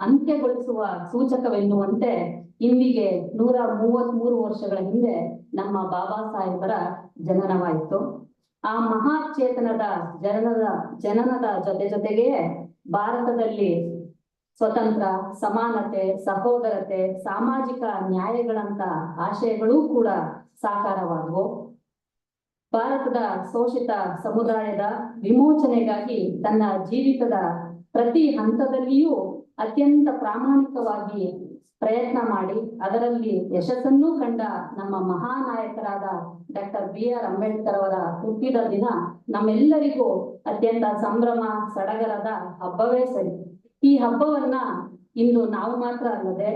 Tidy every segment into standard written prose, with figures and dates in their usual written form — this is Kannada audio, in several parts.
ಅಂತ್ಯಗೊಳಿಸುವ ಸೂಚಕವೆನ್ನುವಂತೆ ಇಂದಿಗೆ 133 ವರ್ಷಗಳ ಹಿಂದೆ ನಮ್ಮ ಬಾಬಾ ಸಾಹೇಬರ ಜನನವಾಯಿತು. ಆ ಮಹಾಚೇತನದ ಜನನದ ಜೊತೆಗೆ ಭಾರತದಲ್ಲಿ ಸ್ವತಂತ್ರ, ಸಮಾನತೆ, ಸಹೋದರತೆ, ಸಾಮಾಜಿಕ ನ್ಯಾಯಗಳಂತ ಆಶಯಗಳೂ ಕೂಡ ಸಾಕಾರವಾದವು. ಭಾರತದ ಶೋಷಿತ ಸಮುದಾಯದ ವಿಮೋಚನೆಗಾಗಿ ತನ್ನ ಜೀವಿತದ ಪ್ರತಿ ಹಂತದಲ್ಲಿಯೂ ಅತ್ಯಂತ ಪ್ರಾಮಾಣಿಕವಾಗಿ ಪ್ರಯತ್ನ ಮಾಡಿ ಅದರಲ್ಲಿ ಯಶಸ್ಸನ್ನೂ ಕಂಡ ನಮ್ಮ ಮಹಾನಾಯಕರಾದ ಡಾ.ಬಿ.ಆರ್.ಅಂಬೇಡ್ಕರ್ ಅವರ ಹುಟ್ಟಿದ ದಿನ ನಮ್ಮೆಲ್ಲರಿಗೂ ಅತ್ಯಂತ ಸಂಭ್ರಮ ಸಡಗರದ ಹಬ್ಬವೇ ಸರಿ. ಈ ಹಬ್ಬವನ್ನ ಇಂದು ನಾವು ಮಾತ್ರ ಅಲ್ಲದೆ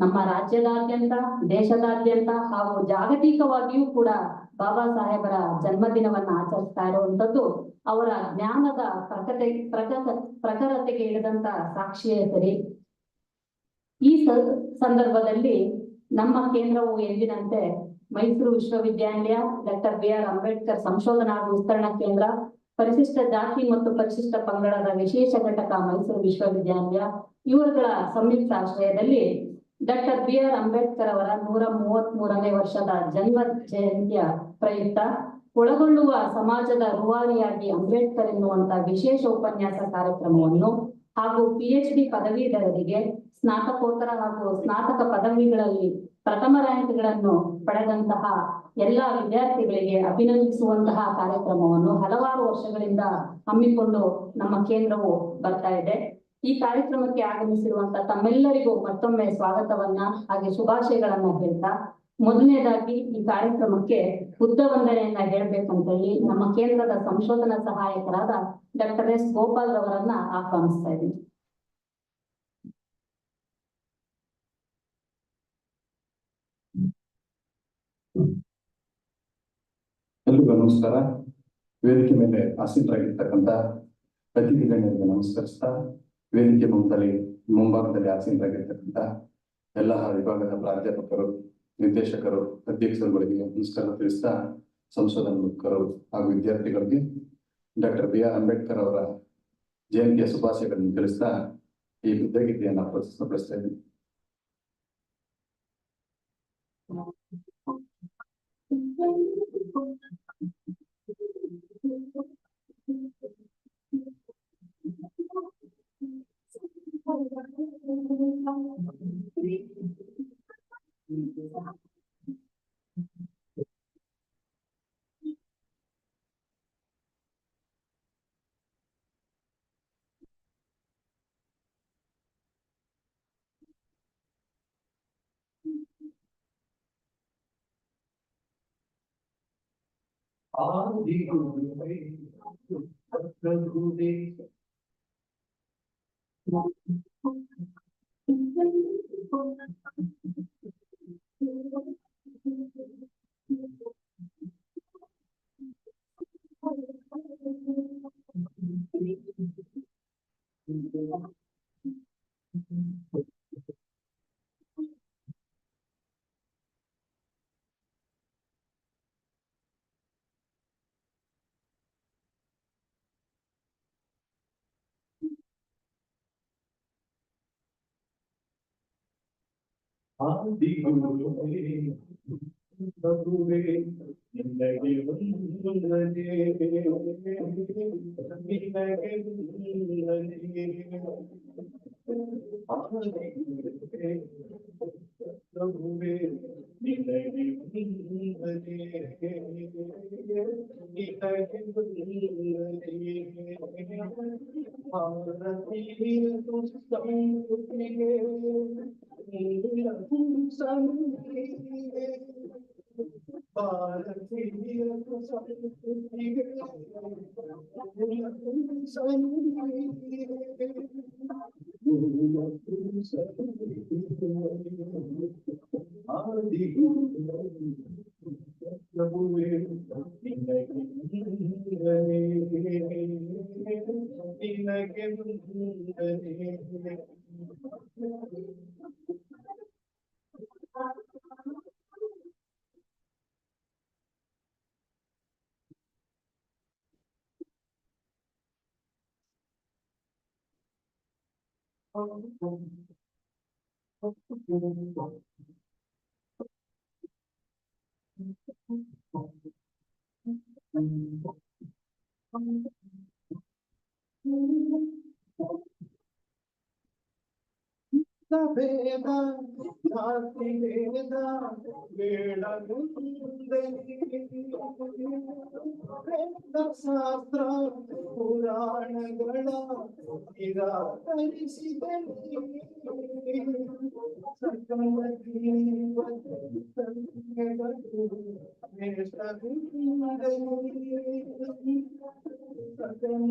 ನಮ್ಮ ರಾಜ್ಯದಾದ್ಯಂತ, ದೇಶದಾದ್ಯಂತ ಹಾಗೂ ಜಾಗತಿಕವಾಗಿಯೂ ಕೂಡ ಬಾಬಾ ಸಾಹೇಬರ ಜನ್ಮದಿನವನ್ನ ಆಚರಿಸ್ತಾ ಇರುವಂತದ್ದು ಅವರ ಜ್ಞಾನದ ಪ್ರಖರತೆಗೆ ಇಳಿದಂತ ಸಾಕ್ಷಿಯೇ ಸರಿ. ಈ ಸಂದರ್ಭದಲ್ಲಿ ನಮ್ಮ ಕೇಂದ್ರವು ಎಂದಿನಂತೆ ಮೈಸೂರು ವಿಶ್ವವಿದ್ಯಾನಿಲಯ, ಡಾ.ಬಿ.ಆರ್.ಅಂಬೇಡ್ಕರ್ ಸಂಶೋಧನಾ ಹಾಗೂ ವಿಸ್ತರಣಾ ಕೇಂದ್ರ, ಪರಿಶಿಷ್ಟ ಜಾತಿ ಮತ್ತು ಪರಿಶಿಷ್ಟ ಪಂಗಡದ ವಿಶೇಷ ಘಟಕ ಮೈಸೂರು ವಿಶ್ವವಿದ್ಯಾನಿಲಯ ಇವರುಗಳ ಸಂಯುಕ್ತ ಆಶ್ರಯದಲ್ಲಿ ಡಾ.ಬಿ.ಆರ್.ಅಂಬೇಡ್ಕರ್ ಅವರ 133ನೇ ವರ್ಷದ ಜನ್ಮ ಜಯಂತಿಯ ಪ್ರಯುಕ್ತ ಒಳಗೊಳ್ಳುವ ಸಮಾಜದ ರೂವಾರಿಯಾಗಿ ಅಂಬೇಡ್ಕರ್ ಎನ್ನುವಂತ ವಿಶೇಷ ಉಪನ್ಯಾಸ ಕಾರ್ಯಕ್ರಮವನ್ನು ಹಾಗೂ PhD ಪದವೀಧರರಿಗೆ ಸ್ನಾತಕೋತ್ತರ ಹಾಗೂ ಸ್ನಾತಕ ಪದವಿಗಳಲ್ಲಿ ಪ್ರಥಮ ರ್ಯಾಂಕ್ಗಳನ್ನು ಪಡೆದಂತಹ ಎಲ್ಲಾ ವಿದ್ಯಾರ್ಥಿಗಳಿಗೆ ಅಭಿನಂದಿಸುವಂತಹ ಕಾರ್ಯಕ್ರಮವನ್ನು ಹಲವಾರು ವರ್ಷಗಳಿಂದ ಹಮ್ಮಿಕೊಂಡು ನಮ್ಮ ಕೇಂದ್ರವು ಬರ್ತಾ ಇದೆ. ಈ ಕಾರ್ಯಕ್ರಮಕ್ಕೆ ಆಗಮಿಸಿರುವಂತಹ ತಮ್ಮೆಲ್ಲರಿಗೂ ಮತ್ತೊಮ್ಮೆ ಸ್ವಾಗತವನ್ನ ಹಾಗೆ ಶುಭಾಶಯಗಳನ್ನ ಹೇಳ್ತಾ, ಮೊದಲನೇದಾಗಿ ಈ ಕಾರ್ಯಕ್ರಮಕ್ಕೆ ಬುದ್ಧ ವಂದನೆಯನ್ನ ಹೇಳ್ಬೇಕಂತ ಹೇಳಿ ನಮ್ಮ ಕೇಂದ್ರದ ಸಂಶೋಧನಾ ಸಹಾಯಕರಾದ ಡಾ.ಎಸ್. ಗೋಪಾಲ್ ಅವರನ್ನ ಆಹ್ವಾನಿಸ್ತಾ ಇದ್ದೀನಿ. ಎಲ್ರಿಗೂ ನಮಸ್ಕಾರ. ವೇದಿಕೆ ಮೇಲೆ ಆಸೀನರಾಗಿರ್ತಕ್ಕಂಥ ಅತಿಥಿ ಗಣ್ಯರಿಗೆ ನಮಸ್ಕರಿಸ್ತಾ, ವೇದಿಕೆ ಮುಂಭಾಗದಲ್ಲಿ ಆಸೀನರಾಗಿರ್ತಕ್ಕಂಥ ಎಲ್ಲ ವಿಭಾಗದ ಪ್ರಾಧ್ಯಾಪಕರು, ನಿರ್ದೇಶಕರು, ಅಧ್ಯಕ್ಷರುಗಳಿಗೆ ನಮಸ್ಕಾರ ತಿಳಿಸ್ತಾ, ಸಂಶೋಧನಕರು ಹಾಗೂ ವಿದ್ಯಾರ್ಥಿಗಳಿಗೆ ಡಾ.ಬಿ.ಆರ್.ಅಂಬೇಡ್ಕರ್ ಅವರ ಜಯಂತಿಯ ಶುಭಾಶಯಗಳನ್ನು ತಿಳಿಸ್ತಾ ಈ ಬುದ್ಧಗೀತೆಯನ್ನು ಪ್ರಸ್ತುತಪಡಿಸ್ತಾ ಇದ್ದೀನಿ. ಭೇದ ಜಾತಿ ಭೇದ ಬೇಡದು ಶಾಸ್ತ್ರ ಪುರಾಣಗಳ ನಿರಾಕರಿಸಿದೆ ಸಕಲ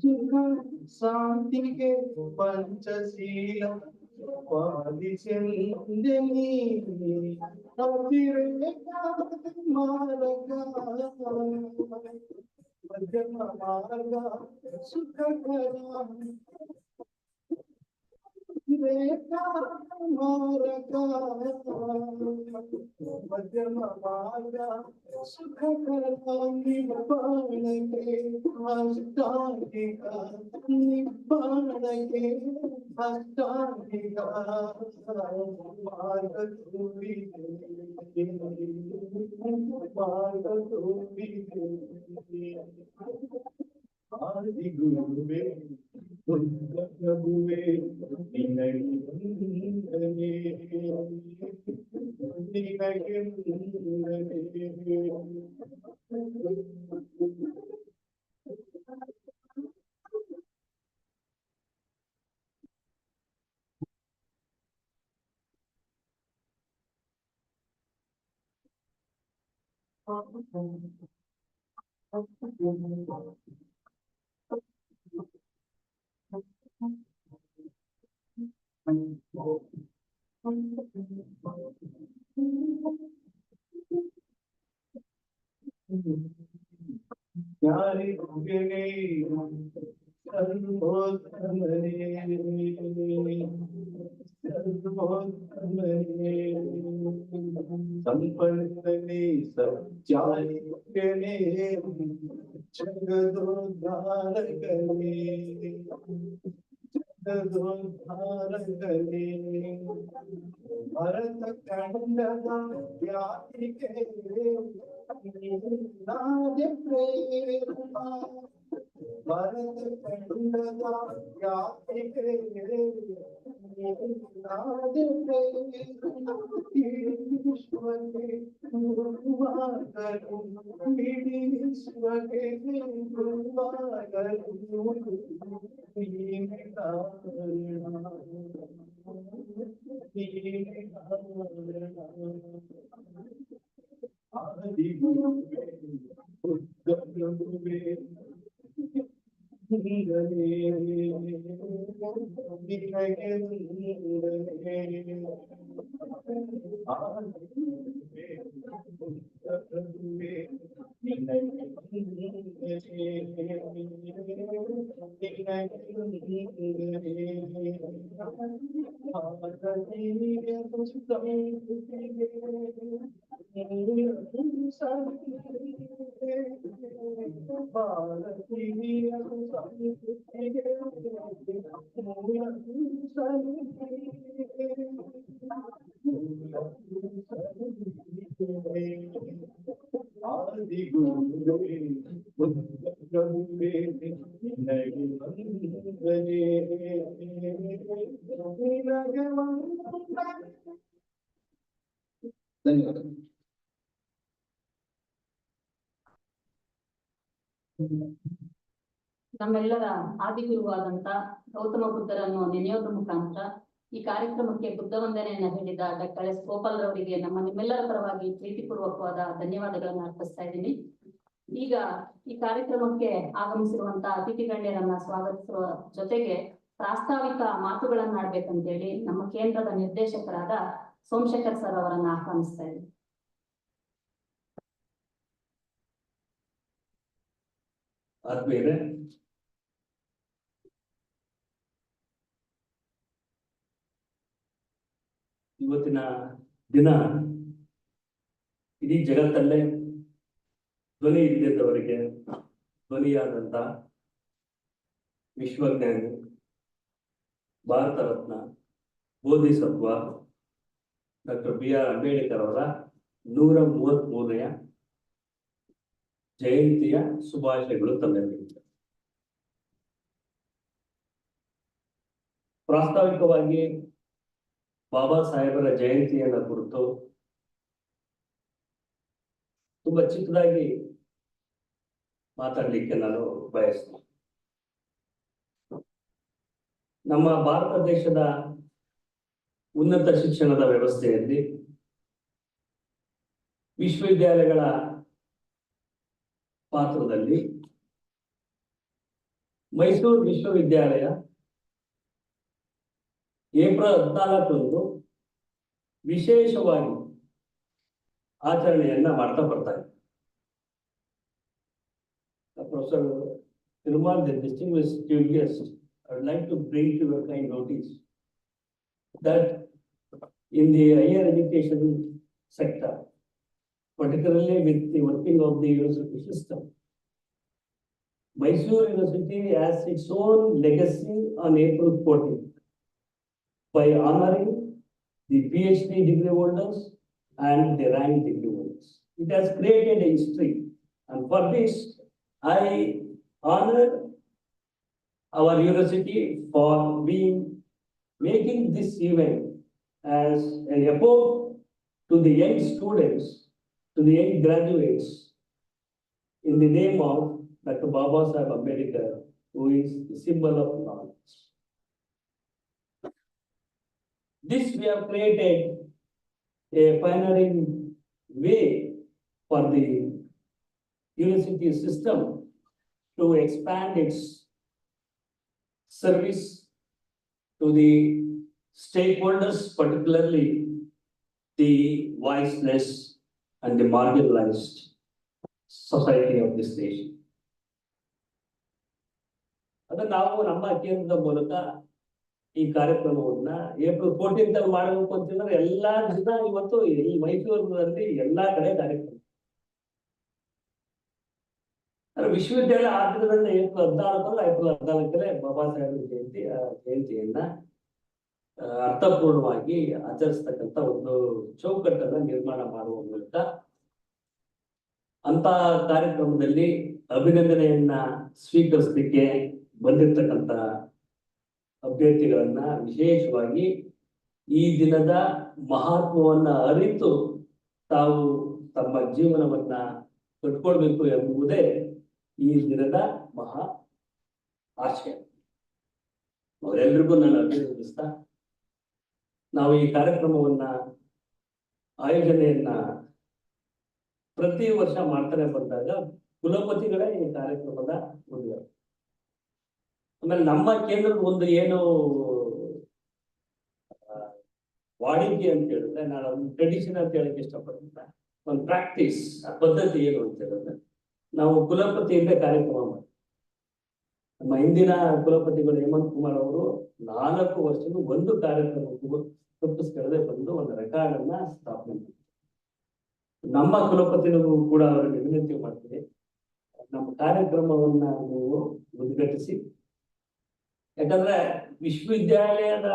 ಸುಖ ಶಾಂತಿಗೆ ಪಂಚಶೀಲ ಪಾಲಿಸೆಂದೆನಿ ಅತಿರೇಕ ಮಾರ್ಗ ಮಧ್ಯಮ ಮಾರ್ಗ ಸುಖಕರ ರೇಖಾ ಮಾರ್ಗ ಮಧ್ಯಮ ಮಾರ್ಗ ಸುಖಕರ ನಿಬ್ಬಾಣಕ್ಕೆ ಅಷ್ಟಾಂಗಿಕ ನಿಬ್ಬಾಣಕ್ಕೆ ಅಷ್ಟಾಂಗಿಕ ಮಾರ್ಗ ತೋರಿದೆ ಮಾರ್ಗ ತೋರಿದೆ ಆದಿಗುರುವೇ ಪ್ರಭುವೇ ನಿನಗೆ ವಂದನೆ ನಿನಗೆ ವಂದನೆ ಯಾರಿಗೊಬ್ಬನೇ ಸರ್ವೋತ್ತಮನೇ ಸರ್ವೋತ್ತಮನೇ ಸಂಪನ್ನನೇ ಸತ್ಯಾನಿತ್ಯನೇ ಜಗದೋದ್ಧಾರಕನೇ ಜಗದೋದ್ಧಾರಕನೇ ಭರತ ಖಂಡದ ವ್ಯಾಪಿಕೆ ನಾದೆ ಪ್ರೇಮ ಭರತ ಖಂಡದ ವ್ಯಾಪಿಕೆ ನಾದೆ ಪ್ರೇಮ ವಿಶ್ವಕ್ಕೆ ಗುರುವಾಗಲು ಇಡೀ ವಿಶ್ವಕ್ಕೆ ಗುರುವಾಗಲು ನೀನೆ ಕಾರಣ ನೀನೆ ಕಾರಣ ಆದಿಗುರುವೇ ಬುದ್ಧಗುರುವೇ ವಂದನೆ ನಿನಗೆ ವಂದನೆ ಆದಿಗುರುವೇ ಬುದ್ಧಗುರುವೇ ನಿನಗೆ ವಂದನೆ ಭಾರತೀಯ ಸಂಸ್ಕೃತಿಗೆ ಭಾರತೀಯ ಸಂಸ್ಕೃತಿಗೆ ಧನ್ಯವಾದ. ನಮ್ಮೆಲ್ಲರ ಆದಿಗುರುವಾದಂತ ಗೌತಮ ಬುದ್ಧರನ್ನು ನೆನೆಯೋದ್ರ ಮುಖಾಂತರ ಈ ಕಾರ್ಯಕ್ರಮಕ್ಕೆ ಬುದ್ಧ ವಂದನೆಯನ್ನ ಹೇಳಿದ ಡಾಕ್ಟರ್ ಎಸ್ ಗೋಪಾಲ್ ರವರಿಗೆ ನಮ್ಮ ನಿಮ್ಮೆಲ್ಲರ ಪರವಾಗಿ ಪ್ರೀತಿಪೂರ್ವಕವಾದ ಧನ್ಯವಾದಗಳನ್ನು ಅರ್ಪಿಸ್ತಾ ಇದ್ದೀನಿ. ಈಗ ಈ ಕಾರ್ಯಕ್ರಮಕ್ಕೆ ಆಗಮಿಸಿರುವಂತ ಅತಿಥಿ ಗಣ್ಯರನ್ನ ಸ್ವಾಗತಿಸುವ ಜೊತೆಗೆ ಪ್ರಾಸ್ತಾವಿಕ ಮಾತುಗಳನ್ನಾಡ್ಬೇಕಂತೇಳಿ ನಮ್ಮ ಕೇಂದ್ರದ ನಿರ್ದೇಶಕರಾದ ಸೋಮಶೇಖರ್ ಸರ್ ಅವರನ್ನ ಆಹ್ವಾನಿಸ್ತಾ ಇದ್ದೀನಿ. ಆದ್ಮೇಲೆ ಇವತ್ತಿನ ದಿನ ಇಡೀ ಜಗತ್ತಲ್ಲೇ ಧ್ವನಿ ಇಲ್ಲದವರಿಗೆ ಧ್ವನಿಯಾದಂತ ವಿಶ್ವಜ್ಞಾನಿ, ಭಾರತ ರತ್ನ, ಬೋಧಿಸತ್ವ ಡಾಕ್ಟರ್ B.R.Ambedkar ಅವರ 133ನೇ ಜಯಂತಿಯ ಶುಭಾಶಯಗಳು ತಮ್ಮೆಲ್ಲರಿಗೂ. ಪ್ರಾಸ್ತಾವಿಕವಾಗಿ ಬಾಬಾ ಸಾಹೇಬರ ಜಯಂತಿಯನ್ನ ಕುರಿತು ತುಂಬಾ ಚಿಕ್ಕದಾಗಿ ಮಾತಾಡ್ಲಿಕ್ಕೆ ನಾನು ಬಯಸ್ತೇನೆ. ನಮ್ಮ ಭಾರತ ದೇಶದ ಉನ್ನತ ಶಿಕ್ಷಣದ ವ್ಯವಸ್ಥೆಯಲ್ಲಿ ವಿಶ್ವವಿದ್ಯಾಲಯಗಳ ಪಾತ್ರದಲ್ಲಿ ಮೈಸೂರು ವಿಶ್ವವಿದ್ಯಾಲಯ ಏಪ್ರಿಲ್ 14ರಂದು ವಿಶೇಷವಾಗಿ ಆಚರಣೆಯನ್ನ ಮಾಡ್ತಾ ಬರ್ತಾ ಇದೆ. Professor Tirumal, the distinguished chief guest, I would like to bring to your kind notice that in the higher education sector, particularly with the working of the university system, Mysore University has its own legacy on April 14th by honoring the PhD degree holders and the rank degree holders. It has created a history, and for this, I honor our university for making this event as an effort to the young students, to the young graduates, in the name of Dr. B.R.Ambedkar, who is the symbol of knowledge. This we have created a pioneering way for the university system to expand its service to the stakeholders, particularly the voiceless and the marginalized society of this nation. ಅದನ್ನ ನಾವು ನಮ್ಮ ಕೇಂದ್ರದ ಮೂಲಕ ಈ ಕಾರ್ಯಕ್ರಮವನ್ನ ಏಪ್ರಿಲ್ 14th ಮಾಡಬೇಕು ಅಂತಂದ್ರೆ ಎಲ್ಲಾ ದಿನ ಇವತ್ತು ಈ ಮೈಸೂರಿನಲ್ಲಿ ಎಲ್ಲಾ ಕಡೆ ಕಾರ್ಯಕ್ರಮ. ವಿಶ್ವವಿದ್ಯಾಲಯ ಆ ದಿನದಿಂದ ಏಪ್ರಿಲ್ 14 ಬಾಬಾ ಸಾಹೇಬ್ ಜಯಂತಿಯನ್ನ ಅರ್ಥಪೂರ್ಣವಾಗಿ ಆಚರಿಸ್ತಕ್ಕಂಥ ಒಂದು ಚೌಕಟ್ಟನ್ನ ನಿರ್ಮಾಣ ಮಾಡುವ ಮೂಲಕ ಅಂತ ಕಾರ್ಯಕ್ರಮದಲ್ಲಿ ಅಭಿನಂದನೆಯನ್ನ ಸ್ವೀಕರಿಸಲಿಕ್ಕೆ ಬಂದಿರತಕ್ಕಂತ ಅಭ್ಯರ್ಥಿಗಳನ್ನ ವಿಶೇಷವಾಗಿ ಈ ದಿನದ ಮಹತ್ವವನ್ನ ಅರಿತು ತಾವು ತಮ್ಮ ಜೀವನವನ್ನ ಕಟ್ಕೊಳ್ಬೇಕು ಎಂಬುದೇ ಈ ದಿನದ ಮಹಾ ಆಶಯ. ಅವರೆಲ್ಲರಿಗೂ ನಾನು ಅಭಿನಂದಿಸ್ತಾ ನಾವು ಈ ಕಾರ್ಯಕ್ರಮವನ್ನ ಆಯೋಜನೆಯನ್ನ ಪ್ರತಿ ವರ್ಷ ಮಾಡ್ತಾನೆ ಬಂದಾಗ ಕುಲಪತಿಗಳೇ ಈ ಕಾರ್ಯಕ್ರಮದ ಮುಂದೆ. ಆಮೇಲೆ ನಮ್ಮ ಕೇಂದ್ರದ ಒಂದು ಏನು ವಾಡಿಕೆ ಅಂತ ಹೇಳಿದ್ರೆ, ನಾನು ಅದನ್ನ ಟ್ರೆಡಿಷನ್ ಅಂತ ಹೇಳಕ್ ಇಷ್ಟಪಡ್ತೀನಿ. ಒಂದು ಪ್ರಾಕ್ಟೀಸ್ ಪದ್ಧತಿ ಏನು ಅಂತ ಹೇಳಿದ್ರೆ, ನಾವು ಕುಲಪತಿಯಿಂದ ಕಾರ್ಯಕ್ರಮ ಮಾಡಿ ನಮ್ಮ ಹಿಂದಿನ ಕುಲಪತಿಗಳು ಹೇಮಂತ್ ಕುಮಾರ್ ಅವರು 4 ವರ್ಷಕ್ಕೂ ಒಂದು ಕಾರ್ಯಕ್ರಮಕ್ಕೂ ತಪ್ಪಿಸ್ಕೊಳ್ಳದೆ ಬಂದು ಒಂದು ರೆಕಾರ್ಡ್ ಅನ್ನ ಸ್ಥಾಪನೆ ಮಾಡಿದ್ರು. ನಮ್ಮ ಕುಲಪತಿಗಳಿಗೂ ಕೂಡ ಅವರಿಗೆ ವಿನಂತಿ ಮಾಡ್ತೀವಿ, ನಮ್ಮ ಕಾರ್ಯಕ್ರಮವನ್ನ ನೀವು ಉದ್ಘಾಟಿಸಿ. ಯಾಕಂದ್ರೆ ವಿಶ್ವವಿದ್ಯಾಲಯದ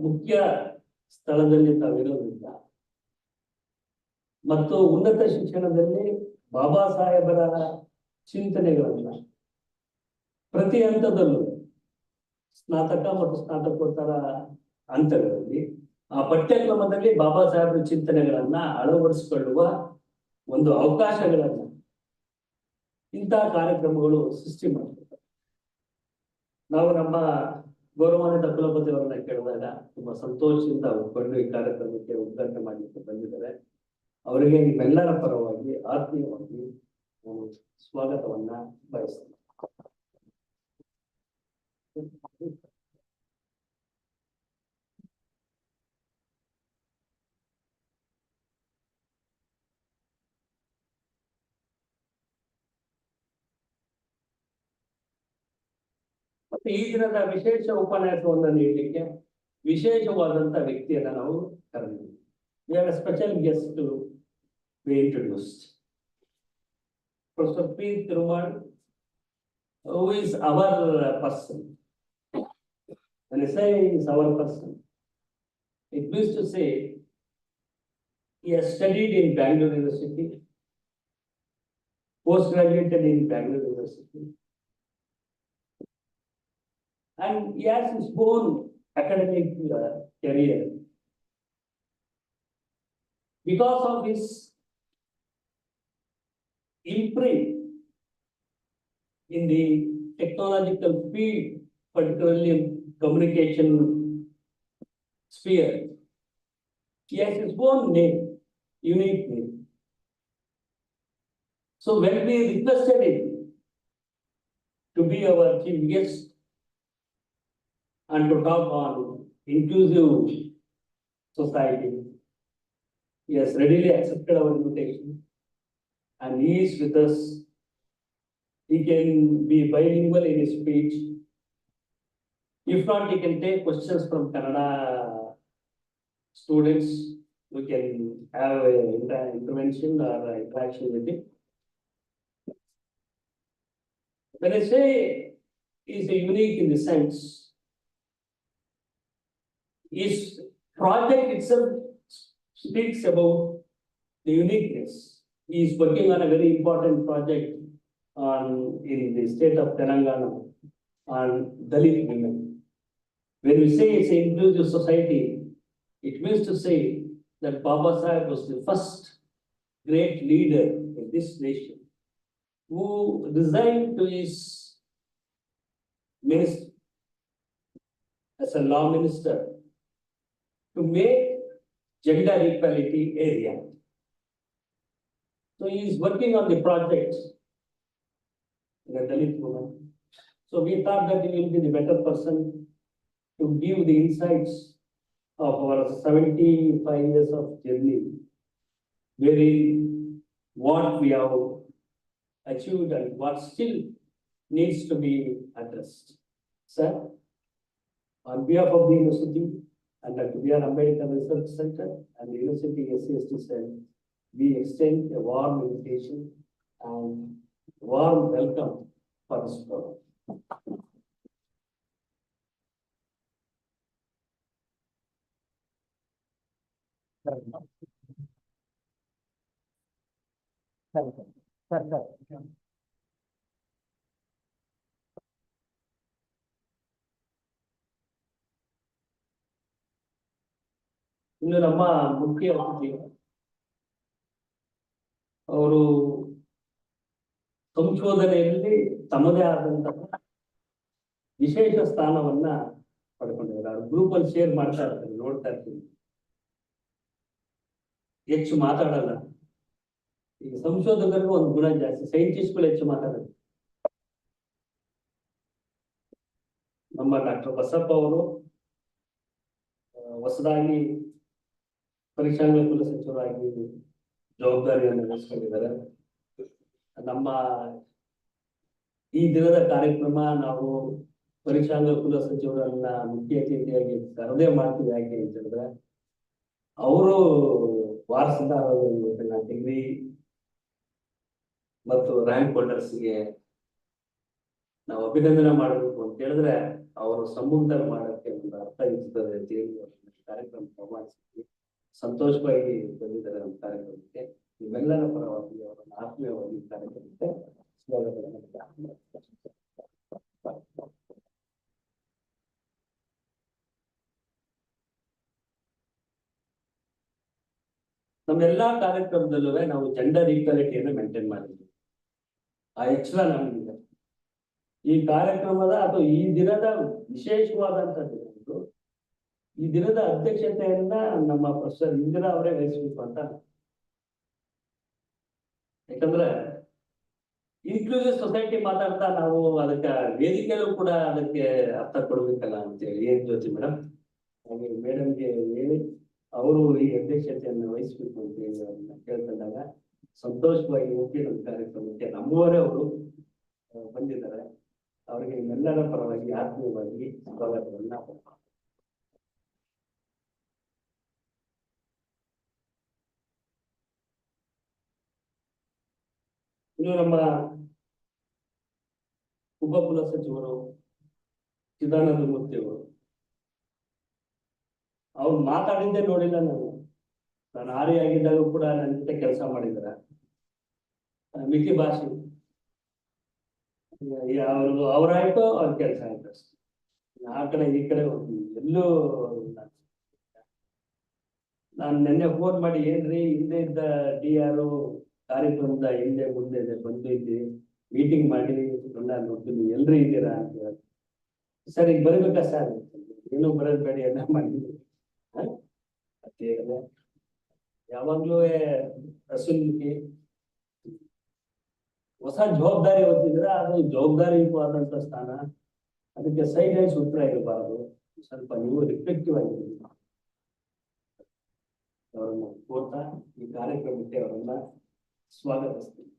ಮುಖ್ಯ ಸ್ಥಳದಲ್ಲಿ ತಾವಿರೋದ್ರಿಂದ ಮತ್ತು ಉನ್ನತ ಶಿಕ್ಷಣದಲ್ಲಿ ಬಾಬಾ ಸಾಹೇಬರ ಚಿಂತನೆಗಳನ್ನ ಪ್ರತಿ ಹಂತದಲ್ಲೂ ಸ್ನಾತಕ ಮತ್ತು ಸ್ನಾತಕೋತ್ತರ ಹಂತಗಳಲ್ಲಿ ಆ ಪಠ್ಯಕ್ರಮದಲ್ಲಿ ಬಾಬಾ ಸಾಹೇಬರ ಚಿಂತನೆಗಳನ್ನ ಅಳವಡಿಸಿಕೊಳ್ಳುವ ಒಂದು ಅವಕಾಶಗಳನ್ನ ಇಂತಹ ಕಾರ್ಯಕ್ರಮಗಳು ಸೃಷ್ಟಿ ಮಾಡ್ತಾರೆ. ನಾವು ನಮ್ಮ ಗೌರವಾನ್ವಿತ ಕುಲಪತಿ ಅವರನ್ನ ಕೇಳಿದಾಗ ತುಂಬಾ ಸಂತೋಷದಿಂದ ಒಪ್ಪಿಕೊಂಡು ಈ ಕಾರ್ಯಕ್ರಮಕ್ಕೆ ಉದ್ಘಾಟನೆ ಮಾಡಲಿಕ್ಕೆ ಬಂದಿದ್ದಾರೆ. ಅವರಿಗೆ ನಿಮ್ಮೆಲ್ಲರ ಪರವಾಗಿ ಆತ್ಮೀಯವಾಗಿ ಸ್ವಾಗತವನ್ನ ಬಯಸ್ತೇನೆ. ಮತ್ತೆ ಈ ದಿನದ ವಿಶೇಷ ಉಪನ್ಯಾಸವನ್ನು ನೀಡಲಿಕ್ಕೆ ವಿಶೇಷವಾದಂತ ವ್ಯಕ್ತಿಯನ್ನ ನಾವು ಕರೆದಿದ್ದೀವಿ. We have a special guest to be introduced. Professor P. Thirumal, who is our person. When I say is our person, it means to say he has studied in Bangalore University, postgraduated in Bangalore University, and he has his own academic career. Because of his imprint in the technological field, particularly in communication sphere, he has his own name, unique name. So when we requested him to be our chief guest and to talk on inclusive society, he has readily accepted our invitation and he is with us. He can be bilingual in his speech. If not, he can take questions from Kannada students. We can have an intervention or interaction with him. When I say he is unique in the sense, his project itself speaks about the uniqueness. He is working on a very important project in the state of Telangana on Dalit women. When we say it's an inclusive society, it means to say that Baba Sahib was the first great leader in this nation who resigned to his ministry as a law minister to make gender equality area. So he is working on the project in the Dalit woman. So we thought that he will be the better person to give the insights of our 75 years of journey, wherein what we have achieved and what still needs to be addressed. Sir, on behalf of the university and the DR.B.R.Ambedkar Research Center and the University SCST Cell, we extend a warm invitation and warm welcome for this program. ಇನ್ನು ನಮ್ಮ ಮುಖ್ಯ ಅತಿಥಿ ಅವರು ಸಂಶೋಧನೆಯಲ್ಲಿ ತಮ್ಮದೇ ಆದಂತಹ ವಿಶೇಷ ಸ್ಥಾನವನ್ನ ಪಡ್ಕೊಂಡಿದ್ದಾರೆ. ಅವ್ರ ಗ್ರೂಪ್ ಅಲ್ಲಿ ಶೇರ್ ಮಾಡ್ತಾ ಇರ್ತಾರೆ, ನೋಡ್ತಾ ಇರ್ತೀವಿ. ಹೆಚ್ಚು ಮಾತಾಡಲ್ಲ. ಈಗ ಸಂಶೋಧಕರಿಗೂ ಒಂದು ಗುಣ ಜಾಸ್ತಿ, ಸೈಂಟಿಸ್ಟ್ಗಳು ಹೆಚ್ಚು ಮಾತಾಡೋದು. ನಮ್ಮ ಡಾಕ್ಟರ್ ಬಸಪ್ಪ ಅವರು ಹೊಸದಾಗಿ ಪರೀಕ್ಷಾಂಗ ಕುಲ ಸಚಿವರಾಗಿ ಜವಾಬ್ದಾರಿಯನ್ನು ವಹಿಸಿಕೊಂಡಿದ್ದಾರೆ. ನಮ್ಮ ಈ ದಿನದ ಕಾರ್ಯಕ್ರಮ ನಾವು ಪರೀಕ್ಷಾಂಗ ಕುಲ ಸಚಿವರನ್ನ ಮುಖ್ಯ ಅತಿಥಿಯಾಗಿ ಕರೆದೇ ಮಾಡ್ತೀವಿ. ಯಾಕೆ ಅಂತ ಹೇಳಿದ್ರೆ ಅವರು ವಾರಸುದಾರರ ಡಿಗ್ರಿ ಮತ್ತು ರ್ಯಾಂಕ್ ಹೋಲ್ಡರ್ಸ್ಗೆ ನಾವು ಅಭಿನಂದನೆ ಮಾಡಬೇಕು ಅಂತ ಹೇಳಿದ್ರೆ ಅವರು ಸಮ್ಮುಖದಲ್ಲಿ ಮಾಡೋಕ್ಕೆ ಒಂದು ಅರ್ಥ ಇರ್ತದೆ ಅಂತ ಹೇಳಿ ಕಾರ್ಯಕ್ರಮ ಪ್ರಮಾಣಿಸ್ತೀವಿ. ಸಂತೋಷವಾಗಿ ಬಂದಿದ್ದಾರೆ ನಮ್ಮ ಕಾರ್ಯಕ್ರಮಕ್ಕೆ. ಇವೆಲ್ಲರ ಪರವಾಗಿ ಅವರನ್ನು ಆತ್ಮೀಯವಾಗಿ ಕಾರ್ಯಕ್ರಮಕ್ಕೆ ಸ್ವಾಗತವನ್ನು. ನಮ್ಮೆಲ್ಲಾ ಕಾರ್ಯಕ್ರಮದಲ್ಲೂ ನಾವು ಜೆಂಡರ್ ಈಕ್ವಾಲಿಟಿಯನ್ನು ಮೇಂಟೈನ್ ಮಾಡಿದ್ವಿ. ಆ ಎಕ್ಸ್ಟ್ರಾ ನಮಗಿದೆ. ಈ ಕಾರ್ಯಕ್ರಮದ ಅಥವಾ ಈ ದಿನದ ವಿಶೇಷವಾದಂತದ್ದು ಈ ದಿನದ ಅಧ್ಯಕ್ಷತೆಯನ್ನ ನಮ್ಮ ಪ್ರೊಫೆಸರ್ ಇಂದಿರಾ ಅವರೇ ವಹಿಸಬೇಕು ಅಂತ. ಯಾಕಂದ್ರೆ ಇನ್ಕ್ಲೂಸಿವ್ ಸೊಸೈಟಿ ಮಾತಾಡ್ತಾ ನಾವು ಅದಕ್ಕೆ ವೇದಿಕೆಯಲ್ಲೂ ಕೂಡ ಅದಕ್ಕೆ ಅರ್ಥ ಕೊಡ್ಬೇಕಲ್ಲ ಅಂತೇಳಿ ಏನ್ ಜ್ಯೋತಿ ಮೇಡಮ್ ಹಾಗೆ ಮೇಡಮ್ಗೆ ಹೇಳಿ ಅವರು ಈ ಅಧ್ಯಕ್ಷತೆಯನ್ನು ವಹಿಸ್ಬೇಕು ಅಂತ ಹೇಳಿ ಅವ್ರನ್ನ ಕೇಳ್ಕೊಂಡಾಗ ಸಂತೋಷವಾಗಿ ಹೋಗಿ ನಮ್ಮ ಕಾರ್ಯಕ್ರಮಕ್ಕೆ ನಮ್ಮವರೇ ಅವರು ಬಂದಿದ್ದಾರೆ. ಅವರಿಗೆ ನಿಮ್ಮೆಲ್ಲರ ಪರವಾಗಿ ಆತ್ಮೀಯವಾಗಿ ಸ್ವಾಗತವನ್ನ. ಇನ್ನು ನಮ್ಮ ಉಪಕುಲ ಸಚಿವರು ಚಿದಾನಂದ ಮೂರ್ತಿ ಅವರು ಅವ್ರು ಮಾತಾಡಿದ್ದೇ ನೋಡಿಲ್ಲ. ನಾನು ಆರಿ ಆಗಿದ್ದಾಗ ಕೂಡ ನನ್ನ ಜೊತೆ ಕೆಲಸ ಮಾಡಿದ್ದಾರೆ. ಮಿತಿ ಭಾಷೆ ಅವರಾಯ್ತು ಅವ್ರ ಕೆಲಸ ಆಯ್ತು ಅಷ್ಟೇ. ಆ ಕಡೆ ಈ ಕಡೆ ಎಲ್ಲೂ ನಾನು ನಿನ್ನೆ ಫೋನ್ ಮಾಡಿ ಏನ್ರಿ ಹಿಂದೆ ಇದ್ದ DR ಕಾರ್ಯಕ್ರಮದ ಹಿಂದೆ ಮುಂದೆ ಬಂದಿದ್ವಿ ಮೀಟಿಂಗ್ ಮಾಡಿ ಎಲ್ಲ ನೋಡ್ತೀನಿ ಎಲ್ರು ಇದ್ದೀರಾ ಅಂತ ಹೇಳಿ. ಸರ್ ಈಗ ಬರಬೇಕಾ ಸರ್? ಏನೂ ಬರೋದ್ ಬೇಡಿ ಎಲ್ಲ ಮಾಡಿದ್ವಿ. ಯಾವಾಗ್ಲೂ ರಸೂಲ್ಗೆ ಹೊಸ ಜವಾಬ್ದಾರಿ ಹೊತ್ತಿದ್ರೆ ಅದು ಜವಾಬ್ದಾರಿಯುತವಾದಂತ ಸ್ಥಾನ. ಅದಕ್ಕೆ ಸೈಲೆನ್ಸ್ ಉತ್ತರ ಇರಬಾರದು. ಸ್ವಲ್ಪ ನೀವು ರಿಫ್ಲೆಕ್ಟಿವ್ ಆಗಿದ್ದೀವಿ. ಅವರನ್ನ ಕೋರ್ತಾ ಈ ಕಾರ್ಯಕ್ರಮಕ್ಕೆ ಅವರನ್ನ ಸ್ವಾಗತಿಸ್ತೀನಿ.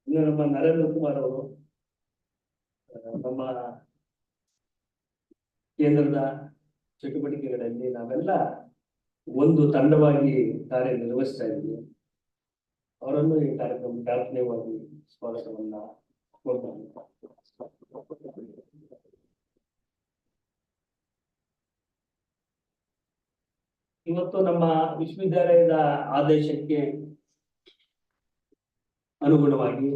ಇನ್ನು ನಮ್ಮ ನರೇಂದ್ರ ಕುಮಾರ್ ಅವರು ನಮ್ಮ ಕೇಂದ್ರದ ಚಟುವಟಿಕೆಗಳಲ್ಲಿ ನಾವೆಲ್ಲ ಒಂದು ತಂಡವಾಗಿ ಕಾರ್ಯನಿರ್ವಹಿಸ್ತಾ ಇದ್ವಿ. ಅವರನ್ನು ಈ ಕಾರ್ಯಕ್ರಮಕ್ಕೆ ಆತ್ಮೀಯವಾಗಿ ಸ್ವಾಗತವನ್ನ ಕೊಡ್ತಾರೆ. ಇವತ್ತು ನಮ್ಮ ವಿಶ್ವವಿದ್ಯಾಲಯದ ಆದೇಶಕ್ಕೆ ಅನುಗುಣವಾಗಿ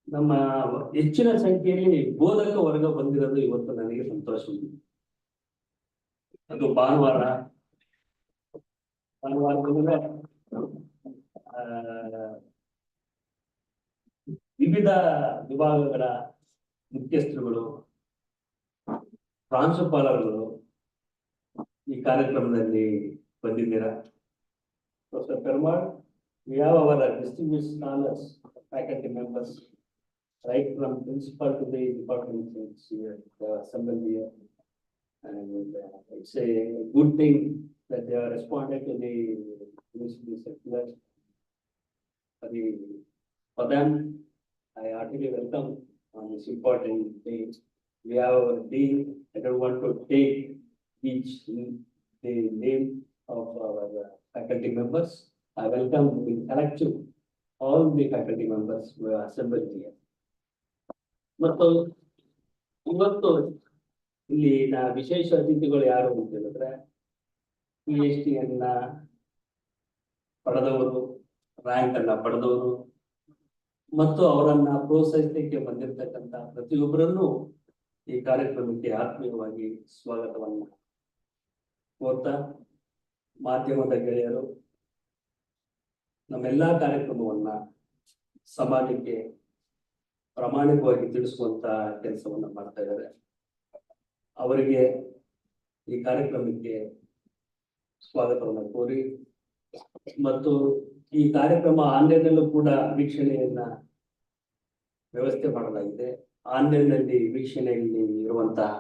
ನಮ್ಮ ಹೆಚ್ಚಿನ ಸಂಖ್ಯೆಯಲ್ಲಿ ಬೋಧಕ ವರ್ಗ ಬಂದಿರೋದು ಇವತ್ತು ನನಗೆ ಸಂತೋಷ. ಅದು ಭಾನುವಾರದಿಂದ ವಿವಿಧ ವಿಭಾಗಗಳ ಮುಖ್ಯಸ್ಥರುಗಳು, ಪ್ರಾಂಶುಪಾಲರುಗಳು ಈ ಕಾರ್ಯಕ್ರಮದಲ್ಲಿ ಬಂದಿದ್ದೀರಾ. Professor Perumal, we have our distinguished scholars, faculty members, right from principal to the department heads here, assembled here. And it's a good thing that they have responded to the university circular. For them, I heartily welcome on this important day. We have our dean. I don't want to take each the name of our faculty members. I welcome the collective all the faculty members who are assembled here. ಮತ್ತು ಇವತ್ತು ಇಲ್ಲಿ ವಿಶೇಷ ಅತಿಥಿಗಳು ಯಾರು ಅಂತ ಹೇಳಿದ್ರೆ PhD ಅನ್ನ ಪಡೆದವರು, ರ್ಯಾಂಕ್ ಅನ್ನ ಪಡೆದವರು ಮತ್ತು ಅವರನ್ನ ಪ್ರೋತ್ಸಾಹಿಸಲಿಕ್ಕೆ ಬಂದಿರತಕ್ಕಂತ ಪ್ರತಿಯೊಬ್ಬರನ್ನು ಈ ಕಾರ್ಯಕ್ರಮಕ್ಕೆ ಆತ್ಮೀಯವಾಗಿ ಸ್ವಾಗತವನ್ನ ಕೋರ್ತಾ, ಮಾಧ್ಯಮದ ಗೆಳೆಯರು ನಮ್ಮೆಲ್ಲಾ ಕಾರ್ಯಕ್ರಮವನ್ನ ಸಮಾಜಕ್ಕೆ ಪ್ರಾಮಾಣಿಕವಾಗಿ ತಿಳಿಸುವಂತ ಕೆಲಸವನ್ನ ಮಾಡ್ತಾ ಇದ್ದಾರೆ. ಅವರಿಗೆ ಈ ಕಾರ್ಯಕ್ರಮಕ್ಕೆ ಸ್ವಾಗತವನ್ನ ಕೋರಿ ಮತ್ತು ಈ ಕಾರ್ಯಕ್ರಮ ಆನ್ಲೈನ್ನಲ್ಲೂ ಕೂಡ ವೀಕ್ಷಣೆಯನ್ನ ವ್ಯವಸ್ಥೆ ಮಾಡಲಾಗಿದೆ. ಆನ್ಲೈನ್ನಲ್ಲಿ ವೀಕ್ಷಣೆಯಲ್ಲಿ ಇರುವಂತಹ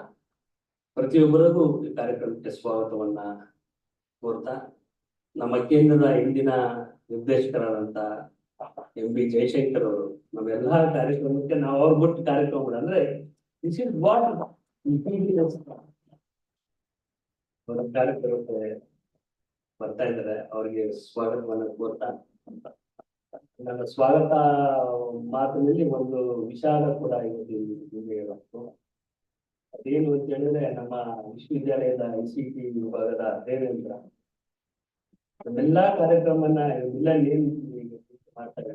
ಪ್ರತಿಯೊಬ್ಬರಿಗೂ ಈ ಕಾರ್ಯಕ್ರಮಕ್ಕೆ ಸ್ವಾಗತವನ್ನ ಕೋರ್ತಾ, ನಮ್ಮ ಕೇಂದ್ರದ ಇಂದಿನ ನಿರ್ದೇಶಕರಾದಂತ MB ಜಯಶಂಕರ್ ಅವರು ನಮ್ಮೆಲ್ಲಾ ಕಾರ್ಯಕ್ರಮಕ್ಕೆ ನಾವು ಅವ್ರ ಬಿಟ್ಟು ಕಾರ್ಯಕ್ರಮ ಅಂದ್ರೆ ದಿಸ್ ಇಸ್ ವಾಟ್ ಕಾರ್ಯಕ್ರಮಕ್ಕೆ ಬರ್ತಾ ಇದ್ದಾರೆ. ಅವರಿಗೆ ಸ್ವಾಗತವನ್ನ ಕೋರ್ತಾ, ನನ್ನ ಸ್ವಾಗತ ಮಾತಿನಲ್ಲಿ ಒಂದು ವಿಷಾದ ಕೂಡ ಇವತ್ತು ಹೇಳಬೇಕು. ಅದೇನು ಅಂತ ಹೇಳಿದ್ರೆ ನಮ್ಮ ವಿಶ್ವವಿದ್ಯಾಲಯದ ICT ವಿಭಾಗದ ದೇವೇಂದ್ರ ನಮ್ಮೆಲ್ಲಾ ಕಾರ್ಯಕ್ರಮನ ಎಲ್ಲ ನೇಮ್ ಮಾಡ್ತಾರೆ.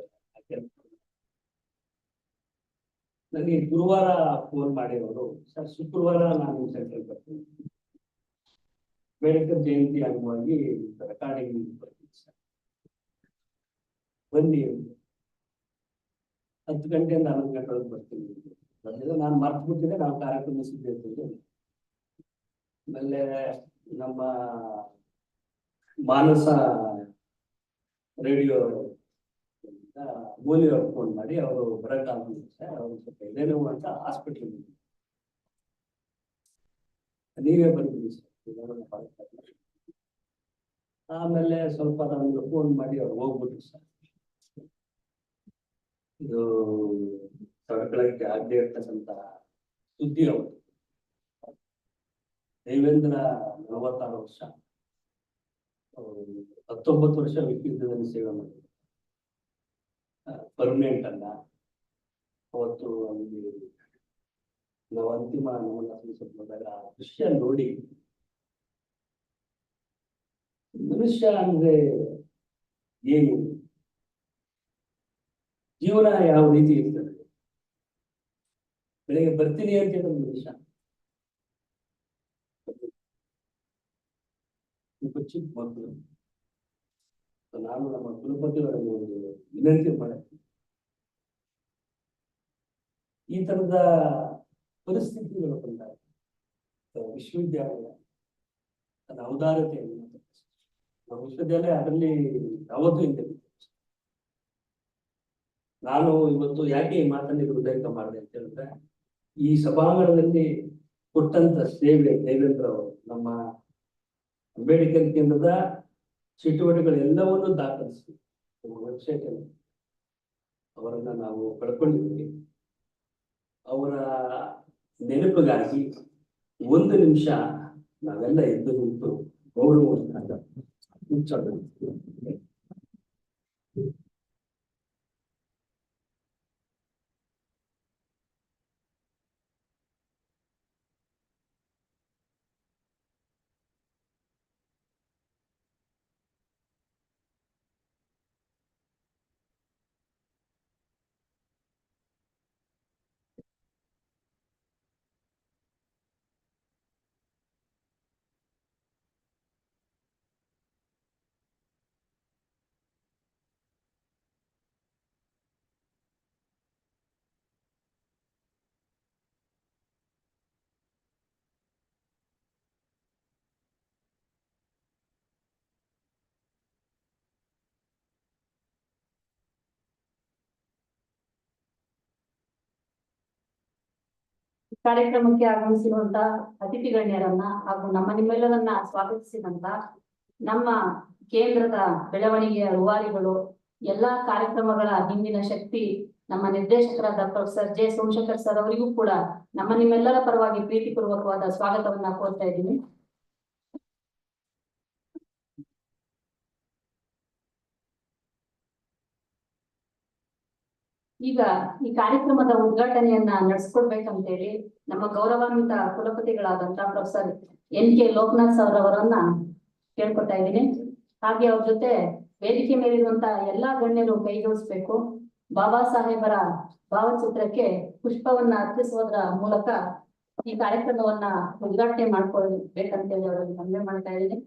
ನನಗೆ ಗುರುವಾರ ಫೋನ್ ಮಾಡಿರೋರು, ಸರ್ ಶುಕ್ರವಾರ ನಾನು ಸೆಂಟ್ರಲ್ ಬರ್ತೀನಿ, ಅಂಬೇಡ್ಕರ್ ಜಯಂತಿ ಅಂಗವಾಗಿ ರೆಕಾರ್ಡಿಂಗ್ ಬರ್ತೀನಿ ಸರ್, ಬನ್ನಿ 10 ಗಂಟೆಯಿಂದ 11 ಗಂಟೆವರೆಗೆ ಬರ್ತೀನಿ. ನಾನು ಮರ್ತು ಬಿಟ್ಟಿದ್ದೆ, ನಾವು ಕಾರ್ಯಕ್ರಮ ಸಿದ್ಧತೆ. ಆಮೇಲೆ ನಮ್ಮ ಮಾನಸ ರೇಡಿಯೋ ಮೂಲಿ ಅವ್ರು ಫೋನ್ ಮಾಡಿ ಅವರು ಬರಕ್ಕಾಗಲಿಲ್ಲ ಸರ್, ಅವರು ಸ್ವಲ್ಪ ಇದೇನೋ ಅಂತ ಹಾಸ್ಪಿಟಲ್ ನೀವೇ ಬಂದಿದ್ದೀವಿ ಸರ್. ಆಮೇಲೆ ಸ್ವಲ್ಪ ನಮ್ಗೆ ಫೋನ್ ಮಾಡಿ ಅವ್ರು ಹೋಗ್ಬಿಟ್ರು ಸರ್. ಇದು ತಡ್ಕೊಳಕ್ಕೆ ಆಗದೆ ಇರ್ತಕ್ಕಂಥ ಸುದ್ದಿ ಅವರು. ದೇವೇಂದ್ರ 46 ವರ್ಷ, 19 ವರ್ಷ ವಿಶ್ವವಿದ್ಯಾಲಯದಲ್ಲಿ ಸೇವೆ ಮಾಡಿದ್ರು. ಪರ್ಮನೆಂಟ್ ಅಲ್ಲ. ಅವತ್ತು ಅಲ್ಲಿ ನಾವು ಅಂತಿಮ ನಮನ ಸಲ್ಲಿಸೋದಾಗ ದೃಶ್ಯ ನೋಡಿ, ಮನುಷ್ಯ ಅಂದ್ರೆ ಏನು, ಜೀವನ ಯಾವ ರೀತಿ ಇರ್ತದೆ, ಬೆಳಿಗ್ಗೆ ಬರ್ತೀನಿ ಅಂತ ಹೇಳೋದು ಮನುಷ್ಯ. ಚಿಕ್ಕ ಮಕ್ಕಳು, ನಾನು ನಮ್ಮ ಕುಲಪತಿಗಳನ್ನು ಒಂದು ವಿನಂತಿ ಮಾಡ್ತೀನಿ, ಈ ತರದ ಪರಿಸ್ಥಿತಿಗಳು ಬಂದಾಗ ವಿಶ್ವವಿದ್ಯಾಲಯ ತನ್ನ ಔದಾರ್ಯತೆಯನ್ನು, ನಮ್ಮ ವಿಶ್ವವಿದ್ಯಾಲಯ ಅದರಲ್ಲಿ ಯಾವತ್ತೂ ಇದೆ. ನಾನು ಇವತ್ತು ಯಾಕೆ ಈ ಮಾತನ್ನು ಹೃದಯ ಮಾಡಿದೆ ಅಂತ ಹೇಳಿದ್ರೆ, ಈ ಸಭಾಂಗಣದಲ್ಲಿ ಕೊಟ್ಟಂತ ಸೇವೆ ದೇವೇಂದ್ರ ಅವರು ನಮ್ಮ ಅಂಬೇಡ್ಕರ್ ಕೇಂದ್ರದ ಚಟುವಟಿಕೆಗಳೆಲ್ಲವನ್ನೂ ದಾಖಲಿಸಿ ನಮ್ಮ ವೆಬ್ಸೈಟ್ ಅಲ್ಲಿ ಅವರನ್ನ ನಾವು ಕಳ್ಕೊಂಡಿದ್ದೀವಿ. ಅವರ ನೆನಪಿಗಾಗಿ 1 ನಿಮಿಷ ನಾವೆಲ್ಲ ಎದ್ದು ನಿಂತು ಗೌರವವನ್ನು ಮುಚ್ಚಬೇಕು. ಕಾರ್ಯಕ್ರಮಕ್ಕೆ ಆಗಮಿಸಿರುವಂತ ಅತಿಥಿ ಗಣ್ಯರನ್ನ ಹಾಗೂ ನಿಮ್ಮೆಲ್ಲರನ್ನ ಸ್ವಾಗತಿಸಿದಂತ ನಮ್ಮ ಕೇಂದ್ರದ ಬೆಳವಣಿಗೆಯ ರೂವಾರಿಗಳು, ಎಲ್ಲಾ ಕಾರ್ಯಕ್ರಮಗಳ ಹಿಂದಿನ ಶಕ್ತಿ ನಮ್ಮ ನಿರ್ದೇಶಕರಾದ ಪ್ರೊಫೆಸರ್ ಜೆ ಸೋಮಶೇಖರ್ ಸರ್ ಅವರಿಗೂ ಕೂಡ ನಿಮ್ಮೆಲ್ಲರ ಪರವಾಗಿ ಪ್ರೀತಿಪೂರ್ವಕವಾದ ಸ್ವಾಗತವನ್ನ ಕೋರ್ತಾ ಇದ್ದೀನಿ. ಈಗ ಈ ಕಾರ್ಯಕ್ರಮದ ಉದ್ಘಾಟನೆಯನ್ನ ನಡೆಸ್ಕೊಡ್ಬೇಕಂತೇಳಿ ನಮ್ಮ ಗೌರವಾನ್ವಿತ ಕುಲಪತಿಗಳಾದಂತ ಪ್ರೊಫೆಸರ್ NK ಲೋಕನಾಥ್ ಸರ್ ಅವರನ್ನ ಕೇಳ್ಕೊತಾ ಇದ್ದೀನಿ. ಹಾಗೆ ಅವ್ರ ಜೊತೆ ವೇದಿಕೆ ಮೇಲಿರುವಂತ ಎಲ್ಲಾ ಗಣ್ಯರು ಕೈ ಜೋಡಿಸ್ಬೇಕು. ಬಾಬಾ ಸಾಹೇಬರ ಭಾವಚಿತ್ರಕ್ಕೆ ಪುಷ್ಪವನ್ನ ಅರ್ಪಿಸುವುದರ ಮೂಲಕ ಈ ಕಾರ್ಯಕ್ರಮವನ್ನ ಉದ್ಘಾಟನೆ ಮಾಡ್ಕೊಳ್ಬೇಕಂತೇಳಿ ಅವರಲ್ಲಿ ಮನವಿ ಮಾಡ್ತಾ ಇದ್ದೀನಿ.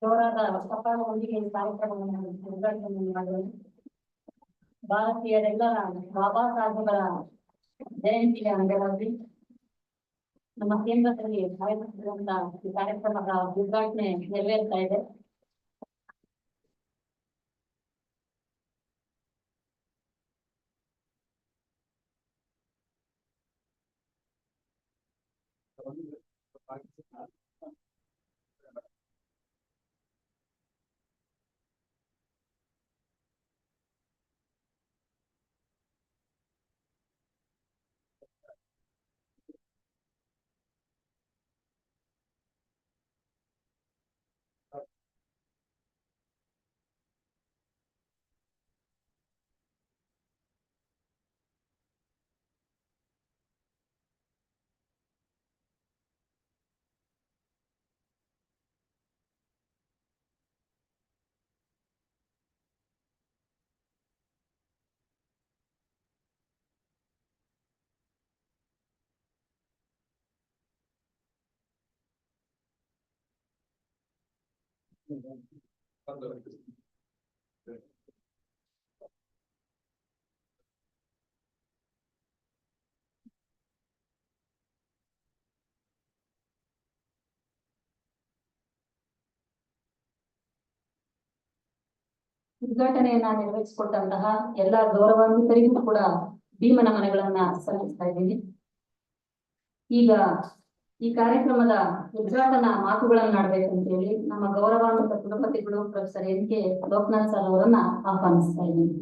ಜೋರಾದ ಸಫಲದೊಂದಿಗೆ ಈ ಕಾರ್ಯಕ್ರಮವನ್ನು ಉದ್ಘಾಟನೆ ಮಾಡಲು ಭಾರತೀಯರೆಲ್ಲರ ಬಾಬಾ ಸಾಹೇಬರ ಜಯಂತಿಯ ಅಂಗವಾಗಿ ನಮ್ಮ ಕೇಂದ್ರದಲ್ಲಿ ಆಯೋಜಿಸಿರುವಂತಹ ಈ ಕಾರ್ಯಕ್ರಮದ ಉದ್ಘಾಟನೆ ನೆರವೇರ್ತಾ ಇದೆ. ಉದ್ಘಾಟನೆಯನ್ನ ನೆರವೇರಿಸಿಕೊಟ್ಟಂತಹ ಎಲ್ಲ ಗೌರವಾನ್ವಿತರಿಗೂ ಕೂಡ ಭೀಮನ ಮನೆಗಳನ್ನ ಸಲ್ಲಿಸ್ತಾ ಇದ್ದೀನಿ. ಈಗ ಈ ಕಾರ್ಯಕ್ರಮದ ಉದ್ಘಾಟನಾ ಮಾತುಗಳನ್ನಾಡ್ಬೇಕಂತ ಹೇಳಿ ನಮ್ಮ ಗೌರವಾನ್ವಿತ ಕುಲಪತಿಗಳು ಪ್ರೊಫೆಸರ್ ಎನ್.ಕೆ. ಲೋಕನಾಥ್ ಸರ್ ಅವರನ್ನ ಆಹ್ವಾನಿಸ್ತಾ ಇದ್ದೀನಿ.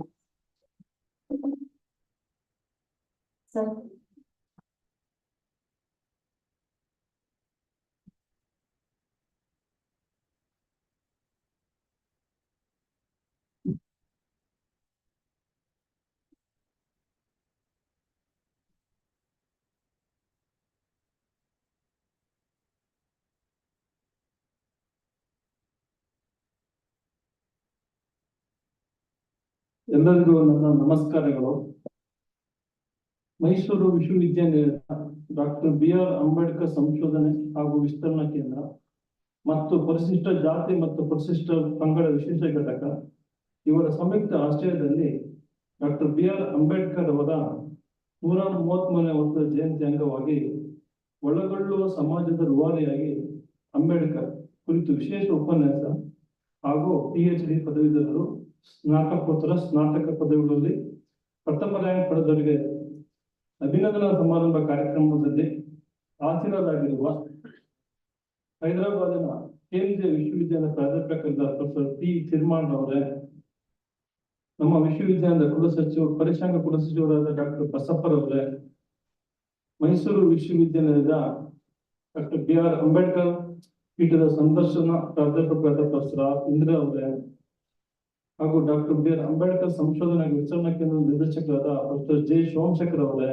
ಸರ್ ಎಲ್ಲರಿಗೂ ನನ್ನ ನಮಸ್ಕಾರಗಳು. ಮೈಸೂರು ವಿಶ್ವವಿದ್ಯಾನಿಲಯದ ಡಾಕ್ಟರ್.ಬಿ.ಆರ್.ಅಂಬೇಡ್ಕರ್ ಸಂಶೋಧನೆ ಹಾಗೂ ವಿಸ್ತರಣಾ ಕೇಂದ್ರ ಮತ್ತು ಪರಿಶಿಷ್ಟ ಜಾತಿ ಮತ್ತು ಪರಿಶಿಷ್ಟ ಪಂಗಡ ವಿಶೇಷ ಘಟಕ ಇವರ ಸಂಯುಕ್ತ ಆಶ್ರಯದಲ್ಲಿ ಡಾಕ್ಟರ್.ಬಿ.ಆರ್.ಅಂಬೇಡ್ಕರ್ ಅವರ 133ನೇ ವರ್ಷದ ಜಯಂತಿ ಅಂಗವಾಗಿ ಒಳಗೊಳ್ಳುವ ಸಮಾಜದ ರೂವಾರಿಯಾಗಿ ಅಂಬೇಡ್ಕರ್ ಕುರಿತು ವಿಶೇಷ ಉಪನ್ಯಾಸ ಹಾಗೂ PhD ಪದವೀಧರರು ಸ್ನಾತಕೋತ್ತರ ಸ್ನಾತಕ ಪದವಿಗಳಲ್ಲಿ ಪ್ರಥಮ ರ್ಯಾಂಕ್ ಪಡೆದವರಿಗೆ ಅಭಿನಂದನಾ ಸಮಾರಂಭ ಕಾರ್ಯಕ್ರಮದಲ್ಲಿ ಹಾಜರಾಗಿರುವ ಹೈದರಾಬಾದಿನ ಕೇಂದ್ರೀಯ ವಿಶ್ವವಿದ್ಯಾಲಯ ಪ್ರಾಧ್ಯಾಪಕರಾದ ಪ್ರೊಫೆಸರ್ P. ತಿರ್ಮಾನ್ ಅವರೇ, ನಮ್ಮ ವಿಶ್ವವಿದ್ಯಾಲಯದ ಕುಲಸಚಿವ ಪರಿಶಾಂಗ ಕುಲಸಚಿವರಾದ ಡಾಕ್ಟರ್ ಬಸಪ್ಪರವರೇ, ಮೈಸೂರು ವಿಶ್ವವಿದ್ಯಾಲಯದ ಡಾಕ್ಟರ್.ಬಿ.ಆರ್.ಅಂಬೇಡ್ಕರ್ ಪೀಠದ ಸಂದರ್ಶನ ಪ್ರಾಧ್ಯಾಪಕರಾದ ಪ್ರೊಫೆಸರ್ ಇಂದಿರಾ ಅವರೇ ಹಾಗೂ ಡಾಕ್ಟರ್.ಬಿ.ಆರ್.ಅಂಬೇಡ್ಕರ್ ಸಂಶೋಧನಾ ವಿಸ್ತರಣಾ ಕೇಂದ್ರದ ನಿರ್ದೇಶಕರಾದ ಪ್ರೊಫೆಸರ್ ಜೆ. ಸೋಮಶೇಖರ್ ಅವರೇ,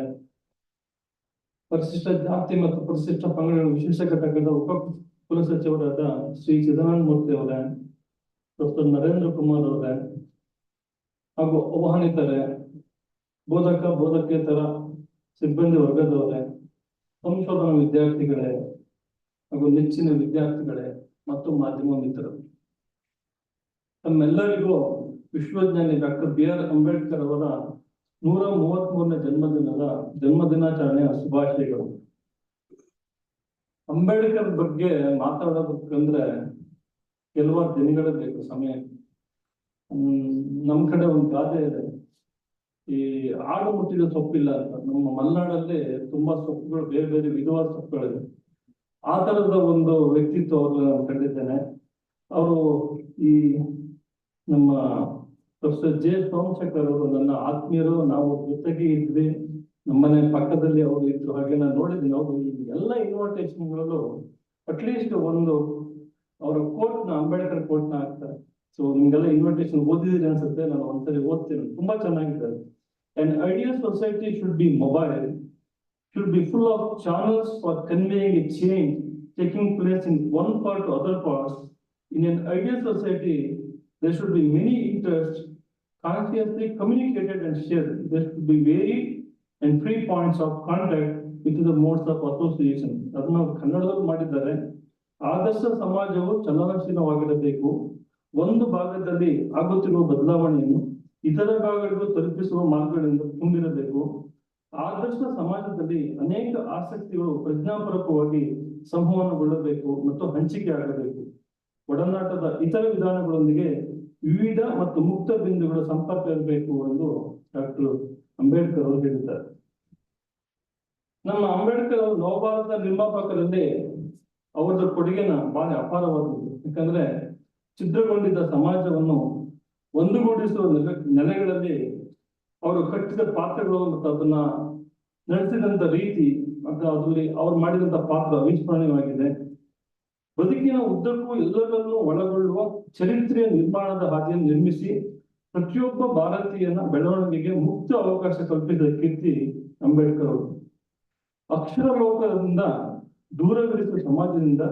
ಪರಿಶಿಷ್ಟ ಜಾತಿ ಮತ್ತು ಪರಿಶಿಷ್ಟ ಪಂಗಡಗಳ ವಿಶೇಷ ಘಟಕದ ಉಪ ಕುಲಸಚಿವರಾದ ಶ್ರೀ ಚಿದಾನಂದ ಮೂರ್ತಿ ಅವರೇ, ಪ್ರೊಫೆಸರ್ ನರೇಂದ್ರ ಕುಮಾರ್ ಅವರೇ ಹಾಗೂ ಆಹ್ವಾನಿತರೇ, ಬೋಧಕೇತರ ಸಿಬ್ಬಂದಿ ವರ್ಗದವರೇ, ಸಂಶೋಧನಾ ವಿದ್ಯಾರ್ಥಿಗಳೇ ಹಾಗೂ ನೆಚ್ಚಿನ ವಿದ್ಯಾರ್ಥಿಗಳೇ ಮತ್ತು ಮಾಧ್ಯಮ ಮಿತ್ರರು, ತಮ್ಮೆಲ್ಲರಿಗೂ ವಿಶ್ವಜ್ಞಾನಿ ಡಾಕ್ಟರ್.ಬಿ.ಆರ್.ಅಂಬೇಡ್ಕರ್ ಅವರ 133ನೇ ಜನ್ಮದಿನಾಚರಣೆಯ ಶುಭಾಶಯಗಳು. ಅಂಬೇಡ್ಕರ್ ಬಗ್ಗೆ ಮಾತಾಡೋದಕ್ಕಂದ್ರೆ ಕೆಲವಾರು ದಿನಗಳೇ ಬೇಕು ಸಮಯ. ನಮ್ ಕಡೆ ಒಂದು ಗಾದೆ ಇದೆ, ಈ ಆಡು ಮುಟ್ಟಿದ ಸೊಪ್ಪಿಲ್ಲ ಅಂತ. ನಮ್ಮ ಮಲೆನಾಡಲ್ಲಿ ತುಂಬಾ ಸೊಪ್ಪುಗಳು, ಬೇರೆ ಬೇರೆ ವಿಧವಾದ ಸೊಪ್ಪುಗಳಿವೆ. ಆ ತರದ ಒಂದು ವ್ಯಕ್ತಿತ್ವ ಅವ್ರನ್ನ ನಾನು ಕಂಡಿದ್ದೇನೆ. ಅವರು ಈ ನಮ್ಮ ಪ್ರೊಫೆಸರ್ ಜೆ. ಸೋಮಶೇಖರ್ ಅವರು ನನ್ನ ಆತ್ಮೀಯರು. ನಾವು ಜೊತೆಗೆ ಇದ್ವಿ, ನಮ್ಮನೆ ಪಕ್ಕದಲ್ಲಿ ಅವರು ಇದ್ರು. ಹಾಗೆ ನಾನು ನೋಡಿದ್ದೀನಿ. ಅವರು ಈ ಎಲ್ಲ ಇನ್ವಿಟೇಷನ್ಗಳಲ್ಲೂ ಅಟ್ಲೀಸ್ಟ್ ಒಂದು ಅವರ ಅಂಬೇಡ್ಕರ್ ಕೋಟ್ನ ಹಾಕ್ತಾರೆ. ಸೊ ನಿಮ್ಗೆಲ್ಲ ಇನ್ವಿಟೇಷನ್ ಓದಿದಿರಿ ಅನ್ಸುತ್ತೆ, ನಾನು ಒಂದ್ಸರಿ ಓದ್ತೀನಿ. ತುಂಬಾ ಚೆನ್ನಾಗಿದೆ. An ideal society should be mobile, should be full of channels for conveying a change taking place in one part to other parts. In an ideal society, there should be many interests consciously communicated and shared. There should be varied and free points of contact with the modes of association. ಅದನ್ನ ಕನ್ನಡದಲ್ಲಿ ಮಾಡಿದ್ದಾರೆ. ಆದರ್ಶ ಸಮಾಜವು ಚಲನಶೀಲವಾಗಿರಬೇಕು. ಒಂದು ಭಾಗದಲ್ಲಿ ಆಗುತ್ತಿರುವ ಬದಲಾವಣೆಯನ್ನು ಇತರ ಭಾಗಗಳಿಗೂ ತಲುಪಿಸುವ ಮಾರ್ಗಗಳಿಂದ ತುಂಬಿರಬೇಕು. ಆದರ್ಶ ಸಮಾಜದಲ್ಲಿ ಅನೇಕ ಆಸಕ್ತಿಗಳು ಪ್ರಜ್ಞಾಪೂರ್ವಕವಾಗಿ ಸಂವಹನಗೊಳ್ಳಬೇಕು ಮತ್ತು ಹಂಚಿಕೆ ಆಗಬೇಕು. ಒಡನಾಟದ ಇತರ ವಿಧಾನಗಳೊಂದಿಗೆ ವಿವಿಧ ಮತ್ತು ಮುಕ್ತ ಬಿಂದುಗಳ ಸಂಪರ್ಕ ಇರಬೇಕು ಎಂದು ಡಾಕ್ಟರ್ ಅಂಬೇಡ್ಕರ್ ಅವರು ಹೇಳಿದ್ದಾರೆ. ನಮ್ಮ ಅಂಬೇಡ್ಕರ್ ಅವರು ನವಭಾರತ ನಿರ್ಮಾಪಕರಲ್ಲಿ ಅವರದ್ದು ಕೊಡುಗೆನ ಬಹಳ ಅಪಾರವಾದದ್ದು. ಯಾಕಂದ್ರೆ ಛಿದ್ರಗೊಂಡಿದ್ದ ಸಮಾಜವನ್ನು ಒಂದುಗೂಡಿಸುವ ನೆಲೆಗಳಲ್ಲಿ ಅವರು ಕಟ್ಟಿದ ಪಾತ್ರಗಳು ಮತ್ತು ಅದನ್ನ ನಡೆಸಿದಂತ ರೀತಿ ಮತ್ತು ಅದರಲ್ಲಿ ಅವ್ರು ಮಾಡಿದಂತ ಪಾತ್ರ ಅವಿಸ್ಮರಣೀಯವಾಗಿದೆ. ಬದುಕಿನ ಉದ್ದಕ್ಕೂ ಎಲ್ಲರನ್ನೂ ಒಳಗೊಳ್ಳುವ ಚರಿತ್ರೆಯ ನಿರ್ಮಾಣದ ಹಾದಿಯನ್ನು ನಿರ್ಮಿಸಿ ಪ್ರತಿಯೊಬ್ಬ ಭಾರತೀಯನ ಬೆಳವಣಿಗೆಗೆ ಮುಕ್ತ ಅವಕಾಶ ಕಲ್ಪಿಸಿದ ಕೀರ್ತಿ ಅಂಬೇಡ್ಕರ್ ಅವರು. ಅಕ್ಷರ ಲೋಕದಿಂದ ದೂರವಿರಿಸುವ ಸಮಾಜದಿಂದ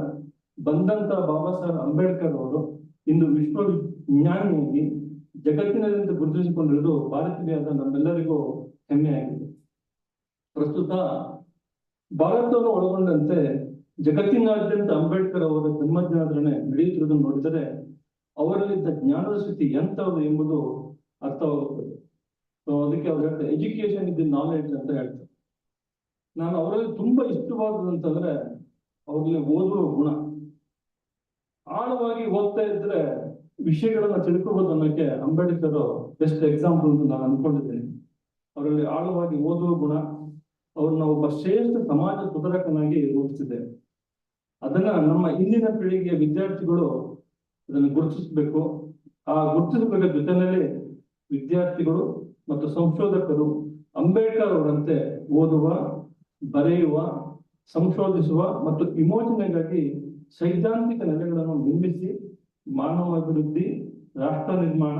ಬಂದಂತ ಬಾಬಾ ಸಾಹೇಬ್ ಅಂಬೇಡ್ಕರ್ ಅವರು ಇಂದು ವಿಶ್ವವಿಜ್ಞಾನಿಯಾಗಿ ಜಗತ್ತಿನಾದ್ಯಂತ ಗುರುತಿಸಿಕೊಂಡಿರುವುದು ಭಾರತೀಯರಾದ ನಮ್ಮೆಲ್ಲರಿಗೂ ಹೆಮ್ಮೆಯಾಗಿದೆ. ಪ್ರಸ್ತುತ ಭಾರತವನ್ನು ಒಳಗೊಂಡಂತೆ ಜಗತ್ತಿನಾದ್ಯಂತ ಅಂಬೇಡ್ಕರ್ ಅವರ ಜನ್ಮದಿನಾಚರಣೆ ನಡೆಯುತ್ತಿರುವುದನ್ನು ನೋಡಿದರೆ ಅವರಲ್ಲಿದ್ದ ಜ್ಞಾನದ ಸ್ಥಿತಿ ಎಂಥದ್ದು ಎಂಬುದು ಅರ್ಥವಾಗುತ್ತದೆ. ಸೊ ಅದಕ್ಕೆ ಅವ್ರು ಹೇಳ್ತಾರೆ ಎಜುಕೇಶನ್ ಇಸ್ ದಿ ನಾಲೆಡ್ಜ್ ಅಂತ ಹೇಳ್ತಾರೆ. ನಾನು ಅವರಲ್ಲಿ ತುಂಬಾ ಇಷ್ಟವಾದದಂತಂದ್ರೆ ಅವ್ರಲ್ಲಿ ಓದುವ ಗುಣ. ಆಳವಾಗಿ ಓದ್ತಾ ಇದ್ರೆ ವಿಷಯಗಳನ್ನ ತಿಳ್ಕೋಬಹುದು ಅನ್ನೋಕೆ ಅಂಬೇಡ್ಕರ್ ಬೆಸ್ಟ್ ಎಕ್ಸಾಂಪಲ್ ಅಂತ ನಾನು ಅನ್ಕೊಂಡಿದ್ದೇನೆ. ಅವರಲ್ಲಿ ಆಳವಾಗಿ ಓದುವ ಗುಣ ಅವ್ರನ್ನ ಒಬ್ಬ ಶ್ರೇಷ್ಠ ಸಮಾಜ ಸುಧಾರಕನಾಗಿ ರೂಪಿಸಿದೆ. ಅದನ್ನ ನಮ್ಮ ಇಂದಿನ ಪೀಳಿಗೆಯ ವಿದ್ಯಾರ್ಥಿಗಳು ಅದನ್ನು ಗುರುತಿಸಬೇಕು. ಆ ಗುರುತಿಸಬೇಕಾದ ಜೊತೆಯಲ್ಲಿ ವಿದ್ಯಾರ್ಥಿಗಳು ಮತ್ತು ಸಂಶೋಧಕರು ಅಂಬೇಡ್ಕರ್ ಅವರಂತೆ ಓದುವ, ಬರೆಯುವ, ಸಂಶೋಧಿಸುವ ಮತ್ತು ವಿಮೋಚನೆಗಾಗಿ ಸೈದ್ಧಾಂತಿಕ ನೆಲೆಗಳನ್ನು ನಿರ್ಮಿಸಿ ಮಾನವ ಅಭಿವೃದ್ಧಿ, ರಾಷ್ಟ್ರ ನಿರ್ಮಾಣ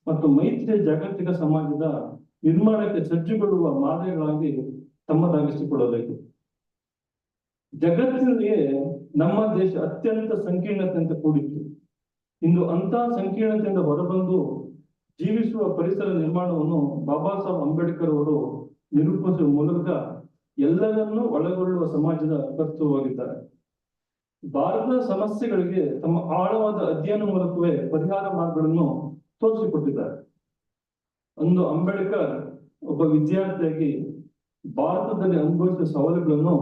ಮತ್ತು ಮೈತ್ರಿಯ ಜಾಗತಿಕ ಸಮಾಜದ ನಿರ್ಮಾಣಕ್ಕೆ ಸಜ್ಜುಗೊಳ್ಳುವ ಮಾದರಿಗಳಾಗಿ ತಮ್ಮದಾಗಿಸಿಕೊಳ್ಳಬೇಕು. ಜಗತ್ತಿನಲ್ಲಿಯೇ ನಮ್ಮ ದೇಶ ಅತ್ಯಂತ ಸಂಕೀರ್ಣತೆಯಿಂದ ಕೂಡಿತ್ತು. ಇಂದು ಅಂತಹ ಸಂಕೀರ್ಣತೆಯಿಂದ ಹೊರಬಂದು ಜೀವಿಸುವ ಪರಿಸರ ನಿರ್ಮಾಣವನ್ನು ಬಾಬಾ ಸಾಹೇಬ್ ಅಂಬೇಡ್ಕರ್ ಅವರು ನಿರೂಪಿಸುವ ಮೂಲಕ ಎಲ್ಲರನ್ನೂ ಒಳಗೊಳ್ಳುವ ಸಮಾಜದ ಕರ್ತೃವಾಗಿದ್ದಾರೆ. ಭಾರತದ ಸಮಸ್ಯೆಗಳಿಗೆ ತಮ್ಮ ಆಳವಾದ ಅಧ್ಯಯನ ಮೂಲಕವೇ ಪರಿಹಾರ ಮಾರ್ಗಗಳನ್ನು ತೋರಿಸಿಕೊಟ್ಟಿದ್ದಾರೆ. ಒಂದು ಅಂಬೇಡ್ಕರ್ ಒಬ್ಬ ವಿದ್ಯಾರ್ಥಿಯಾಗಿ ಭಾರತದಲ್ಲಿ ಅನುಭವಿಸಿದ ಸವಾಲುಗಳನ್ನು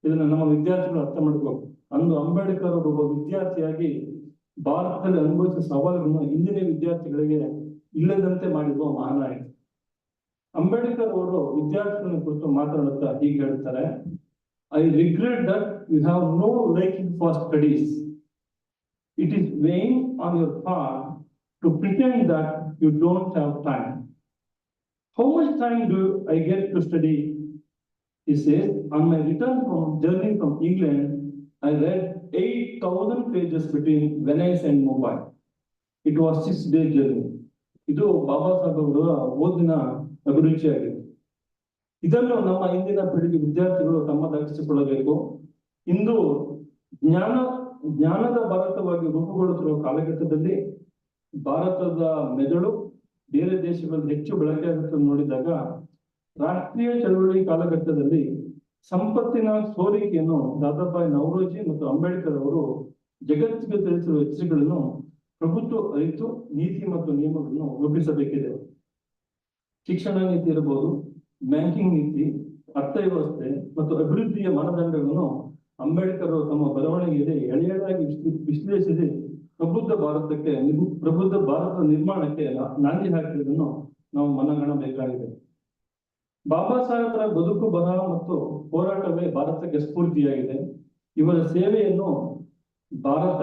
ಇದನ್ನ ನಮ್ಮ ವಿದ್ಯಾರ್ಥಿಗಳು ಅರ್ಥ ಮಾಡ್ಕೋಬೇಕು. ಅಂದು ಅಂಬೇಡ್ಕರ್ ಒಬ್ಬ ವಿದ್ಯಾರ್ಥಿಯಾಗಿ ಭಾರತದಲ್ಲಿ ಅನುಭವಿಸಿದ ಸವಾಲುಗಳನ್ನು ಇಂದಿನ ವಿದ್ಯಾರ್ಥಿಗಳಿಗೆ ಇಲ್ಲದಂತೆ ಮಾಡಿರುವ ಮಹಾನಾಯಕ. ಅಂಬೇಡ್ಕರ್ ಅವರು ವಿದ್ಯಾರ್ಥಿಗಳ ಕುರಿತು ಮಾತನಾಡುತ್ತಾ ಹೀಗೆ ಹೇಳ್ತಾರೆ, I regret that you have no liking for studies. It is vain on your part to pretend that you don't have time. How much time do I get to study? He says, on my return from journey from England, I read 8,000 pages between Venice and Mumbai. It was 6-day journey. ಇದು ಬಾಬಾ ಸಾಹೇಬ್ ಅವರ ಓದಿನ ಅಭಿರುಚಿಯಾಗಿದೆ. ಇದನ್ನು ನಮ್ಮ ಇಂದಿನ ಪೀಳಿಗೆ ವಿದ್ಯಾರ್ಥಿಗಳು ತಮ್ಮದಾಗಿಸಿಕೊಳ್ಳಬೇಕು. ಇಂದು ಜ್ಞಾನದ ಭಾರತವಾಗಿ ರೂಪುಗೊಳ್ಳುತ್ತಿರುವ ಕಾಲಘಟ್ಟದಲ್ಲಿ ಭಾರತದ ಮೆದುಳು ಬೇರೆ ದೇಶಗಳಲ್ಲಿ ಹೆಚ್ಚು ಬಳಕೆಯಾಗುತ್ತದೆ ನೋಡಿದಾಗ ರಾಷ್ಟ್ರೀಯ ಚಳವಳಿ ಕಾಲಘಟ್ಟದಲ್ಲಿ ಸಂಪತ್ತಿನ ಸೋರಿಕೆಯನ್ನು ದಾದಾಬಾಯಿ ನವರೋಜಿ ಮತ್ತು ಅಂಬೇಡ್ಕರ್ ಅವರು ಜಗತ್ತಿಗೆ ತಿಳಿಸಿರುವ ಎಚ್ಚರಿಕೆಗಳನ್ನು ಪ್ರಭುತ್ವ ಅರಿತು ನೀತಿ ಮತ್ತು ನಿಯಮಗಳನ್ನು ರೂಪಿಸಬೇಕಿದೆ. ಶಿಕ್ಷಣ ನೀತಿ ಇರಬಹುದು, ಬ್ಯಾಂಕಿಂಗ್ ನೀತಿ, ಅರ್ಥವ್ಯವಸ್ಥೆ ಮತ್ತು ಅಭಿವೃದ್ಧಿಯ ಮಾನದಂಡಗಳನ್ನು ಅಂಬೇಡ್ಕರ್ ತಮ್ಮ ಬರವಣಿಗೆಯಲ್ಲಿ ಎಳೆಯಾಗಿ ವಿಶ್ಲೇಷಿಸಿ ಪ್ರಬುದ್ಧ ಭಾರತ ನಿರ್ಮಾಣಕ್ಕೆ ನಾಂದಿ ಹಾಕಿರುವುದನ್ನು ನಾವು ಮನಗಾಣಬೇಕಾಗಿದೆ. ಬಾಬಾ ಸಾಹೇಬರ ಬದುಕು ಬರಹ ಮತ್ತು ಹೋರಾಟವೇ ಭಾರತಕ್ಕೆ ಸ್ಫೂರ್ತಿಯಾಗಿದೆ. ಇವರ ಸೇವೆಯನ್ನು ಭಾರತ,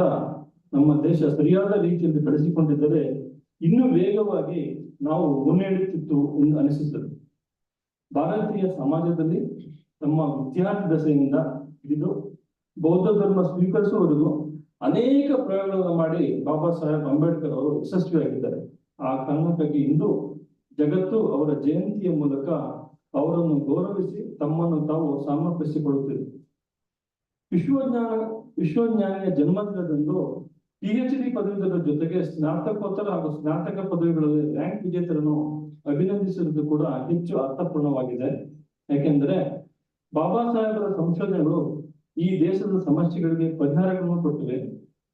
ನಮ್ಮ ದೇಶ ಸರಿಯಾದ ರೀತಿಯಲ್ಲಿ ಬೆಳೆಸಿಕೊಂಡಿದ್ದರೆ ಇನ್ನೂ ವೇಗವಾಗಿ ನಾವು ಮುನ್ನಡೆಯುತ್ತಿತ್ತು ಎಂದು ಅನಿಸುತ್ತದೆ. ಭಾರತೀಯ ಸಮಾಜದಲ್ಲಿ ತಮ್ಮ ವಿದ್ಯಾರ್ಥಿ ದಶೆಯಿಂದ ಹಿಡಿದು ಬೌದ್ಧ ಧರ್ಮ ಸ್ವೀಕರಿಸುವವರೆಗೂ ಅನೇಕ ಪ್ರಯೋಗಗಳನ್ನು ಮಾಡಿ ಬಾಬಾ ಸಾಹೇಬ್ ಅಂಬೇಡ್ಕರ್ ಅವರು ಯಶಸ್ವಿಯಾಗಿದ್ದಾರೆ. ಆ ಕಾರಣಕ್ಕಾಗಿ ಇಂದು ಜಗತ್ತು ಅವರ ಜಯಂತಿಯ ಮೂಲಕ ಅವರನ್ನು ಗೌರವಿಸಿ ತಮ್ಮನ್ನು ತಾವು ಸಮರ್ಪಿಸಿಕೊಳ್ಳುತ್ತಿದೆ. ವಿಶ್ವಜ್ಞಾನಿಯ ಜನ್ಮದಿನದಂದು PhD ಪದವೀಧರ ಜೊತೆಗೆ ಸ್ನಾತಕೋತ್ತರ ಹಾಗೂ ಸ್ನಾತಕ ಪದವಿಗಳಲ್ಲಿ ರ್ಯಾಂಕ್ ವಿಜೇತರನ್ನು ಅಭಿನಂದಿಸುವುದು ಕೂಡ ಹೆಚ್ಚು ಅರ್ಥಪೂರ್ಣವಾಗಿದೆ. ಯಾಕೆಂದ್ರೆ ಬಾಬಾ ಸಾಹೇಬರ ಸಂಶೋಧನೆಗಳು ಈ ದೇಶದ ಸಮಸ್ಯೆಗಳಿಗೆ ಪರಿಹಾರಗಳನ್ನು ಕೊಟ್ಟಿವೆ.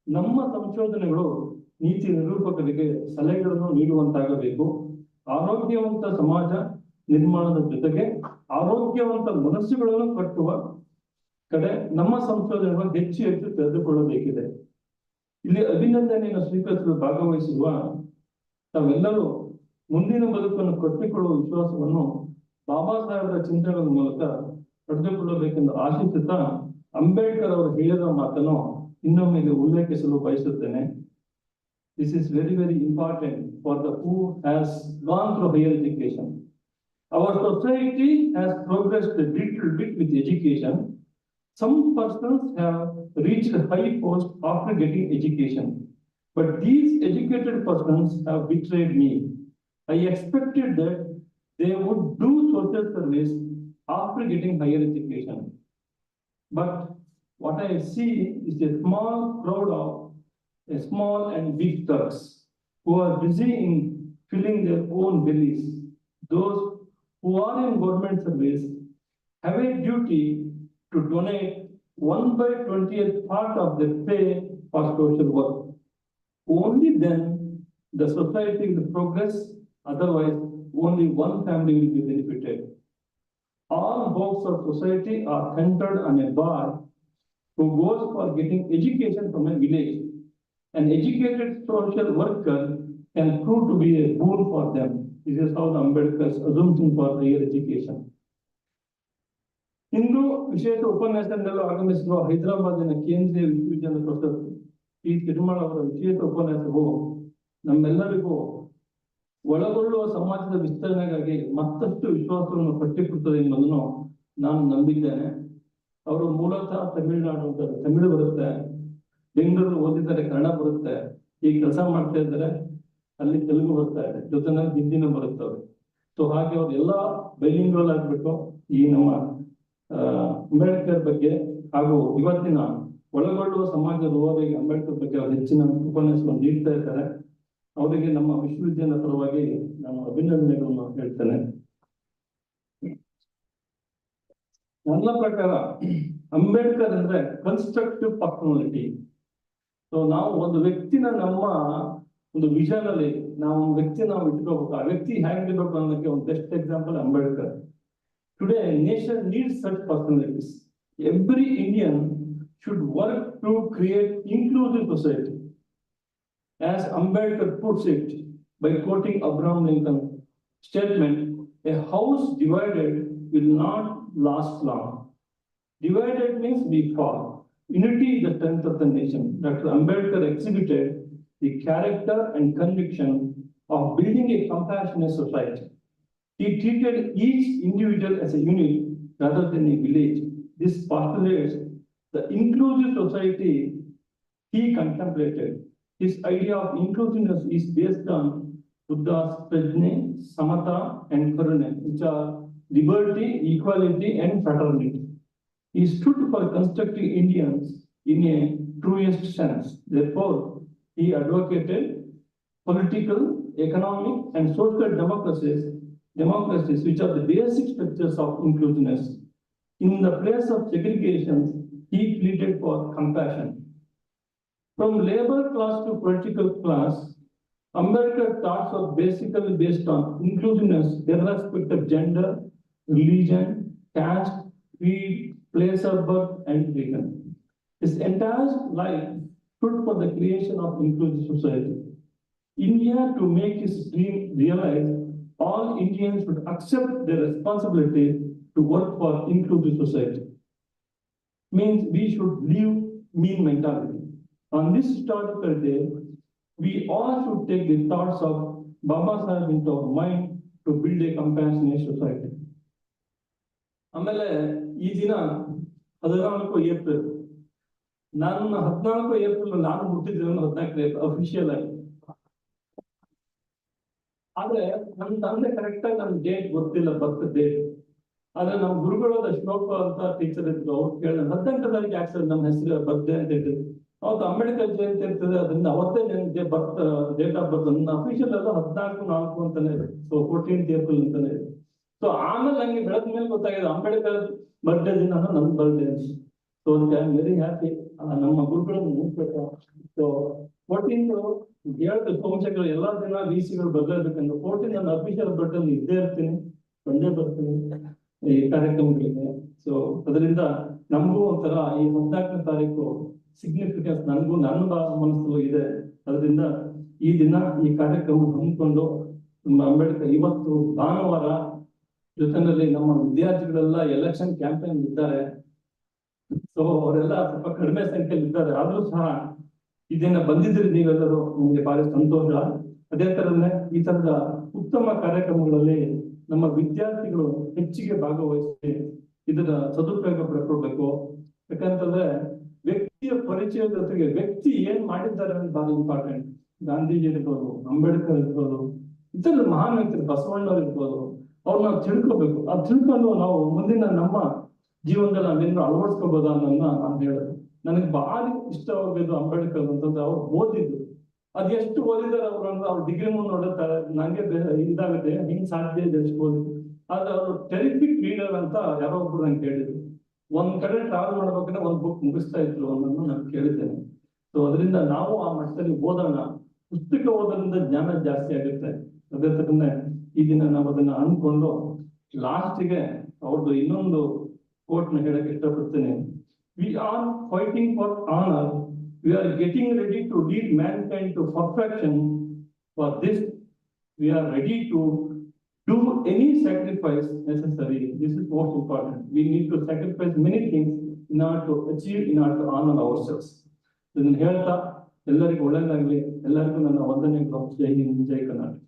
ನಮ್ಮ ಸಂಶೋಧನೆಗಳು ನೀತಿ ನಿರೂಪಕರಿಗೆ ಸಲಹೆಗಳನ್ನು ನೀಡುವಂತಾಗಬೇಕು. ಆರೋಗ್ಯವಂತ ಸಮಾಜ ನಿರ್ಮಾಣದ ಜೊತೆಗೆ ಆರೋಗ್ಯವಂತ ಮನಸ್ಸುಗಳನ್ನು ಕಟ್ಟುವ ಕಡೆ ನಮ್ಮ ಸಂಶೋಧನೆಗಳು ಹೆಚ್ಚು ಹೆಚ್ಚು ತೆರೆದುಕೊಳ್ಳಬೇಕಿದೆ. ಇಲ್ಲಿ ಅಭಿನಂದನೆಯನ್ನು ಸ್ವೀಕರಿಸಲು ಭಾಗವಹಿಸುವ ತಾವೆಲ್ಲರೂ ಮುಂದಿನ ಬದುಕನ್ನು ಕಟ್ಟಿಕೊಳ್ಳುವ ವಿಶ್ವಾಸವನ್ನು ಬಾಬಾ ಸಾಹೇಬರ ಚಿಂತನೆಗಳ ಮೂಲಕ ಪಡೆದುಕೊಳ್ಳಬೇಕೆಂದು ಆಶಿಸುತ್ತಾ ಅಂಬೇಡ್ಕರ್ ಅವರು ಹೇಳಿದ ಮಾತನ್ನು ಇನ್ನೊಮ್ಮೆ ಉಲ್ಲೇಖಿಸಲು ಬಯಸುತ್ತೇನೆ. This is very, very important for the who has gone through higher education. Our society has progressed a little bit with education. Some persons have reached high post after getting education, but these educated persons have betrayed me. I expected that they would do social service after getting higher education. But what I see is a small crowd of small and big thugs who are busy in filling their own bellies. Those who are in government service have a duty to donate 1/20th part of their pay for social work. Only then the society will progress, otherwise only one family will be benefited. All hopes of society are centered on a boy who goes for getting education from a village. An educated social worker can prove to be a boon for them. This is how the Ambedkar's assumption for higher education. ಇಂದು ವಿಶೇಷ ಉಪನ್ಯಾಸದಲ್ಲೂ ಆಗಮಿಸಿರುವ ಹೈದರಾಬಾದಿನ ಕೇಂದ್ರೀಯ ವಿಶ್ವವಿದ್ಯಾಲಯ ಪ್ರೊಫೆಸರ್ ಪಿ ತಿರುಮಲ ಅವರ ವಿಶೇಷ ಉಪನ್ಯಾಸವು ನಮ್ಮೆಲ್ಲರಿಗೂ ಒಳಗೊಳ್ಳುವ ಸಮಾಜದ ವಿಸ್ತರಣೆಗಾಗಿ ಮತ್ತಷ್ಟು ವಿಶ್ವಾಸವನ್ನು ಕಟ್ಟಿಕೊಡುತ್ತದೆ ಎಂಬುದನ್ನು ನಾನು ನಂಬಿದ್ದೇನೆ. ಅವರು ಮೂಲತಃ ತಮಿಳುನಾಡು ಅಂತಾರೆ, ತಮಿಳು ಬರುತ್ತೆ, ಬೆಂಗಳೂರು ಓದಿದ್ದಾರೆ, ಕನ್ನಡ ಬರುತ್ತೆ, ಈಗ ಕೆಲಸ ಮಾಡ್ತಾ ಇದ್ದಾರೆ, ಅಲ್ಲಿ ತೆಲುಗು ಬರ್ತಾ ಇದೆ, ಜೊತೆನಲ್ಲಿ ಹಿಂದಿನೂ ಬರುತ್ತವೆ. ಸೊ ಹಾಗೆ ಅವ್ರು ಎಲ್ಲ ಬೈಲಿಂಗ್ವಲ್ ಆಗ್ಬಿಟ್ಟು ಈ ನಮ್ಮ ಅಂಬೇಡ್ಕರ್ ಬಗ್ಗೆ ಹಾಗೂ ಇವತ್ತಿನ ಒಳಗೊಳ್ಳುವ ಸಮಾಜದ ಓದಿಗೆ ಅಂಬೇಡ್ಕರ್ ಬಗ್ಗೆ ಅವರು ಹೆಚ್ಚಿನ ಉಪನ್ಯಾಸವನ್ನು ನೀಡ್ತಾ ಇದ್ದಾರೆ. ಅವರಿಗೆ ನಮ್ಮ ವಿಶ್ವವಿದ್ಯಾಲಯ ಪರವಾಗಿ ನಾನು ಅಭಿನಂದನೆಗಳನ್ನು ಹೇಳ್ತೇನೆ. ನನ್ನ ಪ್ರಕಾರ ಅಂಬೇಡ್ಕರ್ ಅಂದ್ರೆ ಕನ್ಸ್ಟ್ರಕ್ಟಿವ್ ಪರ್ಸನಾಲಿಟಿ. ಸೊ ನಾವು ಒಂದು ವ್ಯಕ್ತಿನ ನಮ್ಮ ಒಂದು ವಿಷನ್ ಅಲ್ಲಿ ನಾವು ಒಂದು ವ್ಯಕ್ತಿ ನಾವು ಇಟ್ಕೋಬೇಕು. ಆ ವ್ಯಕ್ತಿ ಹೇಗಿರ್ಬೇಕು ಅನ್ನೋದಕ್ಕೆ ಒಂದು best example Ambedkar. Today, nation needs such personalities. Every Indian should work to create inclusive society. As Ambedkar puts it by quoting Abraham Lincoln's statement, a house divided will not last long. Divided means we fall. Unity is the strength of the nation. Dr. Ambedkar exhibited the character and conviction of building a compassionate society. He treated each individual as a unit rather than a village. This postulates the inclusive society he contemplated. His idea of inclusiveness is based on Buddha's Prajna, Samatha, and Karuna, which are liberty, equality, and fraternity. He stood for constructing Indians in a truest sense. Therefore, he advocated political, economic, and social democracies which are the basic structures of inclusiveness. In the place of segregation, he pleaded for compassion. From labor class to political class, Ambedkar's thoughts are basically based on inclusiveness irrespective of gender, religion, caste, creed, place of birth, and religion. His entire life stood for the creation of inclusive society. India, to make his dream realized, all Indians should accept their responsibility to work for inclusive society. Means we should leave mean mentality. On this historical day, we all should take the thoughts of Baba Sahib into our mind to build a compassionate society. ಆಮೇಲೆ ಈ ದಿನ 14 ಏಪ್ರಿಲ್, ನಾನು 14 ಏಪ್ರಿಲ್ ನಾನು ಹುಟ್ಟಿದ್ರೆ 14 ಅಫಿಷಿಯಲ್ ಆಗಿ. ಆದ್ರೆ ನಮ್ ತಂದೆ ಕರೆಕ್ಟ್ ಆಗಿ ನಮ್ ಡೇಟ್ ಗೊತ್ತಿಲ್ಲ, ಬರ್ತ್ ಡೇಟ್. ಆದ್ರೆ ನಮ್ಮ ಗುರುಗಳಾದ ಶ್ಲೋಕ ಅಂತ ಟೀಚರ್ ಇದ್ರು, ಅವ್ರು ಕೇಳಿದ್ರೆ 18 ತಾರೀಕು ಯಾಕೆ ನಮ್ಮ ಹೆಸರು ಬರ್ತ್ಡೇ ಅಂತ ಹೇಳಿದ್ರು. ಅವತ್ತು ಅಂಬೇಡ್ಕರ್ ಜಯಂತಿ ಇರ್ತದೆ, ಅದರಿಂದ ಅವತ್ತೇ ನನಗೆ ಡೇಟ್ ಆಫ್ ಬರ್ತ್ ನನ್ನ ಅಫಿಷಿಯಲ್ ಎಲ್ಲ 14/4 ಅಂತಾನೆ ಇದೆ. ಸೊ 14th ಏಪ್ರಿಲ್ ಅಂತಾನೆ ಇದೆ. ಸೊ ಆಮೇಲೆ ನಂಗೆ ಬೆಳದ ಮೇಲೆ ಗೊತ್ತಾಗಿದೆ ಅಂಬೇಡ್ಕರ್ ಬರ್ತ್ಡೇ ದಿನ ನನ್ನ ಬರ್ತ್ಡೇ ಅಂತ. So I am very happy. ನಮ್ಮ ಗುರುಗಳನ್ನು ನೆನ್ಸ್ಬೇಕು. ಸೊ 14th ಹೇಳ್ತು ಸೋಮಶೇಖರ್ ಎಲ್ಲಾ ದಿನ VCಗಳು ಬದಲಾಗಬೇಕಂದ್ರೆ 14 ನನ್ನ ಅಫಿಷಿಯಲ್ ಬರ್ತ್ಡೇ ಇದ್ದೇ ಇರ್ತೀನಿ, ಬಂದೇ ಬರ್ತೀನಿ ಈ ಕಾರ್ಯಕ್ರಮಗಳಿಗೆ. ಸೊ ಅದರಿಂದ ನಮಗೂ ಒಂಥರ ಈ 14ನೇ ತಾರೀಕು ಸಿಗ್ನಿಫಿಕೆನ್ಸ್ ನನಗೂ ನನ್ನ ಮನಸ್ಸು ಇದೆ. ಅದರಿಂದ ಈ ದಿನ ಈ ಕಾರ್ಯಕ್ರಮ ಹಮ್ಮಿಕೊಂಡು ಅಂಬೇಡ್ಕರ್ ಇವತ್ತು ಭಾನುವಾರ ಜೊತೆನಲ್ಲಿ ನಮ್ಮ ವಿದ್ಯಾರ್ಥಿಗಳೆಲ್ಲ ಎಲೆಕ್ಷನ್ ಕ್ಯಾಂಪೇನ್ ಇದ್ದಾರೆ. ಸೊ ಅವರೆಲ್ಲ ಸ್ವಲ್ಪ ಕಡಿಮೆ ಸಂಖ್ಯೆಯಲ್ಲಿ ಇದ್ದಾರೆ. ಆದ್ರೂ ಸಹ ಇದನ್ನ ಬಂದಿದ್ರಿ ನೀವೆಲ್ಲರೂ, ನಿಮಗೆ ಭಾರಿ ಸಂತೋಷ. ಅದೇ ತರನೇ ಈ ತರದ ಉತ್ತಮ ಕಾರ್ಯಕ್ರಮಗಳಲ್ಲಿ ನಮ್ಮ ವಿದ್ಯಾರ್ಥಿಗಳು ಹೆಚ್ಚಿಗೆ ಭಾಗವಹಿಸಿ ಇದರ ಸದುಪಯೋಗ ಪಡ್ಕೊಳ್ಬೇಕು. ಯಾಕಂತಂದ್ರೆ ವ್ಯಕ್ತಿಯ ಪರಿಚಯದ ಜೊತೆಗೆ ವ್ಯಕ್ತಿ ಏನ್ ಮಾಡಿದ್ದಾರೆ ಅಂತ ಭಾರಿ ಇಂಪಾರ್ಟೆಂಟ್. ಗಾಂಧೀಜಿ ಇರ್ಬೋದು, ಅಂಬೇಡ್ಕರ್ ಇರ್ಬೋದು, ಇತರ ಮಹಾನ್ ವ್ಯಕ್ತಿ ಬಸವಣ್ಣವ್ರು ಇರ್ಬೋದು, ಅವ್ರನ್ನ ನಾವು ತಿಳ್ಕೊಬೇಕು. ಅದು ತಿಳ್ಕೊಂಡು ನಾವು ಮುಂದಿನ ನಮ್ಮ ಜೀವನದಲ್ಲಿ ನಾವೇನು ಅಳವಡಿಸ್ಕೋಬೋದ ಅನ್ನೋದನ್ನ ನಾನು ಹೇಳೋದು. ನನಗೆ ಭಾರಿ ಇಷ್ಟವಾಗಿದ್ದು ಅಂಬೇಡ್ಕರ್ ಅಂತಂದ್ರೆ ಅವ್ರು ಓದಿದ್ದು. ಅದ್ ಎಷ್ಟು ಓದಿದಾರೆ ಅವ್ರು ಅಂದ್ರೆ ಅವ್ರ ಡಿಗ್ರಿ ಮುಂದೆ ನೋಡುತ್ತಾರೆ, ನಂಗೆ ಇದಾಗುತ್ತೆ ಹಿಂಗ್ ಸಾಧ್ಯ ಇದೆ ಎಷ್ಟು ಓದಿ. ಆದ್ರೆ ಅವರು ಟೆರಿಫಿಕ್ ರೀಡರ್ ಅಂತ ಯಾರೋ ಒಬ್ರು ನಂಗೆ ಕೇಳಿದ್ರು. ಒಂದ್ ಕಡೆ ಟ್ರಾವೆಲ್ ಮಾಡ್ಬೇಕಂದ್ರೆ ಒಂದ್ ಬುಕ್ ಮುಗಿಸ್ತಾ ಇದ್ರು ಅನ್ನೋದನ್ನ ನಾನು ಕೇಳಿದ್ದೇನೆ. ಸೊ ಅದರಿಂದ ನಾವು ಆ ಮಟ್ಟದಲ್ಲಿ ಓದೋಣ. ಪುಸ್ತಕ ಓದೋದ್ರಿಂದ ಜ್ಞಾನ ಜಾಸ್ತಿ ಆಗುತ್ತೆ. ಅದೇ ತರನೇ ಈ ದಿನ ನಾವು ಅದನ್ನ ಅನ್ಕೊಂಡು ಲಾಸ್ಟ್ಗೆ ಅವ್ರದ್ದು ಇನ್ನೊಂದು ಕೋಟ್ ನ ಹೇಳಕ್ ಇಷ್ಟಪಡ್ತೇನೆ. We are fighting for honour, we are getting ready to lead mankind to perfection. For this we are ready to do any sacrifice necessary. This is most important. We need to sacrifice many things in order to achieve, in order to honor ourselves. ಇದನ್ನು ಹೇಳ್ತಾ ಎಲ್ಲರಿಗೂ ಒಳ್ಳೆಯದಾಗಲಿ. ಎಲ್ಲರಿಗೂ ನನ್ನ ವಂದನೆಗಳು. ಜೈ ಹಿಂದ್, ಜೈ ಕರ್ನಾಟಕ.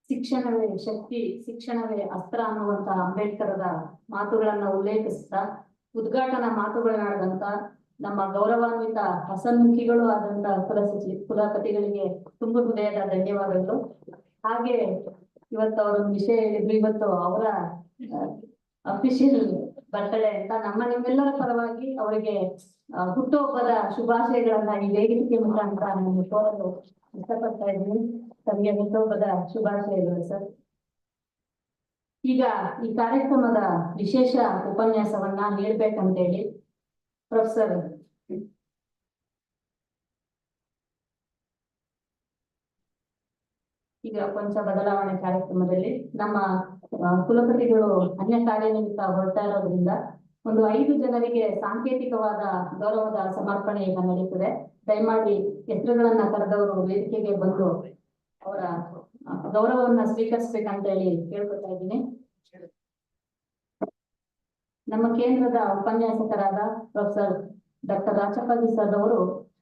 ಶಿಕ್ಷಣವೇ ಶಕ್ತಿ, ಶಿಕ್ಷಣವೇ ಅಸ್ತ್ರ ಅನ್ನುವಂತಹ ಅಂಬೇಡ್ಕರದ ಮಾತುಗಳನ್ನ ಉಲ್ಲೇಖಿಸ್ತಾ ಉದ್ಘಾಟನಾ ಮಾತುಗಳನ್ನಾಡಿದಂತ ನಮ್ಮ ಗೌರವಾನ್ವಿತ ಹಸನ್ಮುಖಿಗಳು ಆದಂತ ಕುಲಪತಿಗಳಿಗೆ ತುಂಬ ಹೃದಯದ ಧನ್ಯವಾದಗಳು. ಹಾಗೆ ಇವತ್ತು ಅವರೊಂದು ವಿಷಯ ಹೇಳಿದ್ರು, ಇವತ್ತು ಅವರ ಅಫಿಷಿಯಲ್ ಬರ್ತಡೇ ಅಂತ ನಮ್ಮ ನಿಮ್ಮೆಲ್ಲರ ಪರವಾಗಿ ಅವರಿಗೆ ಹುಟ್ಟುಹಬ್ಬದ ಶುಭಾಶಯಗಳನ್ನ ಈ ವೇದಿಕೆ ಮುಖಾಂತರ ನಾನು ಕೋರಲು ಇಷ್ಟಪಡ್ತಾ ಇದ್ದೀನಿ. ತಮಗೆ ಹುಟ್ಟುಹಬ್ಬದ ಶುಭಾಶಯಗಳು ಸರ್. ಈಗ ಈ ಕಾರ್ಯಕ್ರಮದ ವಿಶೇಷ ಉಪನ್ಯಾಸವನ್ನ ನೀಡ್ಬೇಕಂತೇಳಿ ಪ್ರೊಫೆಸರ್ ಈಗ ಕೊಂಚ ಬದಲಾವಣೆ ಕಾರ್ಯಕ್ರಮದಲ್ಲಿ ನಮ್ಮ ಕುಲಪತಿಗಳು ಅನ್ಯ ಕಾರ್ಯನಿಮಿತ್ತ ಹೊರಡ್ತಾ ಇರೋದ್ರಿಂದ ಒಂದು 5 ಜನರಿಗೆ ಸಾಂಕೇತಿಕವಾದ ಗೌರವದ ಸಮರ್ಪಣೆ ಈಗ ನಡೀತದೆ. ದಯಮಾಡಿ ಹೆಸರುಗಳನ್ನ ಕರೆದವರು ವೇದಿಕೆಗೆ ಬಂದು ಅವರ ಗೌರವವನ್ನ ಸ್ವೀಕರಿಸ್ಬೇಕಂತ ಹೇಳಿ ಕೇಳ್ಕೊತಾ ಇದ್ದೀನಿ. ನಮ್ಮ ಕೇಂದ್ರದ ಉಪನ್ಯಾಸಕರಾದ ಪ್ರೊಫೆಸರ್ ಡಾಕ್ಟರ್ ರಾಚಪ್ಪಾಜಿ ಸರ್ ಅವರು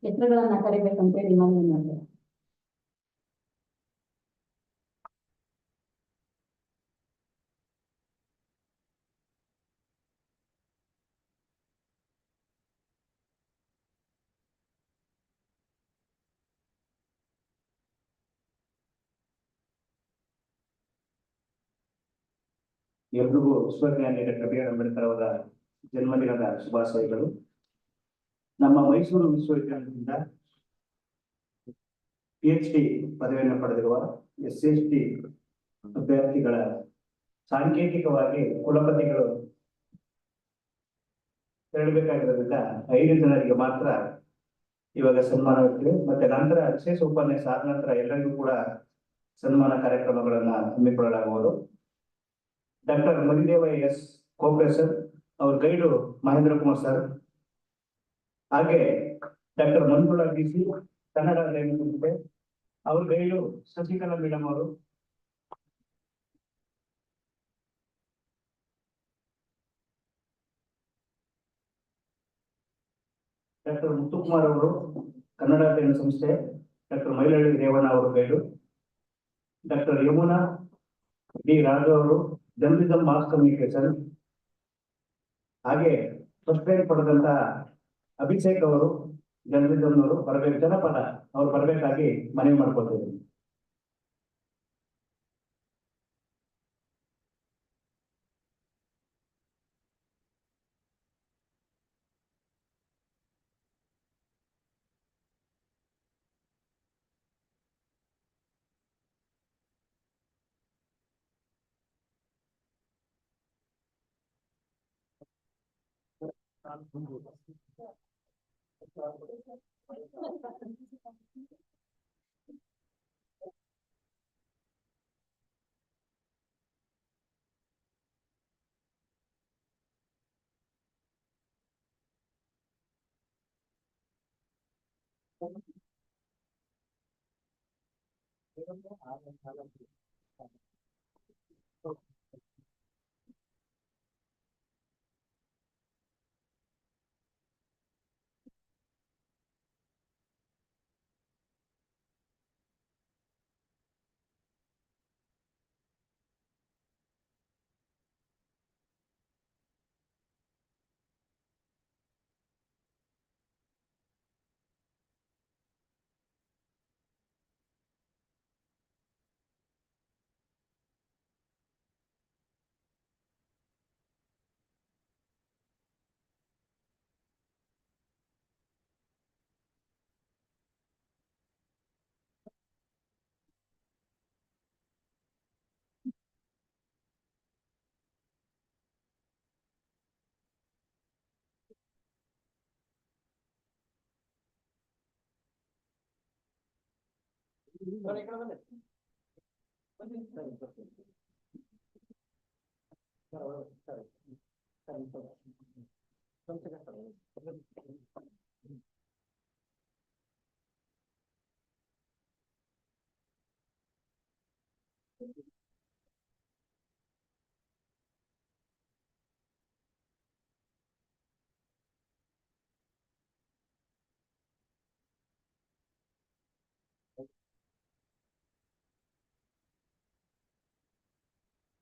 ಹೆಸರುಗಳನ್ನ ಕರಿಬೇಕಂತೇಳಿ ಮನವಿ ಮಾಡ್ತಾರೆ. ಎಲ್ರಿಗೂ ವಿಶ್ವಜ್ಞಾನಿ DR.B.R.Ambedkar ಅವರ ಜನ್ಮದಿನದ ಶುಭಾಶಯಗಳು. ನಮ್ಮ ಮೈಸೂರು ವಿಶ್ವವಿದ್ಯಾಲಯದಿಂದ PhD ಪದವಿಯನ್ನು ಪಡೆದಿರುವ SST ಅಭ್ಯರ್ಥಿಗಳ ಸಾಂಕೇತಿಕವಾಗಿ ಕುಲಪತಿಗಳು ತೆರಳಬೇಕಾಗಿರೋದ್ರಿಂದ 5 ಜನರಿಗೆ ಮಾತ್ರ ಇವಾಗ ಸನ್ಮಾನವಿತ್ತು. ಮತ್ತೆ ನಂತರ ವಿಶೇಷ ಉಪನ್ಯಾಸ ಆದ ನಂತರ ಎಲ್ಲರಿಗೂ ಕೂಡ ಸನ್ಮಾನ ಕಾರ್ಯಕ್ರಮಗಳನ್ನ ಹಮ್ಮಿಕೊಳ್ಳಲಾಗುವುದು. ಡಾಕ್ಟರ್ ಮರಿದೇವ ಎಸ್ ಕೋಪೆ ಸರ್, ಅವ್ರ ಗೈಡು ಮಹೇಂದ್ರ ಕುಮಾರ್ ಸರ್, ಹಾಗೆ ಡಾಕ್ಟರ್ ಮಂಜುಳಾ DC ಕನ್ನಡ ಸಂಸ್ಥೆ, ಅವ್ರ ಗೈಡು ಶಶಿಕಲಾ ಮೇಡಮ್ ಅವರು, ಡಾಕ್ಟರ್ ಮುತ್ತುಕುಮಾರ್ ಅವರು ಕನ್ನಡ ಸಂಸ್ಥೆ, ಡಾಕ್ಟರ್ ಮೈಲಳ್ಳಿ ರೇವಣ್ಣ ಅವರು guide, doctor Yamuna D Raju ಅವರು ಜರ್ನಲಿಸಂ ಮಾಸ್ ಕಮ್ಯುನಿಕೇಶನ್, ಹಾಗೆ ಫಸ್ಟ್ ರ್ಯಾಂಕ್ ಪಡೆದಂತ ಅಭಿಷೇಕ್ ಅವರು ಜರ್ನಲಿಸಂನವರು ಬರಬೇಕು, ಜನಪದ ಅವ್ರು ಬರಬೇಕಾಗಿ ಮನವಿ ಮಾಡ್ಕೊಳ್ತೀವಿ.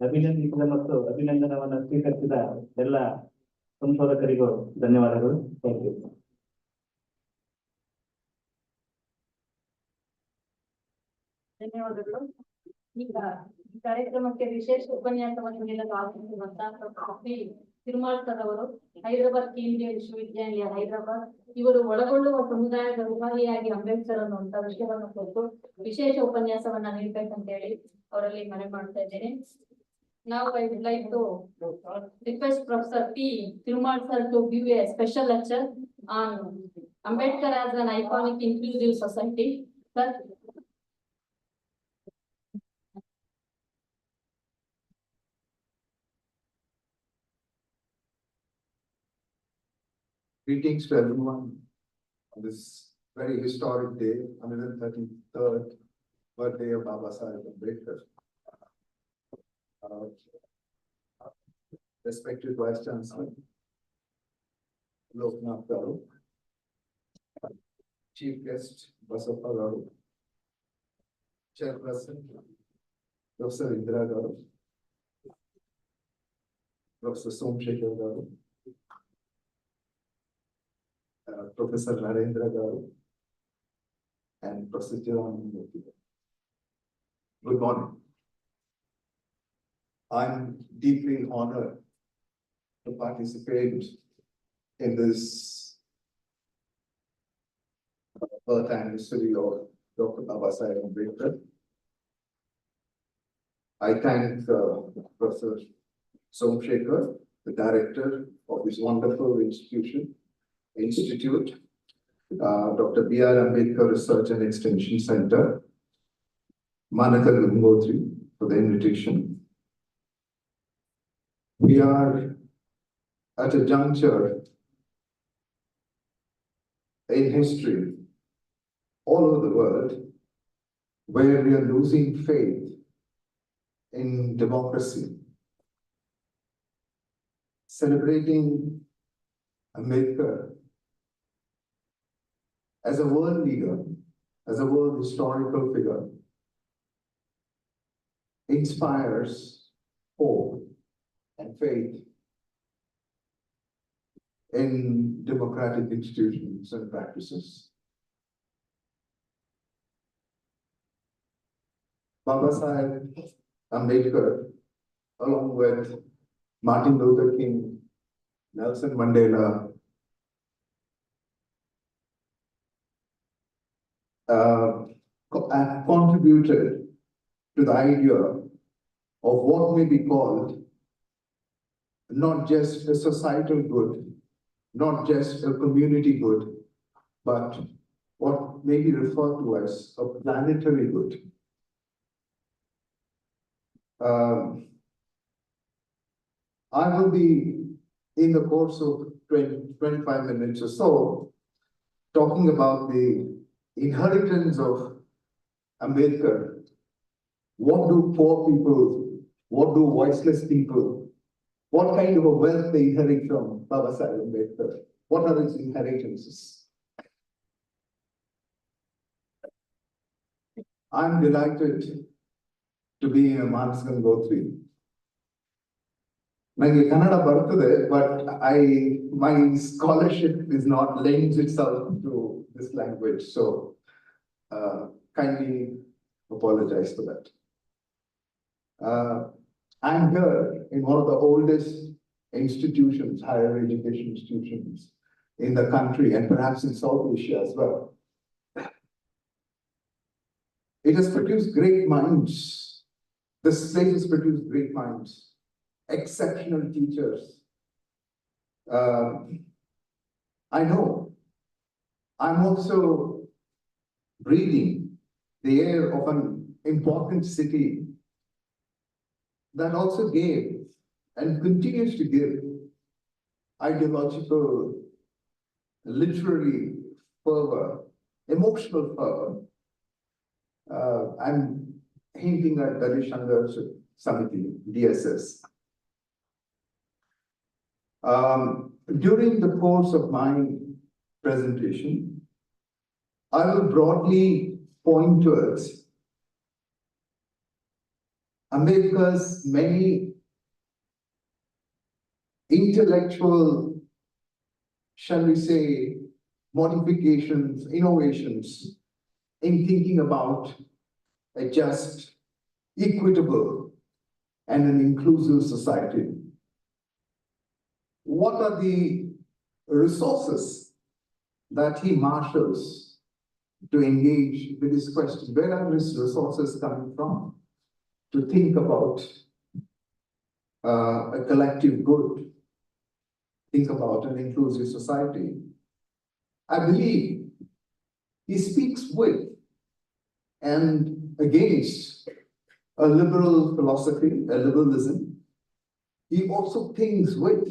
ಅಭಿನಂದಿಸಿದ ಮತ್ತು ಅಭಿನಂದನವನ್ನು ಸ್ವೀಕರಿಸಿದ ಎಲ್ಲ ಸಂಶೋಧಕರಿಗೂ ಧನ್ಯವಾದಗಳು. Thank you. ಧನ್ಯವಾದಗಳು. ಈಗ ಈ ಕಾರ್ಯಕ್ರಮಕ್ಕೆ ವಿಶೇಷ ಉಪನ್ಯಾಸವನ್ನು ನೀಡಲು ಆಗಮಿಸಿರುವಂತಹ ಡಾಕ್ಟರ್ ಪಿ. ತಿರುಮಾಳ್ಕರ್ ಅವರು, ಹೈದರಾಬಾದ್ ಕೇಂದ್ರೀಯ ವಿಶ್ವವಿದ್ಯಾಲಯ ಹೈದರಾಬಾದ್, ಇವರು ಒಳಗೊಳ್ಳುವ ಸಮುದಾಯದ ರೂಪಾಯಿಯಾಗಿ ಅಂಬೇಡ್ಕರ್ ಅನ್ನುವಂತ ವಿಷಯವನ್ನು ಕುರಿತು ವಿಶೇಷ ಉಪನ್ಯಾಸವನ್ನ ನೀಡಬೇಕಂತ ಹೇಳಿ ಅವರಲ್ಲಿ ಮನವಿ ಮಾಡ್ತಾ ಇದ್ದೇನೆ. Now I would like to request Professor P. Tirumal to give a special lecture on Ambedkar as an iconic inclusive society. Sir. Greetings to everyone on this very historic day, 133rd birthday of Baba Sahib Ambedkar. Respected Vice Chancellor, Loknath Garu, Chief Guest, Basappa Garu, Chairperson, Professor Indira Garu, Professor Somshekhar Garu, Professor Narendra Garu, and Professor Jiranmurthy. Good morning. I'm deeply honored to participate in this birth anniversary of Dr. Baba Sahib Ambedkar. I thank Professor Somshekhar, the director of this wonderful institute, Dr. B.R.Ambedkar Research and Extension Center, Manaka Gangotri, for the invitation. We are at a juncture in history all over the world where we are losing faith in democracy. Celebrating Ambedkar as a world leader, as a world historical figure, inspires hope and faith in democratic institutions and practices. Baba Sahib Ambedkar, along with Martin Luther King, Nelson Mandela, contributed to the idea of what may be called not just a societal good, not just a community good, but what may be referred to as a planetary good. I will be, in the course of 25 minutes or so, talking about the inheritance of Ambedkar What do poor people, what do voiceless people, what kind of a wealth they inherit from Baba Sahib Ambedkar? What are his inheritances? I'm delighted to be in a Mars Gangotri. ನನಗೆ ಕನ್ನಡ ಬರ್ತದೆ, but my scholarship is not lends itself to this language, so kindly apologize for that. I'm here in one of the oldest institutions, higher education institutions in the country and perhaps in South Asia as well. It has produced great minds. This place has produced great minds, exceptional teachers. I know I'm also breathing the air of an important city that also gave and continues to give ideological, literary fervor, emotional fervor. I'm hinting at Dalit Shankar Samiti, DSS. During the course of my presentation, I will broadly point towards Ambedkar's many intellectual, shall we say, modifications, innovations in thinking about a just, equitable, and an inclusive society. What are the resources that he marshals to engage with this question? Where are his resources coming from to think about a collective good, think about an inclusive society? I believe he speaks with and against a liberal philosophy, a liberalism. He also thinks with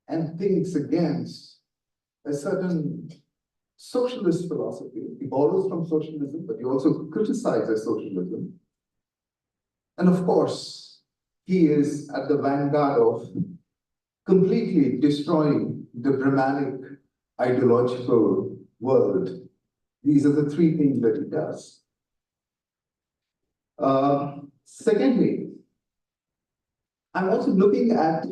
and thinks against a certain socialist philosophy. He borrows from socialism, but he also criticizes socialism. And of course, he is at the vanguard of completely destroying the Brahmanic ideological world. These are the three things that he does. Secondly, I'm also looking at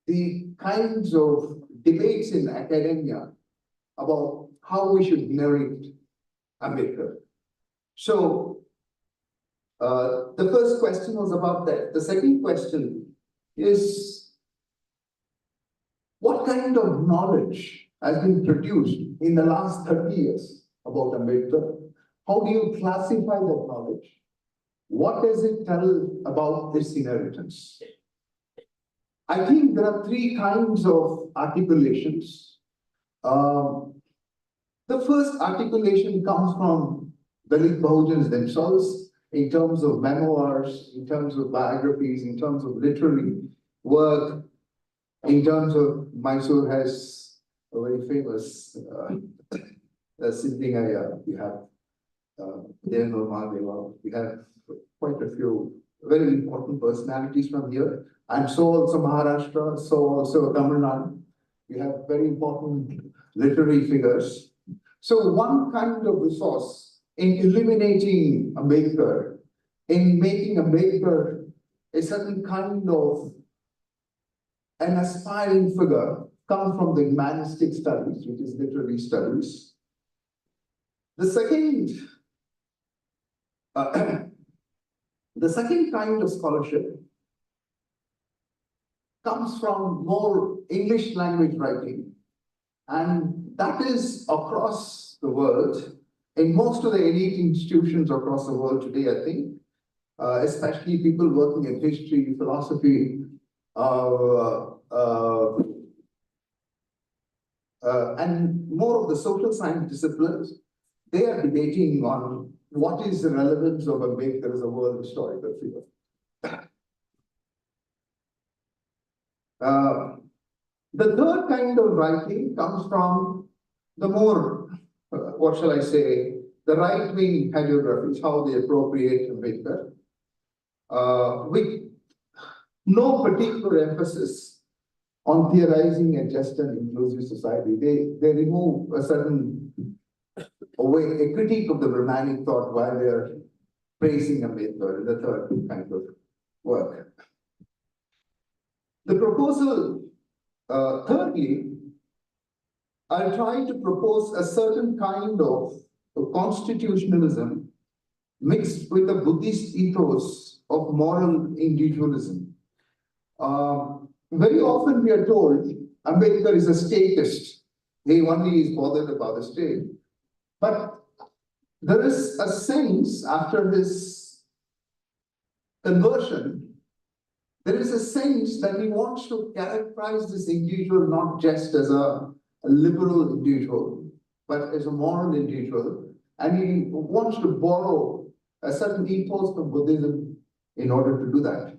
the kinds of debates in academia about how we should narrate Ambedkar. So, the first question was about that. The second question is, what kind of knowledge has been produced in the last 30 years about Ambedkar? How do you classify that knowledge? What does it tell about his inheritance? I think there are three kinds of articulations. The first articulation comes from Dalit Bahujans themselves, in terms of memoirs, in terms of biographies, in terms of literary work, in terms of Mysore has a very famous Siddhingaya. We have we have quite a few very important personalities from here, and so also Maharashtra, so also Tamil Nadu. We have very important literary figures. So one kind of resource in eliminating Ambedkar, in making Ambedkar a certain kind of an aspiring figure, comes from the humanistic studies, which is literary studies. The second kind of scholarship comes from more English language writing, and that is across the world, in most of the elite institutions across the world today, I think, especially people working in history, philosophy, and more of the social science disciplines. They are debating on what is the relevance of Ambedkar as a world historical figure. The third kind of writing comes from the more, what shall I say, the right-wing hagiographies, how they appropriate Ambedkar, with no particular emphasis on theorizing a just and inclusive society. They remove a certain way, a critique of the Brahmanic thought while they are praising Ambedkar in the third kind of work. The proposal, thirdly, I'll try to propose a certain kind of constitutionalism mixed with a Buddhist ethos of moral individualism. Very often we are told Ambedkar is a statist. He only is bothered about the state. But there is a sense after his conversion, there is a sense that he wants to characterize this individual not just as a liberal individual, but as a moral individual. And he wants to borrow a certain ethos from Buddhism in order to do that.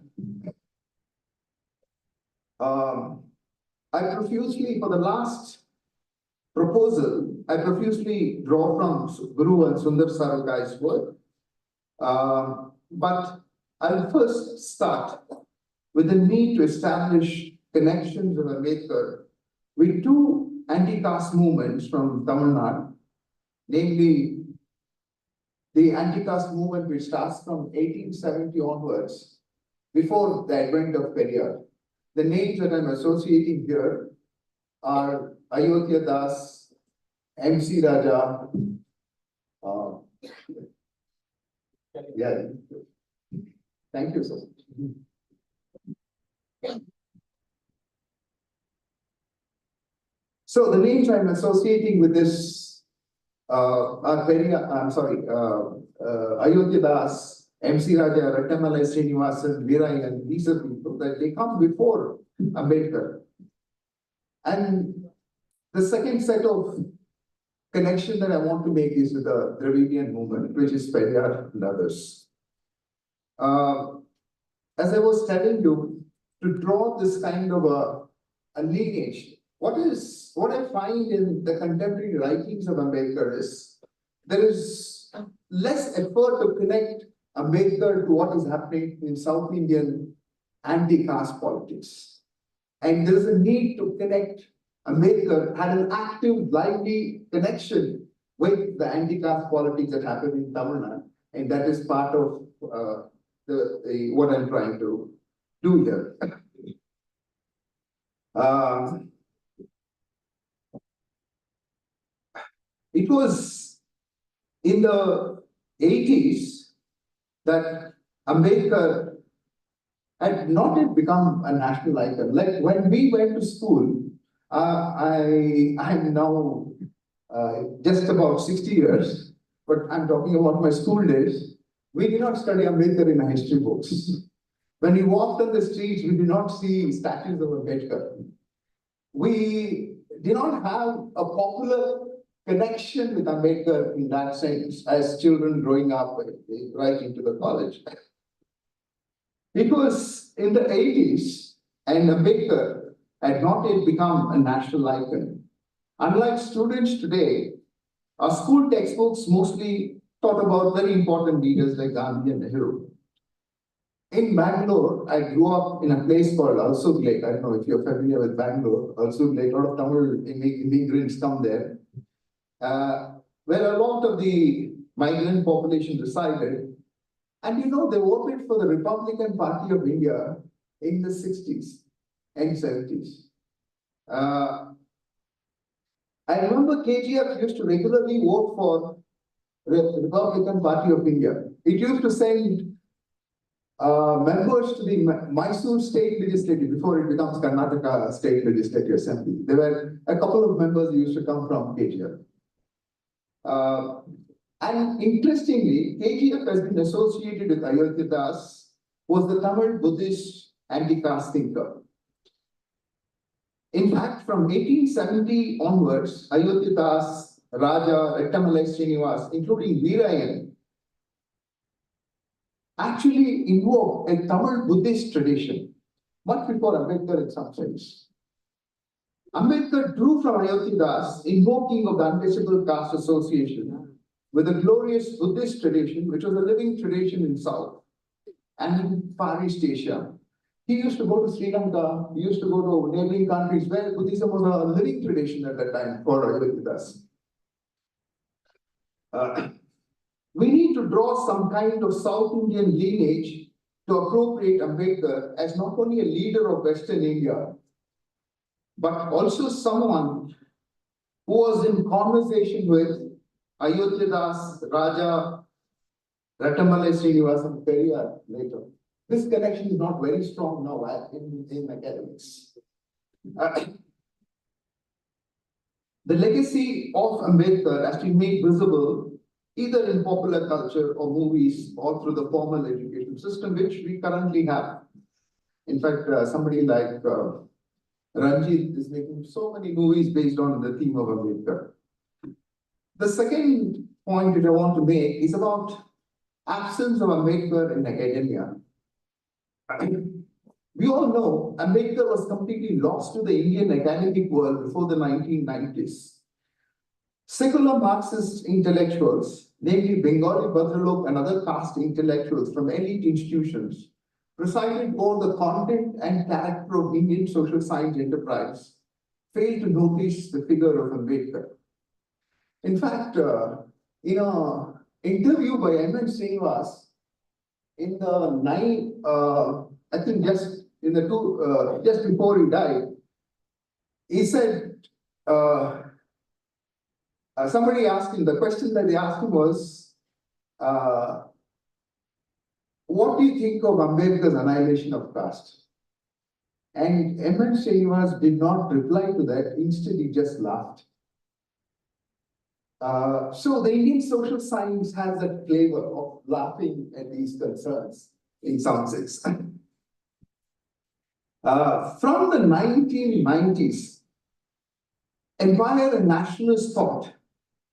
I profusely, for the last proposal, I profusely draw from Guru and Sundar Sarvai's work. But I'll first start with the need to establish connections of Ambedkar with two anti-caste movements from Tamil Nadu, namely the anti-caste movement which starts from 1870 onwards, before the advent of Periyar. The names that I'm associating here are Ayodhya Das, MC Raja. Yeah. Thank you, sir. So the names I'm associating with this are Ayodhya Das, MC Raja, Rattamalai Srinivasan, Veerayan. These are people that they come before Ambedkar. And the second set of connection that I want to make is with the Dravidian movement, which is Periyar and others. As I was telling you, to draw this kind of a lineage, what I find in the contemporary writings of Ambedkar is there is less effort to connect Ambedkar to what is happening in South Indian anti-caste politics. And there is a need to connect. Ambedkar had an active, lively connection with the anti-caste politics that happened in Tamil Nadu, and that is part of what I'm trying to do here. It was in the 80s that Ambedkar had not yet become a national icon. Like when we went to school, I'm now just about 60 years, but I'm talking about my school days. We did not study Ambedkar in our history books. When we walked on the streets, we did not see statues of Ambedkar. We did not have a popular connection with Ambedkar in that sense as children growing up right into the college. It was in the 80s, and Ambedkar had not yet become a national icon. Unlike students today, our school textbooks mostly taught about very important leaders like Gandhi and Nehru. In Bangalore, I grew up in a place called Alsur Lake. I don't know if you're familiar with Bangalore. Alsur Lake, a lot of Tamil immigrants come there, where a lot of the migrant population resided. And you know, they voted for the Republican Party of India in the 60s and 70s. I remember KGF used to regularly vote for the Republican Party of India. It used to send members to the Mysore State Legislature before it becomes Karnataka State Legislative Assembly. There were a couple of members who used to come from KGF. And interestingly, KGF has been associated with Ayodhya Das, who was the Tamil Buddhist anti-caste thinker. In fact, from 1870 onwards, Ayodhya Das, Raja, Rattamalai Srinivas, including Veerayan, actually invoked a Tamil Buddhist tradition, much before Ambedkar in some sense. Ambedkar drew from Ayodhya Das, invoking of the untouchable caste association, with a glorious Buddhist tradition, which was a living tradition in South and in Far East Asia. He used to go to Sri Lanka, he used to go to neighboring countries where Buddhism was a living tradition at that time for Ayurvedas. We need to draw some kind of South Indian lineage to appropriate Ambedkar as not only a leader of Western India, but also someone who was in conversation with Ayodhyadas, Raja, Rattamale Srinivasan Periyar later. This connection is not very strong now in academics. The legacy of Ambedkar has been made visible either in popular culture or movies or through the formal education system, which we currently have. In fact, somebody like Ranjit is making so many movies based on the theme of Ambedkar. The second point that I want to make is about absence of Ambedkar in academia. We all know Ambedkar was completely lost to the Indian academic world before the 1990s. Secular Marxist intellectuals, namely Bengali Bhadralok and other caste intellectuals from elite institutions, presided over the content and character of Indian social science enterprise, failed to notice the figure of Ambedkar. In fact, in an interview by M.N. Srinivas, in the I think just in the just before he died, he said, somebody asked him, the question that they asked him was, what do you think of Ambedkar's annihilation of caste? And M.N. Srinivas did not reply to that. Instead, he just laughed. So the Indian social science has that flavor of laughing at these concerns in some sense. From the 1990s, empire and nationalist thought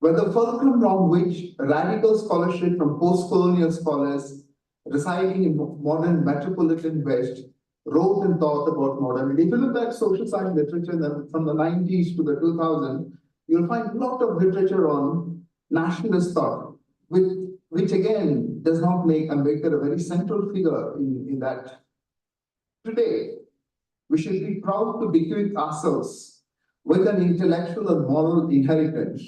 were the fulcrum around which radical scholarship from post-colonial scholars residing in modern metropolitan West wrote and thought about modernity. If you look at social science literature from the 90s to the 2000s, you'll find a lot of literature on nationalist thought, which again does not make Ambedkar a very central figure in that. Today, we should be proud to bequeath ourselves with an intellectual and moral inheritance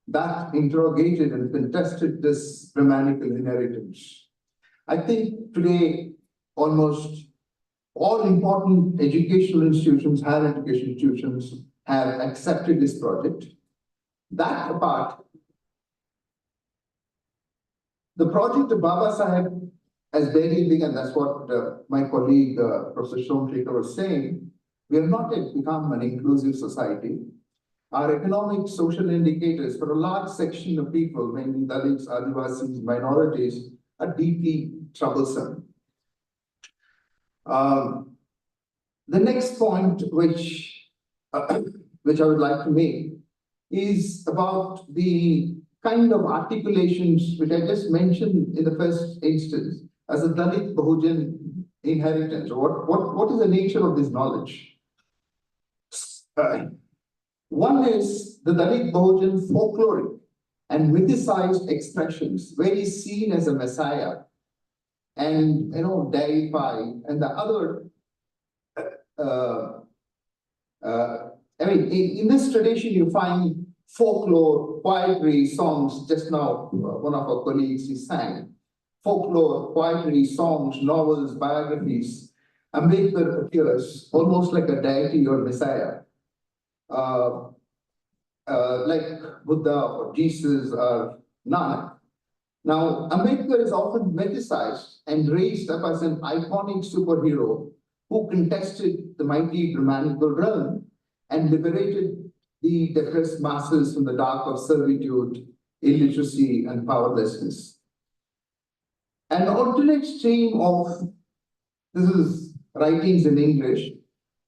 that interrogated and contested this grammatical inheritance. I think today almost all important educational institutions, higher education institutions, have accepted this project. That apart, the project of Baba Saheb has barely begun. That's what my colleague, Professor Shomshekar, was saying. We have not yet become an inclusive society. Our economic, social indicators for a large section of people, mainly Dalits, Adivasis, minorities, are deeply troublesome. The next point which I would like to make is about the kind of articulations which I just mentioned in the first instance as a Dalit Bahujan inheritance. What is the nature of this knowledge? One is the Dalit Bahujan folkloric and mythicized expressions where he's seen as a messiah and deified, and the other in this tradition you find folklore, poetry, songs. Just now one of our colleagues he sang folklore, poetry, songs, novels, biographies. Ambedkar appears almost like a deity or messiah, like Buddha or Jesus or Nanak. Now, Ambedkar is often mythicized and raised up as an iconic superhero who contested the mighty Brahmanical realm and liberated the depressed masses from the dark of servitude, illiteracy, and powerlessness. An alternate stream of, this is writings in English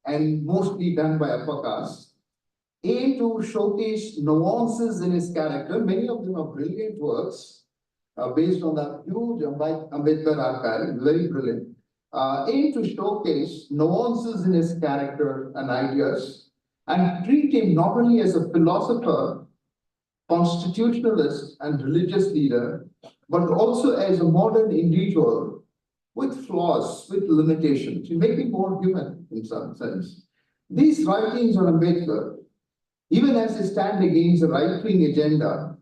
and mostly done by upper caste, aim to showcase nuances in his character. Many of them are brilliant works based on the huge Ambedkar archive, very brilliant. Aim to showcase nuances in his character and ideas and treat him not only as a philosopher constitutionalist and religious leader, but also as a modern individual with flaws, with limitations, to make him more human in some sense. These writings on Ambedkar, even as they stand against the right-wing agenda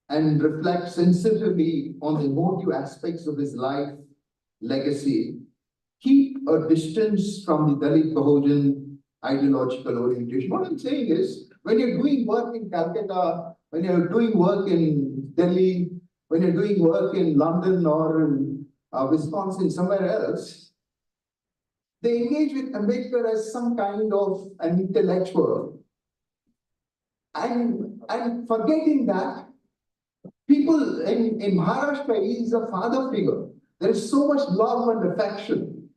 and reflect sensitively on the emotive aspects of his life legacy, keep a distance from the Dalit Bahujan ideological orientation. What I'm saying is, when you're doing work in Calcutta, when you're doing work in Delhi, when you're doing work in London or in Wisconsin, somewhere else, they engage with Ambedkar as some kind of an intellectual. And forgetting that, people in Maharashtra, he is a father figure. There is so much love and affection.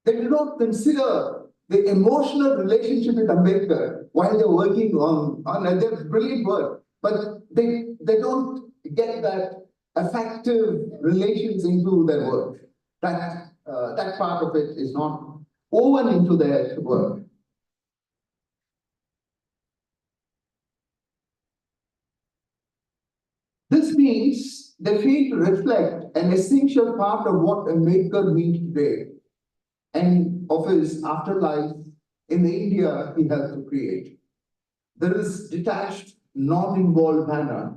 They do not consider the emotional relationship with Ambedkar while they're working on their brilliant work, but they don't get that affective relations into their work. That part of it is not woven into their work. This means they fail to reflect an essential part of what Ambedkar means today and of his afterlife in the India he helped to create. There is detached, non-involved manner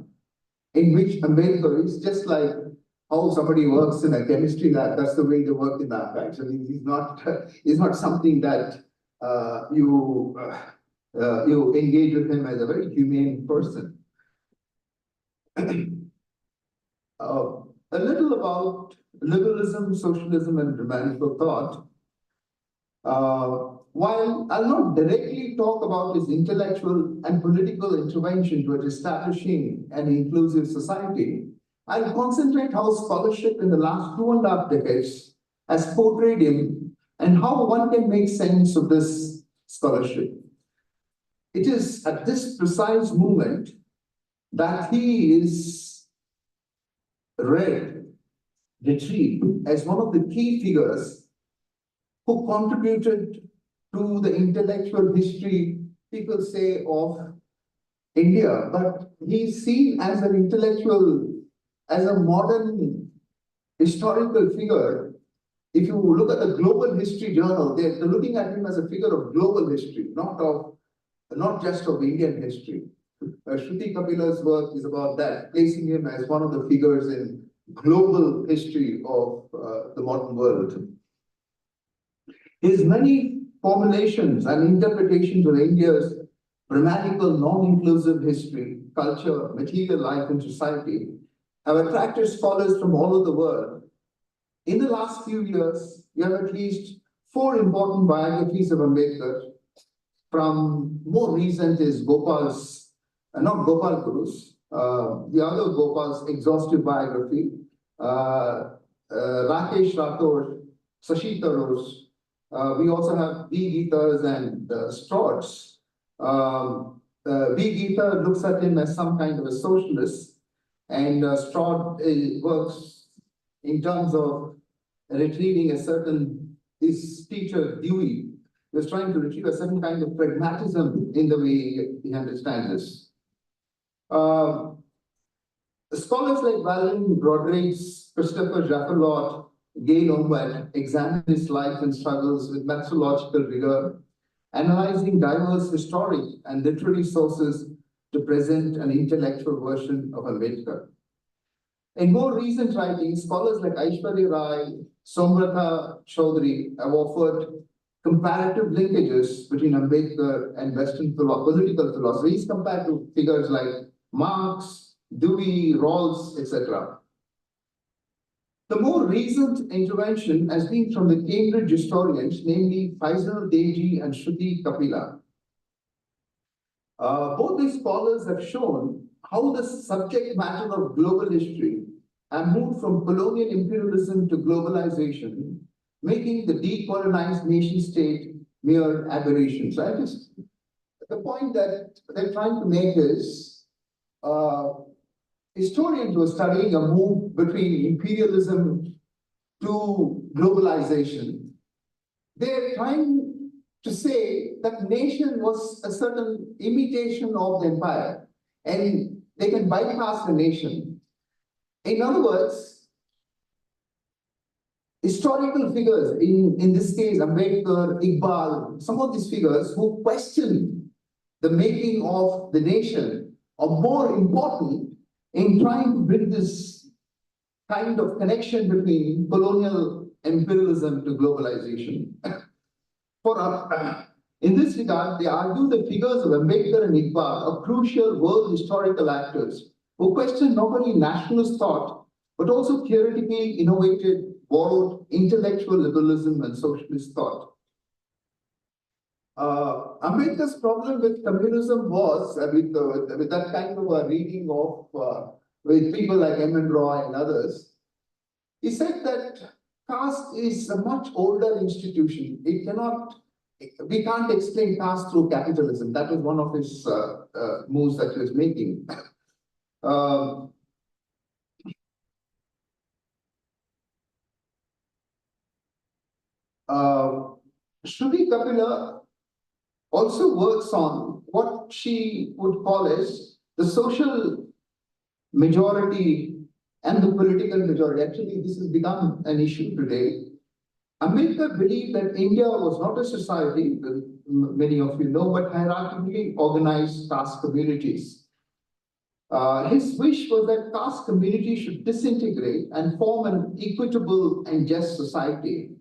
in which Ambedkar is just like how somebody works in a chemistry lab. That's the way they work in that. Actually, he's not something that you engage with him as a very humane person. A little about liberalism, socialism, and romantical thought. While I'll not directly talk about his intellectual and political intervention towards establishing an inclusive society, I'll concentrate how scholarship in the last 2.5 decades has portrayed him and how one can make sense of this scholarship. It is at this precise moment that he is retrieved as one of the key figures who contributed to the intellectual history, people say, of India, but he's seen as an intellectual, as a modern historical figure. If you look at the Global History Journal, they're looking at him as a figure of global history, not just of Indian history. Shruti Kapila's work is about that, placing him as one of the figures in global history of the modern world. His many formulations and interpretations of India's grammatical, non-inclusive history, culture, material life, and society have attracted scholars from all over the world. In the last few years, we have at least 4 important biographies of Ambedkar. From more recent is Gopal's, not Gopal Guru's, the other Gopal's exhaustive biography, Rakesh Rathore, Sashi Tharoor's. We also have B. Geeta's and Stroud's. B. Geeta looks at him as some kind of a socialist, and Stroud works in terms of retrieving a certain, his teacher Dewey was trying to retrieve a certain kind of pragmatism in the way he understands this. Scholars like Valerie Broderick's, Christopher Jaffelot, Gail Ombet examine his life and struggles with methodological rigor, analyzing diverse historic and literary sources to present an intellectual version of Ambedkar. In more recent writings, scholars like Aishwarya Rai, Somratha Chaudhary have offered comparative linkages between Ambedkar and Western political philosophies compared to figures like Marx, Dewey, Rawls, etc. The more recent intervention has been from the Cambridge historians, namely Faisal Deji and Shruti Kapila. Both these scholars have shown how the subject matter of global history have moved from colonial imperialism to globalization, making the decolonized nation state mere aberrations. Right? The point that they're trying to make is historians were studying a move between imperialism to globalization. They're trying to say that nation was a certain imitation of the empire and they can bypass the nation. In other words, historical figures, in this case, Ambedkar, Iqbal, some of these figures who question the making of the nation are more important in trying to bring this kind of connection between colonial imperialism to globalization. In this regard, they argue the figures of Ambedkar and Iqbal are crucial world historical actors who question not only nationalist thought, but also theoretically innovated, borrowed intellectual liberalism and socialist thought. Ambedkar's problem with communism was, with that kind of a reading of, with people like M. N. Roy and others, he said that caste is a much older institution. We can't explain caste through capitalism. That was one of his moves that he was making. Shruti Kapila also works on what she would call as the social majority and the political majority. Actually, this has become an issue today. Ambedkar believed that India was not a society, many of you know, but hierarchically organized caste communities. His wish was that caste communities should disintegrate and form an equitable and just society.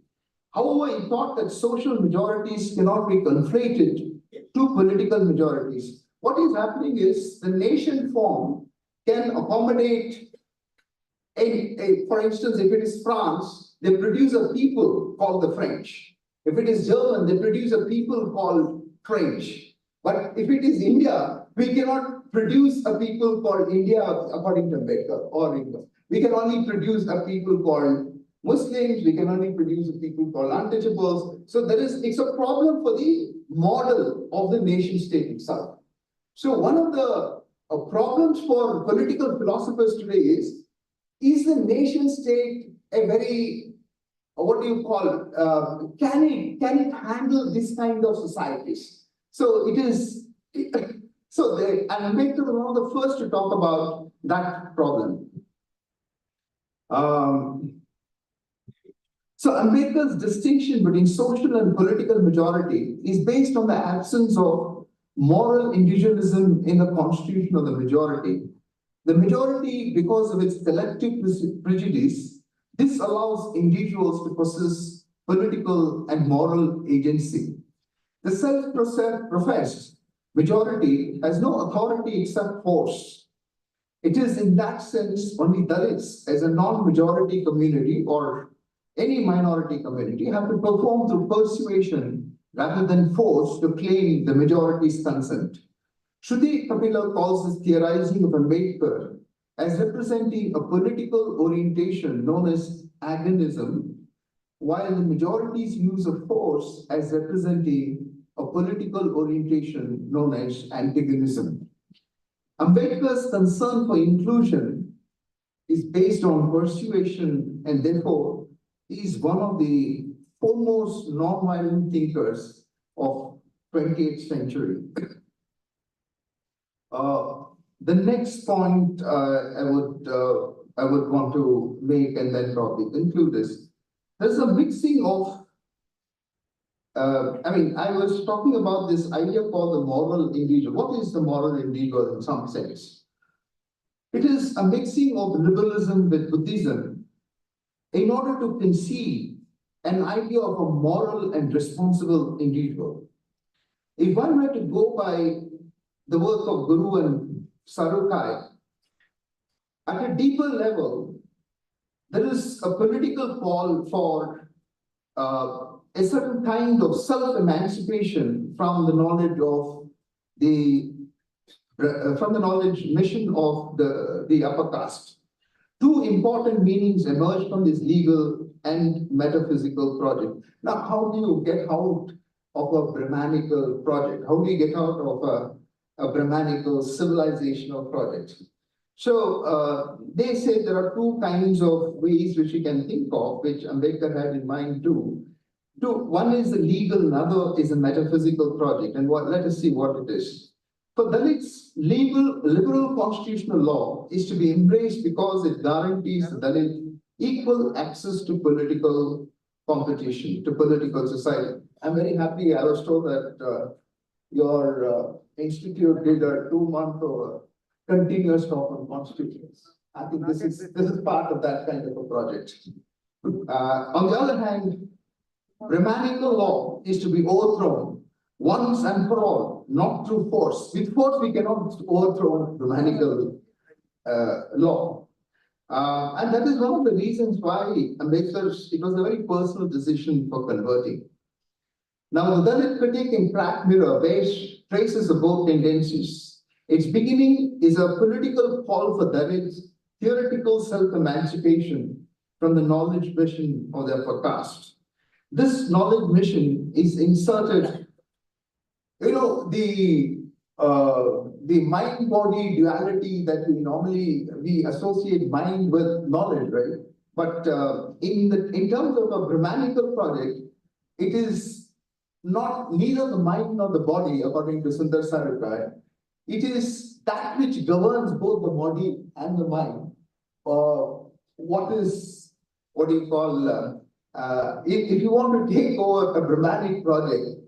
However, he thought that social majorities cannot be conflated to political majorities. What is happening is the nation form can accommodate, for instance, if it is France, they produce a people called the French. If it is German, they produce a people called French. But if it is India, we cannot produce a people called India according to Ambedkar or India. We can only produce a people called Muslims, we can only produce a people called untouchables. So it's a problem for the model of the nation state itself. So one of the problems for political philosophers today is the nation state a very, what do you call it, can it handle this kind of societies? So it is, and Ambedkar was one of the first to talk about that problem. So Ambedkar's distinction between social and political majority is based on the absence of moral individualism in the constitution of the majority. The majority, because of its collective prejudice, this allows individuals to possess political and moral agency. The self-professed majority has no authority except force. It is in that sense only Dalits as a non-majority community or any minority community have to perform through persuasion rather than force to claim the majority's consent. Shruti Kapila calls this theorizing of Ambedkar as representing a political orientation known as agonism, while the majority's use of force as representing a political orientation known as antagonism. Ambedkar's concern for inclusion is based on persuasion and therefore is one of the foremost non-violent thinkers of 20th century. The next point I would want to make and then probably conclude is there's a mixing of I was talking about this idea called the moral individual. What is the moral individual in some sense? It is a mixing of liberalism with Buddhism in order to conceive an idea of a moral and responsible individual. If one were to go by the work of Guru and Sarukai, at a deeper level, there is a political call for a certain kind of self-emancipation from the knowledge of from the knowledge mission of the upper caste. Two important meanings emerge from this legal and metaphysical project. Now, how do you get out of a Brahmanical project? How do you get out of a Brahmanical civilizational project? So they say there are two kinds of ways which you can think of, which Ambedkar had in mind too. one is the legal, another is a metaphysical project. And let us see what it is. For Dalits, liberal constitutional law is to be embraced because it guarantees the Dalit equal access to political competition, to political society. I'm very happy, I was told that your institute did a 2-month continuous talk on constitutions. I think this is part of that kind of a project. On the other hand, Brahmanical law is to be overthrown once and for all, not through force. With force, we cannot overthrow Brahmanical law. And that is one of the reasons why Ambedkar, it was a very personal decision for converting. Now, the Dalit critique in Crack Mirror bears traces of both tendencies. Its beginning is a political call for Dalit's theoretical self-emancipation from the knowledge mission of their caste. This knowledge mission is inserted, the mind-body duality that we associate mind with knowledge, right? But in terms of a Brahmanical project, it is not neither the mind nor the body, according to Sundar Sarkar. It is that which governs both the body and the mind. What do you call? If you want to take over a Brahmanic project,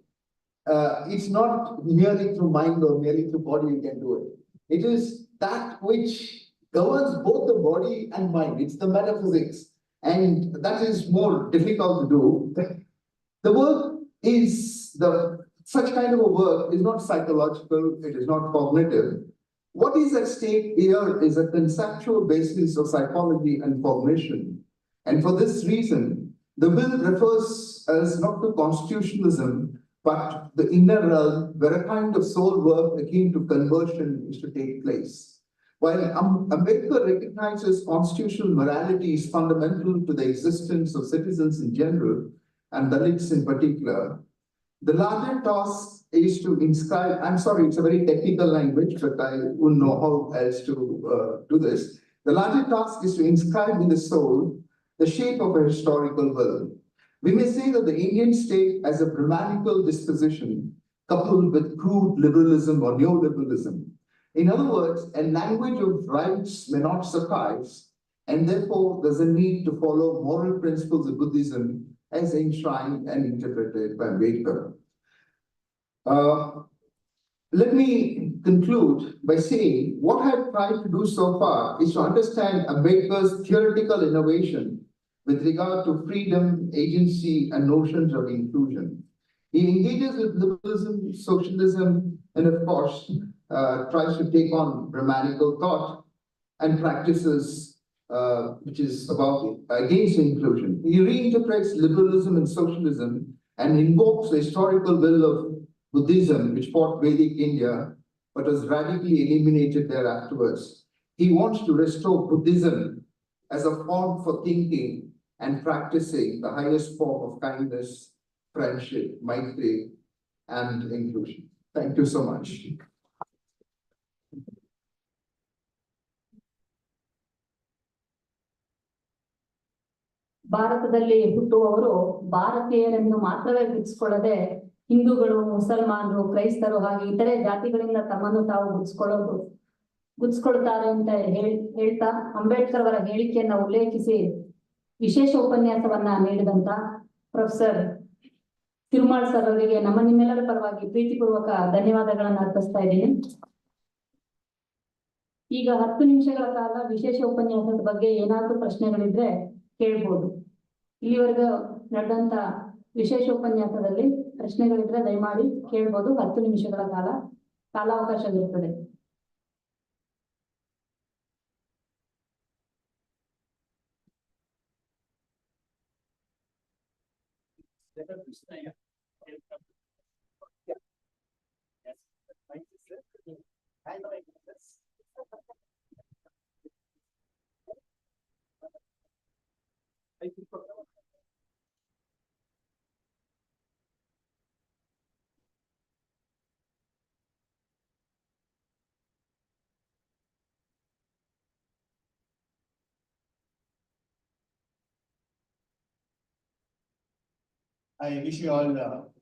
it's not merely through mind or merely through body you can do it. It is that which governs both the body and mind. It's the metaphysics, and that is more difficult to do. The work is such kind of a work is not psychological, it is not cognitive. What is at stake here is a conceptual basis of psychology and cognition. And for this reason, the bill refers us not to constitutionalism, but the inner realm where a kind of soul work akin to conversion is to take place. While Ambedkar recognizes constitutional morality is fundamental to the existence of citizens in general, and Dalits in particular, the larger task is to inscribe, I'm sorry, it's a very technical language, but I wouldn't know how else to do this. The larger task is to inscribe in the soul the shape of a historical will. We may say that the Indian state as a Brahmanical disposition coupled with crude liberalism or neoliberalism. In other words, a language of rights may not suffice, and therefore there's a need to follow moral principles of Buddhism as enshrined and interpreted by Ambedkar. Let me conclude by saying what I've tried to do so far is to understand Ambedkar's theoretical innovation with regard to freedom, agency, and notions of inclusion. He engages with liberalism, socialism, and of course, tries to take on Brahmanical thought and practices which is against inclusion. He reinterprets liberalism and socialism and invokes the historical will of Buddhism, which fought Vedic India, but was radically eliminated there afterwards. He wants to restore Buddhism as a form for thinking and practicing the highest form of kindness, friendship, maitri, and inclusion. Thank you so much. ಭಾರತದಲ್ಲಿ ಹುಟ್ಟುವವರು ಭಾರತೀಯರೆಂದು ಮಾತ್ರವೇ ಗುರುತಿಸಿಕೊಳ್ಳದೆ ಹಿಂದೂಗಳು, ಮುಸಲ್ಮಾನರು, ಕ್ರೈಸ್ತರು ಹಾಗೆ ಇತರೆ ಜಾತಿಗಳಿಂದ ತಮ್ಮನ್ನು ತಾವು ಗುರುತಿಸಿಕೊಳ್ಳುತ್ತಾರೆ ಅಂತ ಹೇಳ್ತಾ ಅಂಬೇಡ್ಕರ್ ಅವರ ಹೇಳಿಕೆಯನ್ನ ಉಲ್ಲೇಖಿಸಿ ವಿಶೇಷ ಉಪನ್ಯಾಸವನ್ನ ನೀಡಿದಂತ ಪ್ರೊಫೆಸರ್ ತಿರುಮಾಳ್ ಸರ್ ಅವರಿಗೆ ನಿಮ್ಮೆಲ್ಲರ ಪರವಾಗಿ ಪ್ರೀತಿಪೂರ್ವಕ ಧನ್ಯವಾದಗಳನ್ನು ಅರ್ಪಿಸ್ತಾ ಇದ್ದೀನಿ. ಈಗ 10 ನಿಮಿಷಗಳ ಕಾಲ ವಿಶೇಷ ಉಪನ್ಯಾಸದ ಬಗ್ಗೆ ಏನಾದರೂ ಪ್ರಶ್ನೆಗಳಿದ್ರೆ ಕೇಳ್ಬೋದು. ಇಲ್ಲಿವರೆಗೂ ನಡೆದಂತ ವಿಶೇಷ ಉಪನ್ಯಾಸದಲ್ಲಿ ಪ್ರಶ್ನೆಗಳಿದ್ರೆ ದಯಮಾಡಿ ಕೇಳ್ಬೋದು. 10 ನಿಮಿಷಗಳ ಕಾಲಾವಕಾಶವಿರುತ್ತದೆ. I wish you all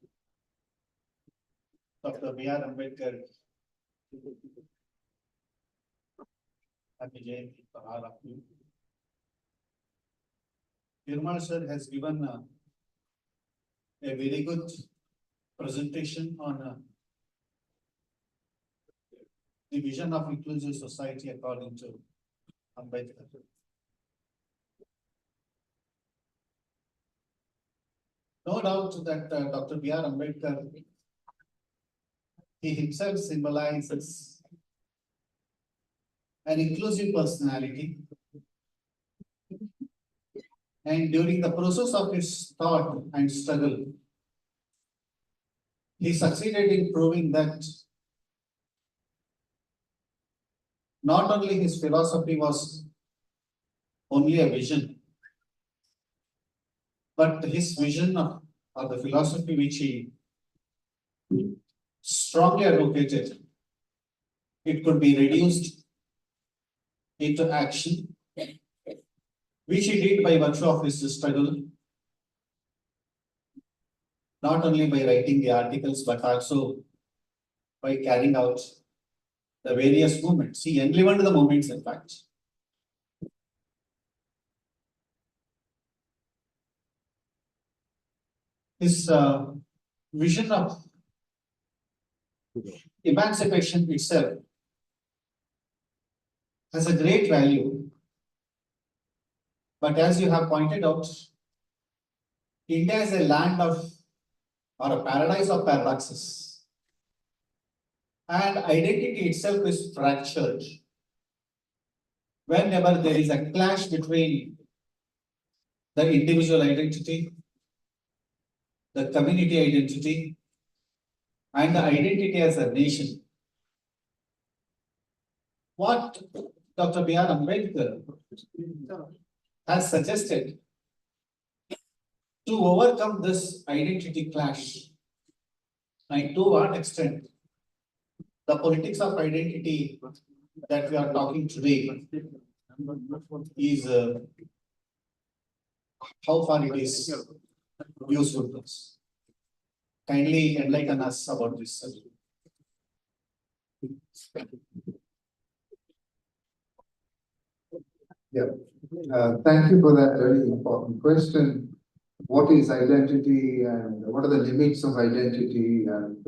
Dr. B.R.Ambedkar happy Jayanti for all of you. Nirmal sir has given a very good presentation on the vision of inclusive society according to Ambedkar. No doubt that Dr. B.R.Ambedkar, he himself symbolizes an inclusive personality. And during the process of his thought and struggle, he succeeded in proving that not only his philosophy was only a vision, but his vision or the philosophy which he strongly advocated, it could be reduced into action, which he did by virtue of his struggle, not only by writing the articles, but also by carrying out the various movements. He enlivened the movements, in fact. His vision of emancipation itself has a great value. But as you have pointed out, India is a land of, or a paradise of paradoxes. And identity itself is fractured. Whenever there is a clash between the individual identity, the community identity, and the identity as a nation. What Dr. B.R.Ambedkar has suggested to overcome this identity clash, and to what extent the politics of identity that we are talking today is how far it is useful to us. Kindly enlighten us about this. Thank you for that very important question. What is identity and what are the limits of identity? And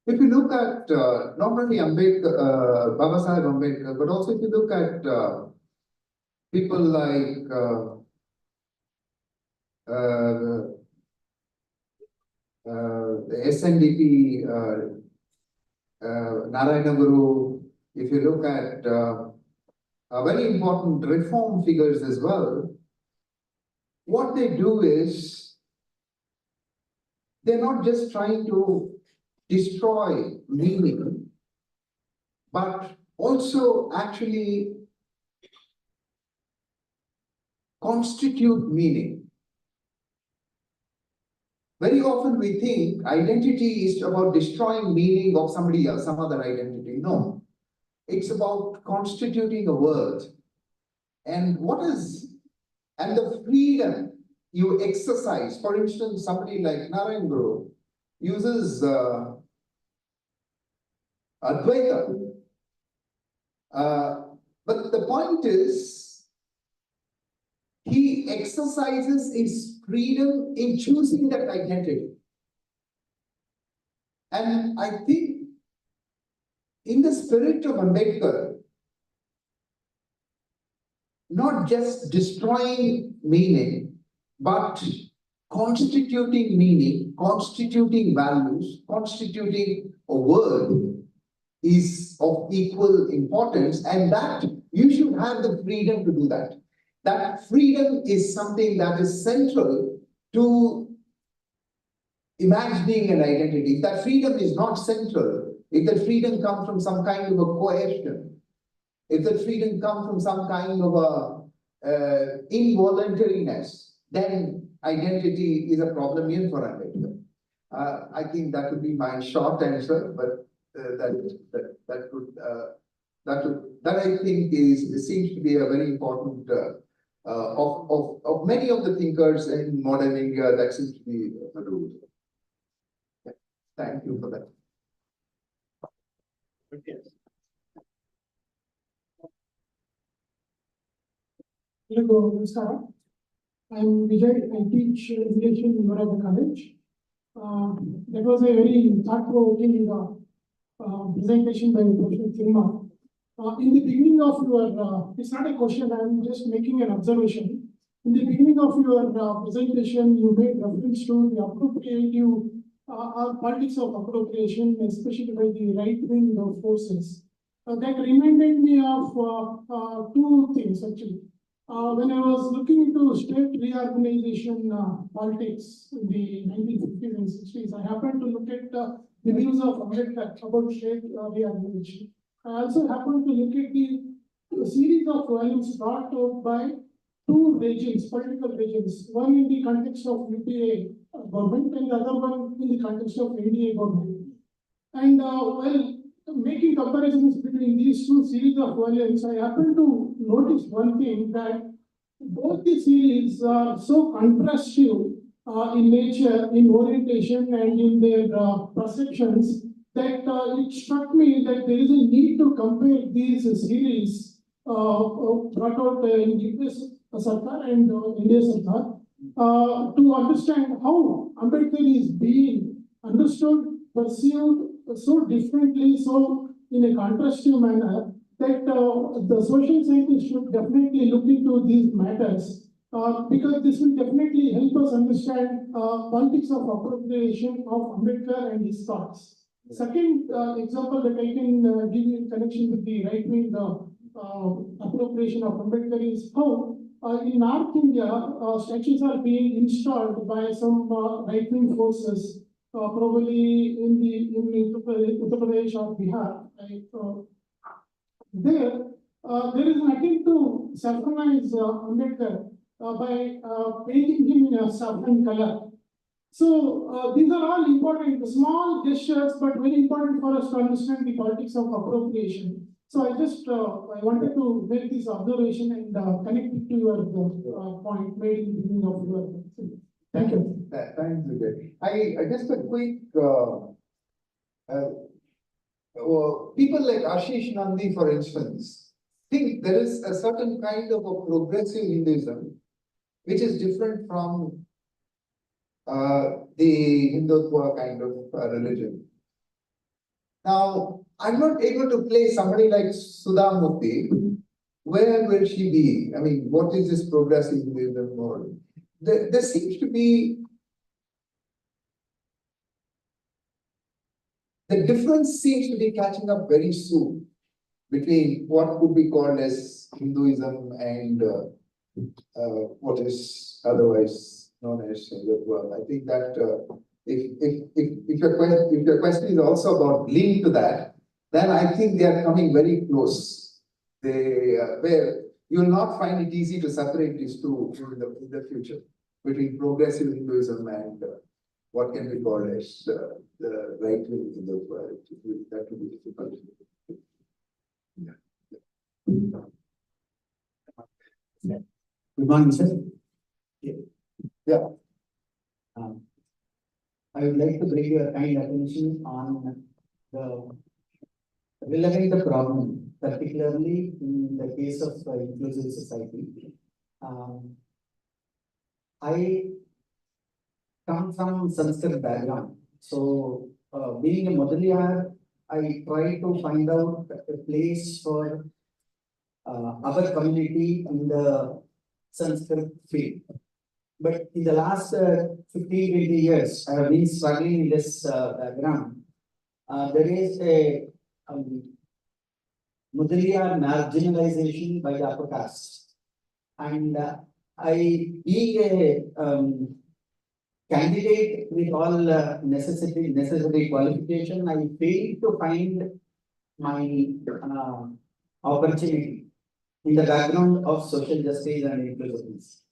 if you look at not only Ambedkar, Baba Sahib Ambedkar, but also if you look at people like the SNDP, Narayana Guru, if you look at very important reform figures as well, what they do is they're not just trying to destroy meaning, but also actually constitute meaning. Very often we think identity is about destroying meaning of somebody else, some other identity. No, it's about constituting a world. And the freedom you exercise. For instance, somebody like Narayana Guru uses Advaita. But the point is, he exercises his freedom in choosing that identity. And I think in the spirit of Ambedkar, not just destroying meaning, but constituting meaning, constituting values, constituting a world is of equal importance, and that you should have the freedom to do that. That freedom is something that is central to imagining an identity. If that freedom is not central, if that freedom comes from some kind of a coercion, if that freedom comes from some kind of a involuntariness, then identity is a problem even for Ambedkar. I think that would be my short answer, but that That I think seems to be a very important of many of the thinkers in modern India. That seems to be a rule. Yeah. Thank you for that. Hello, Namaskar. I'm Vijay. I teach English in the college. That was a very thought-provoking presentation by Professor Singma. In the beginning of your, it's not a question, I'm just making an observation. In the beginning of your presentation, you made reference to the appropriative politics of appropriation, especially by the right-wing forces. That reminded me of two things actually. When I was looking into state reorganization politics in the 1950s and 60s, I happened to look at the views of Ambedkar about state reorganization. I also happened to look at the series of volumes brought out by two regimes, political regimes, one in the context of UPA government and the other one in the context of NDA government. And while making comparisons between these two series of volumes, I happen to notice one thing, that both the series are so contrastive in nature, in orientation, and in their perceptions, that it struck me that there is a need to compare these series brought out in UPS Sarkar and India Sarkar to understand how Ambedkar is being understood, perceived so differently, so in a contrastive manner, that the social scientists should definitely look into these matters because this will definitely help us understand politics of appropriation of Ambedkar and his thoughts. Second example that I can give you in connection with the right-wing appropriation of Ambedkar is how in North India statues are being installed by some right-wing forces. Probably in Uttar Pradesh or Bihar. There is an attempt to saffronize Ambedkar by painting him in a saffron color. So these are all important, small gestures, but very important for us to understand the politics of appropriation. So I wanted to make this observation and connect it to your point made in the beginning of your. Thank you. Thanks, Vijay. I just a quick people like Ashish Nandi, for instance, think there is a certain kind of a progressive Hinduism which is different from the Hindutva kind of religion. Now, I'm not able to place somebody like Sudha Mukti. Where will she be? I mean, what is this progressive Hinduism more? There seems to be the difference seems to be catching up very soon between what could be called as Hinduism and what is otherwise known as Hindutva. I think that if your question is also about link to that, then I think they are coming very close. Where you will not find it easy to separate these two in the future between progressive Hinduism and what can be called as the right-wing Hindutva. That will be difficult. Yeah. Good morning, sir. Yeah. I would like to bring your kind attention on the relevant problem, particularly in the case of inclusive society. I come from Sanskrit background, so being a Mudaliyar, I try to find out a place for our community in the Sanskrit field. But in the last 15-20 years, I have been struggling in this background. There is a Mudaliyar marginalization by the upper caste. And being a candidate with all necessary qualification, I failed to find my opportunity in the background of social justice and inclusiveness.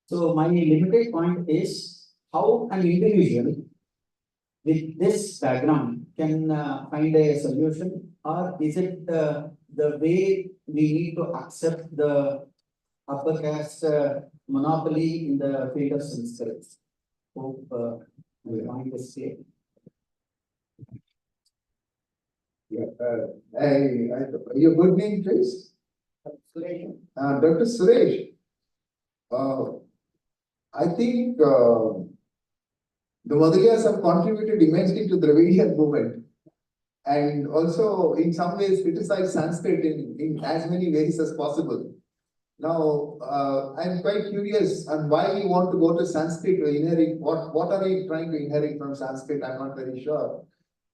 So my limited point is how an individual with this background can find a solution, or is it the way we need to accept the upper caste monopoly in the field of Sanskrit? Hope we find the same. Yeah, your good name, please? Suresh. Dr. Suresh. I think the Madhyas have contributed immensely to the Dravidian movement, and also in some ways criticize Sanskrit in as many ways as possible. Now, I'm quite curious on why you want to go to Sanskrit to inherit. What are you trying to inherit from Sanskrit? I'm not very sure.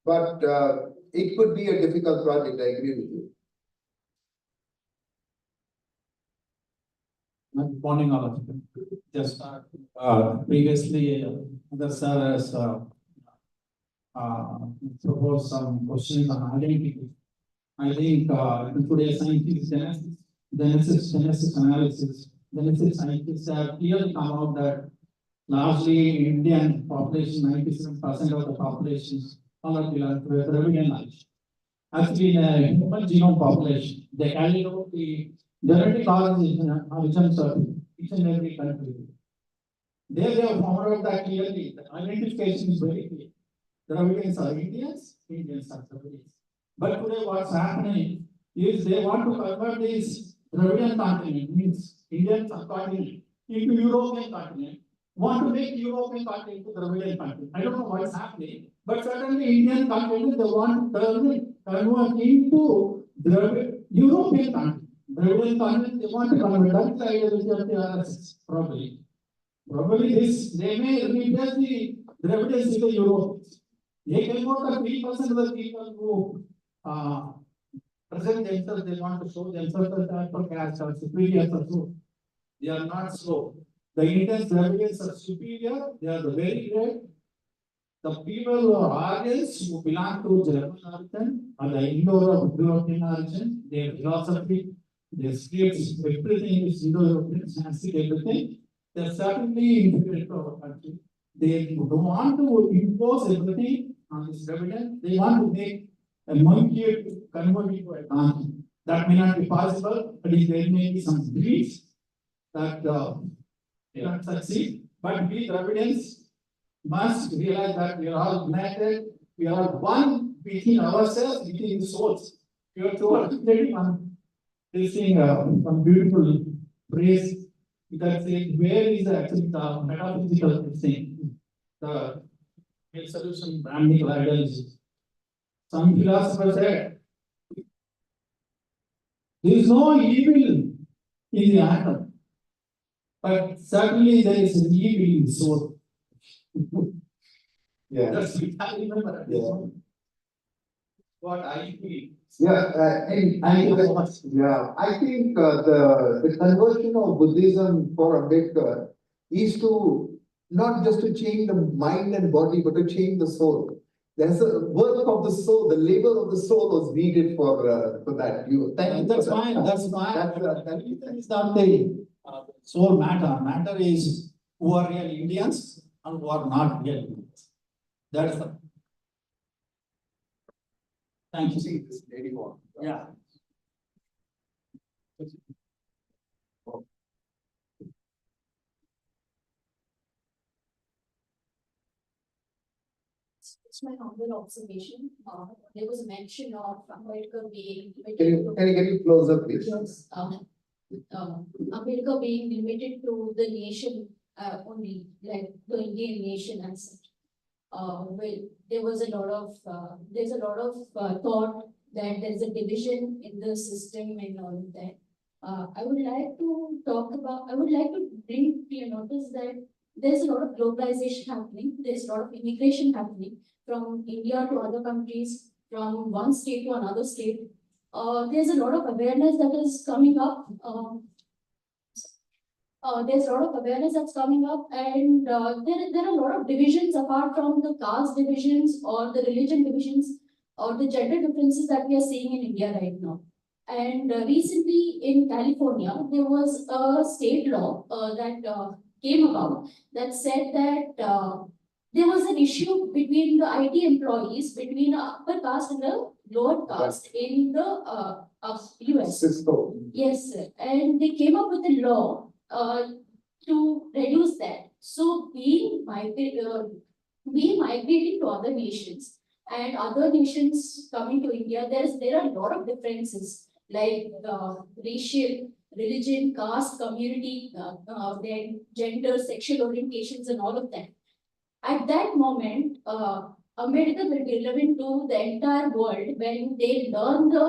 But it could be a difficult project, I agree with you. Good morning, all of you. Just previously, the sir has proposed some questions on identity. I think in today's scientific genesis analysis, scientists have clearly come out that largely Indian population, 97% of the population, all of you are Dravidian life. Actually, in a human genome population, they carry out the genetic origins of each and every country. There they have found out that clearly the identification is very clear. Dravidians are Indians, Indians are Dravidians. But today what's happening is they want to convert this Dravidian continent, means Indian subcontinent, into European continent, want to make European continent into Dravidian continent. I don't know what's happening, but certainly Indian continent they want to convert into European continent. Dravidian continent they want to convert. That's the ideology of the RSS, probably. Probably this, they may replace the Dravidians with the Europeans. They can vote the 3% of the people who present themselves, they want to show themselves as upper caste or superior or so. They are not so. The Indians, Dravidians are superior, they are the very great. The people who are Aryans who belong to German origin or the Indo-European origin, their philosophy, their scripts, everything is Indo-European, Sanskrit, everything. They are certainly inferior to our country. They don't want to impose everything on this Dravidian. They want to make a monkey to convert into a donkey. That may not be possible, but if there may be some beliefs that they not succeed. But we Dravidians must realize that we are all united, we are one within ourselves, within the souls. We are to articulate on this thing, one beautiful phrase that says, where is actually the metaphysical thing, the solution, Brahminic ideology. Some philosophers said, there is no evil in the atom, but certainly there is an evil in the soul. Yeah. That's what I remember. Yeah. What I feel. Yeah, I think the conversion of Buddhism for Ambedkar is to not just to change the mind and body, but to change the soul. There's a work of the soul, the labor of the soul was needed for that. Thank you. That's fine. That's fine. That is not the soul matter. Matter is who are real Indians and who are not real Indians. That's the. Thank you. See this lady one. Yeah. It's my humble observation. There was a mention of Ambedkar being Can you get it closer, please? Yes, Ambedkar being limited to the nation only, like the Indian nation as such. Well, there was a lot of there's a lot of thought that there's a division in the system and all of that. I would like to talk about. I would like to bring to your notice that there's a lot of globalization happening. There's a lot of immigration happening from India to other countries, from one state to another state. There's a lot of awareness that is coming up. There's a lot of awareness that's coming up, and there are a lot of divisions apart from the caste divisions or the religion divisions or the gender differences that we are seeing in India right now. And recently in California, there was a state law that came about that said that there was an issue between the IT employees, between the upper caste and the lower caste in the US. Cisco. Yes, sir. And they came up with a law to reduce that. So we migrating to other nations, and other nations coming to India, there are a lot of differences like racial, religion, caste, community, then gender, sexual orientations, and all of that. At that moment, Ambedkar will be relevant to the entire world when they learn the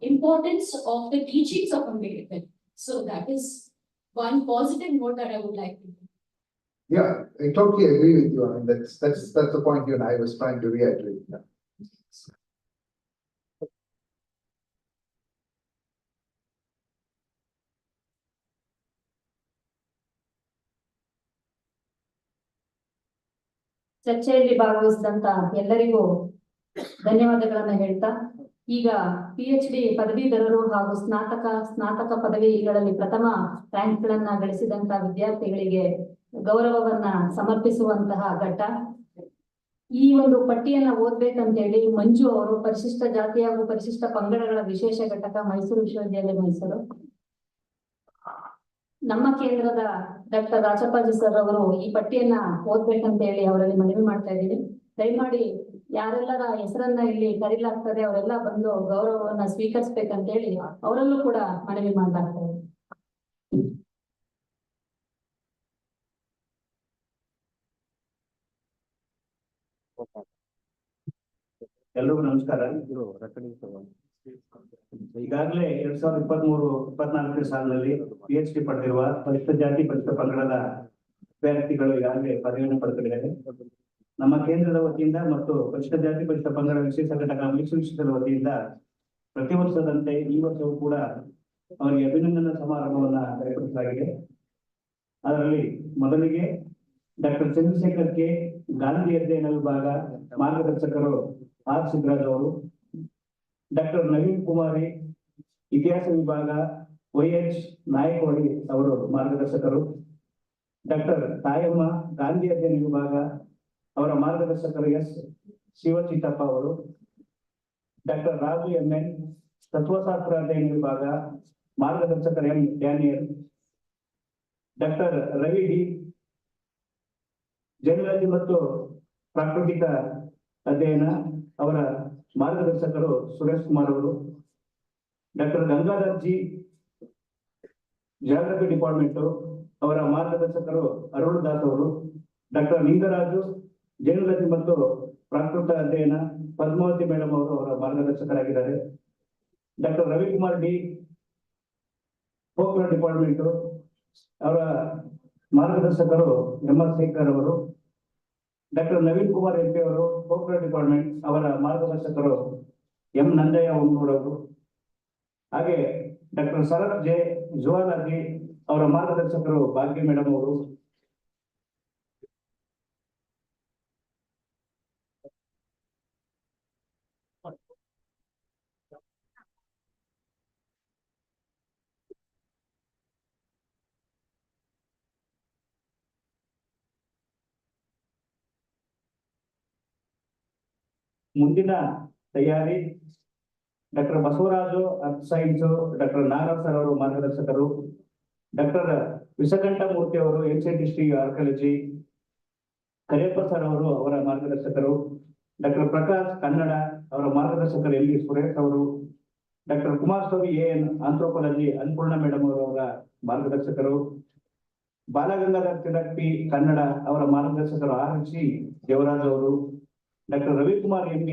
importance of the teachings of Ambedkar. So that is one positive note that I would like to make. Yeah, I totally agree with you. I mean, that's the point you and I was trying to reiterate. Yeah. ಚರ್ಚೆಯಲ್ಲಿ ಭಾಗವಹಿಸಿದಂತ ಎಲ್ಲರಿಗೂ ಧನ್ಯವಾದಗಳನ್ನ ಹೇಳ್ತಾ, ಈಗ PhD ಪದವೀಧರರು ಹಾಗೂ ಸ್ನಾತಕ ಪದವಿಗಳಲ್ಲಿ ಪ್ರಥಮ ರ್ಯಾಂಕ್ಗಳನ್ನ ಗಳಿಸಿದಂತ ವಿದ್ಯಾರ್ಥಿಗಳಿಗೆ ಗೌರವವನ್ನ ಸಮರ್ಪಿಸುವಂತಹ ಘಟ್ಟ. ಈ ಒಂದು ಪಟ್ಟಿಯನ್ನ ಓದ್ಬೇಕಂತ ಹೇಳಿ ಮಂಜು ಅವರು ಪರಿಶಿಷ್ಟ ಜಾತಿ ಹಾಗೂ ಪರಿಶಿಷ್ಟ ಪಂಗಡಗಳ ವಿಶೇಷ ಘಟಕ, ಮೈಸೂರು ವಿಶ್ವವಿದ್ಯಾಲಯ ಮೈಸೂರು, ನಮ್ಮ ಕೇಂದ್ರದ ಡಾಕ್ಟರ್ ರಾಜಪ್ಪಾಜಿ ಸರ್ ಅವರು ಈ ಪಟ್ಟಿಯನ್ನ ಓದ್ಬೇಕಂತ ಹೇಳಿ ಅವರಲ್ಲಿ ಮನವಿ ಮಾಡ್ತಾ ಇದ್ದೀವಿ. ದಯಮಾಡಿ ಯಾರೆಲ್ಲರ ಹೆಸರನ್ನ ಇಲ್ಲಿ ಕರೀಲಾಗ್ತದೆ ಅವರೆಲ್ಲ ಬಂದು ಗೌರವವನ್ನ ಸ್ವೀಕರಿಸ್ಬೇಕಂತ ಹೇಳಿ ಅವರಲ್ಲೂ ಕೂಡ ಮನವಿ ಮಾಡಲಾಗ್ತಾ ಇದೆ. ಎಲ್ರಿಗೂ ನಮಸ್ಕಾರ. ಈಗಾಗಲೇ 2023-24 ಸಾಲಿನಲ್ಲಿ PhD ಪಡೆದಿರುವ ಪರಿಶಿಷ್ಟ ಜಾತಿ ಪರಿಶಿಷ್ಟ ಪಂಗಡದ ಅಭ್ಯರ್ಥಿಗಳು ಈಗಾಗಲೇ ಪದವಿಯನ್ನು ಪಡೆದಿದ್ದಾರೆ. ನಮ್ಮ ಕೇಂದ್ರದ ವತಿಯಿಂದ ಮತ್ತು ಪರಿಶಿಷ್ಟ ಜಾತಿ ಪರಿಶಿಷ್ಟ ಪಂಗಡ ವಿಶೇಷ ಘಟಕ ವಿಶ್ವವಿದ್ಯಾಲಯದ ವತಿಯಿಂದ ಪ್ರತಿ ವರ್ಷದಂತೆ ಈ ವರ್ಷವೂ ಕೂಡ ಅವರಿಗೆ ಅಭಿನಂದನಾ ಸಮಾರಂಭವನ್ನ ಏರ್ಪಡಿಸಲಾಗಿದೆ. ಅದರಲ್ಲಿ ಮೊದಲಿಗೆ ಡಾಕ್ಟರ್ ಚಂದ್ರಶೇಖರ್ ಕೆ, ಗಾಂಧಿ ಅಧ್ಯಯನ ವಿಭಾಗ ಮಾರ್ಗದರ್ಶಕರು ಆರ್ ಸಿದ್ದರಾಜ್ ಅವರು, ಡಾಕ್ಟರ್ ನವೀನ್ ಕುಮಾರಿ, ಇತಿಹಾಸ ವಿಭಾಗ YH ನಾಯಕವಾಡಿ ಅವರು ಮಾರ್ಗದರ್ಶಕರು, ಡಾಕ್ಟರ್ ತಾಯಮ್ಮ, ಗಾಂಧಿ ಅಧ್ಯಯನ ವಿಭಾಗ ಅವರ ಮಾರ್ಗದರ್ಶಕರು S ಶಿವಚಿತ್ತಪ್ಪ ಅವರು, ಡಾಕ್ಟರ್ ರಾಜು MN, ತತ್ವಶಾಸ್ತ್ರ ಅಧ್ಯಯನ ವಿಭಾಗ ಮಾರ್ಗದರ್ಶಕರು M Daniel, doctor Ravi D, ಜನರಾಜ್ಯ ಮತ್ತು ಪ್ರಾಕೃತಿಕ ಅಧ್ಯಯನ ಅವರ ಮಾರ್ಗದರ್ಶಕರು ಸುರೇಶ್ ಕುಮಾರ್ ಅವರು, doctor Gangadhar G, geography department ಅವರ ಮಾರ್ಗದರ್ಶಕರು ಅರುಣ್ ದಾಸ್ ಅವರು, ಡಾಕ್ಟರ್ ಲಿಂಗರಾಜು, ಜನರಾಜ್ಯ ಮತ್ತು ಪ್ರಾಕೃತ ಅಧ್ಯಯನ ಪದ್ಮಾವತಿ ಮೇಡಮ್ ಅವರು ಅವರ ಮಾರ್ಗದರ್ಶಕರಾಗಿದ್ದಾರೆ. Doctor Ravikumar D, folklore department ಅವರ ಮಾರ್ಗದರ್ಶಕರು MS ಶೇಖರ್ ಅವರು, ಡಾಕ್ಟರ್ ನವೀನ್ ಕುಮಾರ್ MP ಅವರು ಫೋಕ್ಲೋರ್ ಡಿಪಾರ್ಟ್ಮೆಂಟ್ ಅವರ ಮಾರ್ಗದರ್ಶಕರು M ನಂಜಯ್ಯ ಒಮ್ಮೂರ್ ಅವರು, ಹಾಗೆ ಡಾಕ್ಟರ್ ಶರತ್ ಜೆ, ಜುವಾಲಜಿ ಅವರ ಮಾರ್ಗದರ್ಶಕರು ಭಾಗ್ಯ ಮೇಡಮ್ ಅವರು, ಮುಂದಿನ ತಯಾರಿ doctor Basavaraju earth science, doctor Nagaraj sir ಅವರು ಮಾರ್ಗದರ್ಶಕರು, ಡಾಕ್ಟರ್ ವಿಷಕಂಠ ಮೂರ್ತಿ ಅವರು ancient history archaeology, Kariyappa sir ಅವರು ಅವರ ಮಾರ್ಗದರ್ಶಕರು, ಡಾಕ್ಟರ್ ಪ್ರಕಾಶ್ ಕನ್ನಡ ಅವರ ಮಾರ್ಗದರ್ಶಕರು LV ಸುರೇಶ್ ಅವರು, doctor Kumaraswamy AN anthropology Annapurna madam ಅವರು ಅವರ ಮಾರ್ಗದರ್ಶಕರು, ಬಾಲಗಂಗಾಧರ್ ತಿಲಕ್ P ಕನ್ನಡ ಅವರ ಮಾರ್ಗದರ್ಶಕರು RC ದೇವರಾಜ್ ಅವರು, ಡಾಕ್ಟರ್ ರವಿಕುಮಾರ್ MB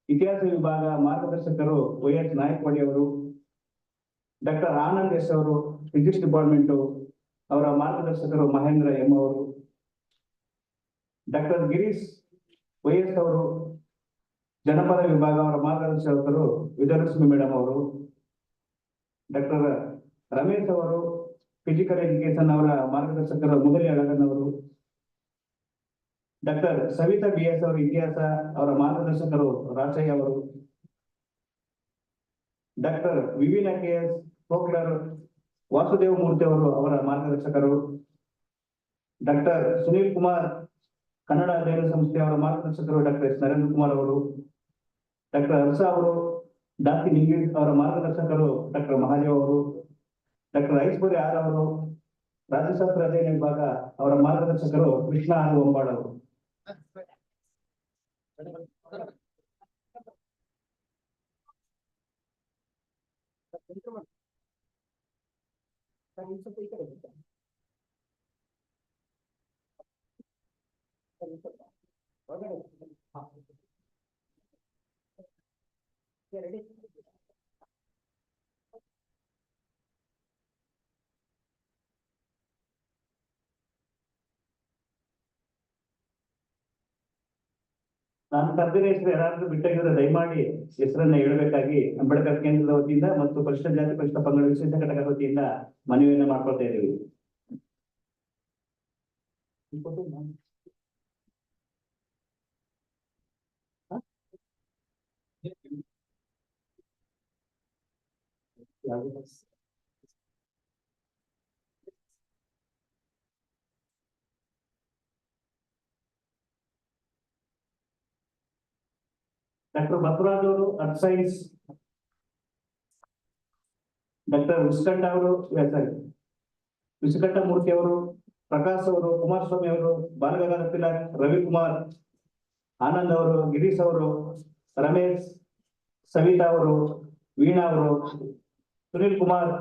ಇತಿಹಾಸ ವಿಭಾಗ ಮಾರ್ಗದರ್ಶಕರು YH ನಾಯಕವಾಡಿ ಅವರು, ಡಾಕ್ಟರ್ ಆನಂದ್ S ಅವರು ಫಿಸಿಕ್ಸ್ ಡಿಪಾರ್ಟ್ಮೆಂಟ್ ಅವರ ಮಾರ್ಗದರ್ಶಕರು ಮಹೇಂದ್ರ M ಅವರು, ಡಾಕ್ಟರ್ ಗಿರೀಶ್ YS ಅವರು ಜನಪದ ವಿಭಾಗ ಅವರ ಮಾರ್ಗದರ್ಶಕರು ವಿಜಯಲಕ್ಷ್ಮಿ ಮೇಡಮ್ ಅವರು, ಡಾಕ್ಟರ್ ರಮೇಶ್ ಅವರು ಫಿಸಿಕಲ್ ಎಜುಕೇಶನ್ ಅವರ ಮಾರ್ಗದರ್ಶಕರು ಮುಗಲಿ ಅಳಗನ್ ಅವರು, ಡಾಕ್ಟರ್ ಸವಿತಾ BS ಅವರು ಇತಿಹಾಸ ಅವರ ಮಾರ್ಗದರ್ಶಕರು ರಾಚಯ್ಯ ಅವರು, ಡಾಕ್ಟರ್ ವಿವಿನ KS ಫೋಕ್ಲರ್ ವಾಸುದೇವ ಮೂರ್ತಿ ಅವರು ಅವರ ಮಾರ್ಗದರ್ಶಕರು, ಡಾಕ್ಟರ್ ಸುನೀಲ್ ಕುಮಾರ್ ಕನ್ನಡ ಅಧ್ಯಯನ ಸಂಸ್ಥೆಯವರ ಮಾರ್ಗದರ್ಶಕರು ಡಾಕ್ಟರ್ ಎಸ್ ನರೇಂದ್ರ ಕುಮಾರ್ ಅವರು, ಡಾಕ್ಟರ್ ಹರ್ಷ ಅವರು ಡಾಕ್ಟರ್ ಇಂಗ್ಲಿಷ್ ಅವರ ಮಾರ್ಗದರ್ಶಕರು ಡಾಕ್ಟರ್ ಮಹಾದೇವ್ ಅವರು, ಡಾಕ್ಟರ್ ಐಶ್ವರ್ಯ ಆರ್ ಅವರು ರಾಜ್ಯಶಾಸ್ತ್ರ ಅಧ್ಯಯನ ವಿಭಾಗ ಅವರ ಮಾರ್ಗದರ್ಶಕರು ಕೃಷ್ಣ ಆರ್ ಒಂಬಾಳ್ ಅವರು. ನಾನು ಕರೆದಿರೋ ಹೆಸರು ಯಾರಾದ್ರೂ ಬಿಟ್ಟಾಗಿದ್ರೆ ದಯಮಾಡಿ ಹೆಸರನ್ನ ಹೇಳಬೇಕಾಗಿ ಅಂಬೇಡ್ಕರ್ ಕೇಂದ್ರದ ವತಿಯಿಂದ ಮತ್ತು ಪರಿಶಿಷ್ಟ ಜಾತಿ ಪರಿಶಿಷ್ಟ ಪಂಗಡ ವಿಶೇಷ ಘಟಕದ ವತಿಯಿಂದ ಮನವಿಯನ್ನ ಮಾಡ್ಕೊಳ್ತಾ ಇದ್ದೀವಿ. ಡಾಕ್ಟರ್ ಬಸವರಾಜ್ ಅವರು ಅರ್ತ್ ಸೈನ್ಸ್, ಡಾಕ್ಟರ್ ವಿಶ್ವಕಂಠ ಮೂರ್ತಿ ಅವರು, ಪ್ರಕಾಶ್ ಅವರು, ಕುಮಾರಸ್ವಾಮಿ ಅವರು, ಬಾಲಗಂಗಾಧರ ತಿಲಕ್, ರವಿಕುಮಾರ್, ಆನಂದ್ ಅವರು, ಗಿರೀಶ್ ಅವರು, ರಮೇಶ್, ಸವಿತಾ ಅವರು, ವೀಣಾ ಅವರು, ಸುನಿಲ್ ಕುಮಾರ್,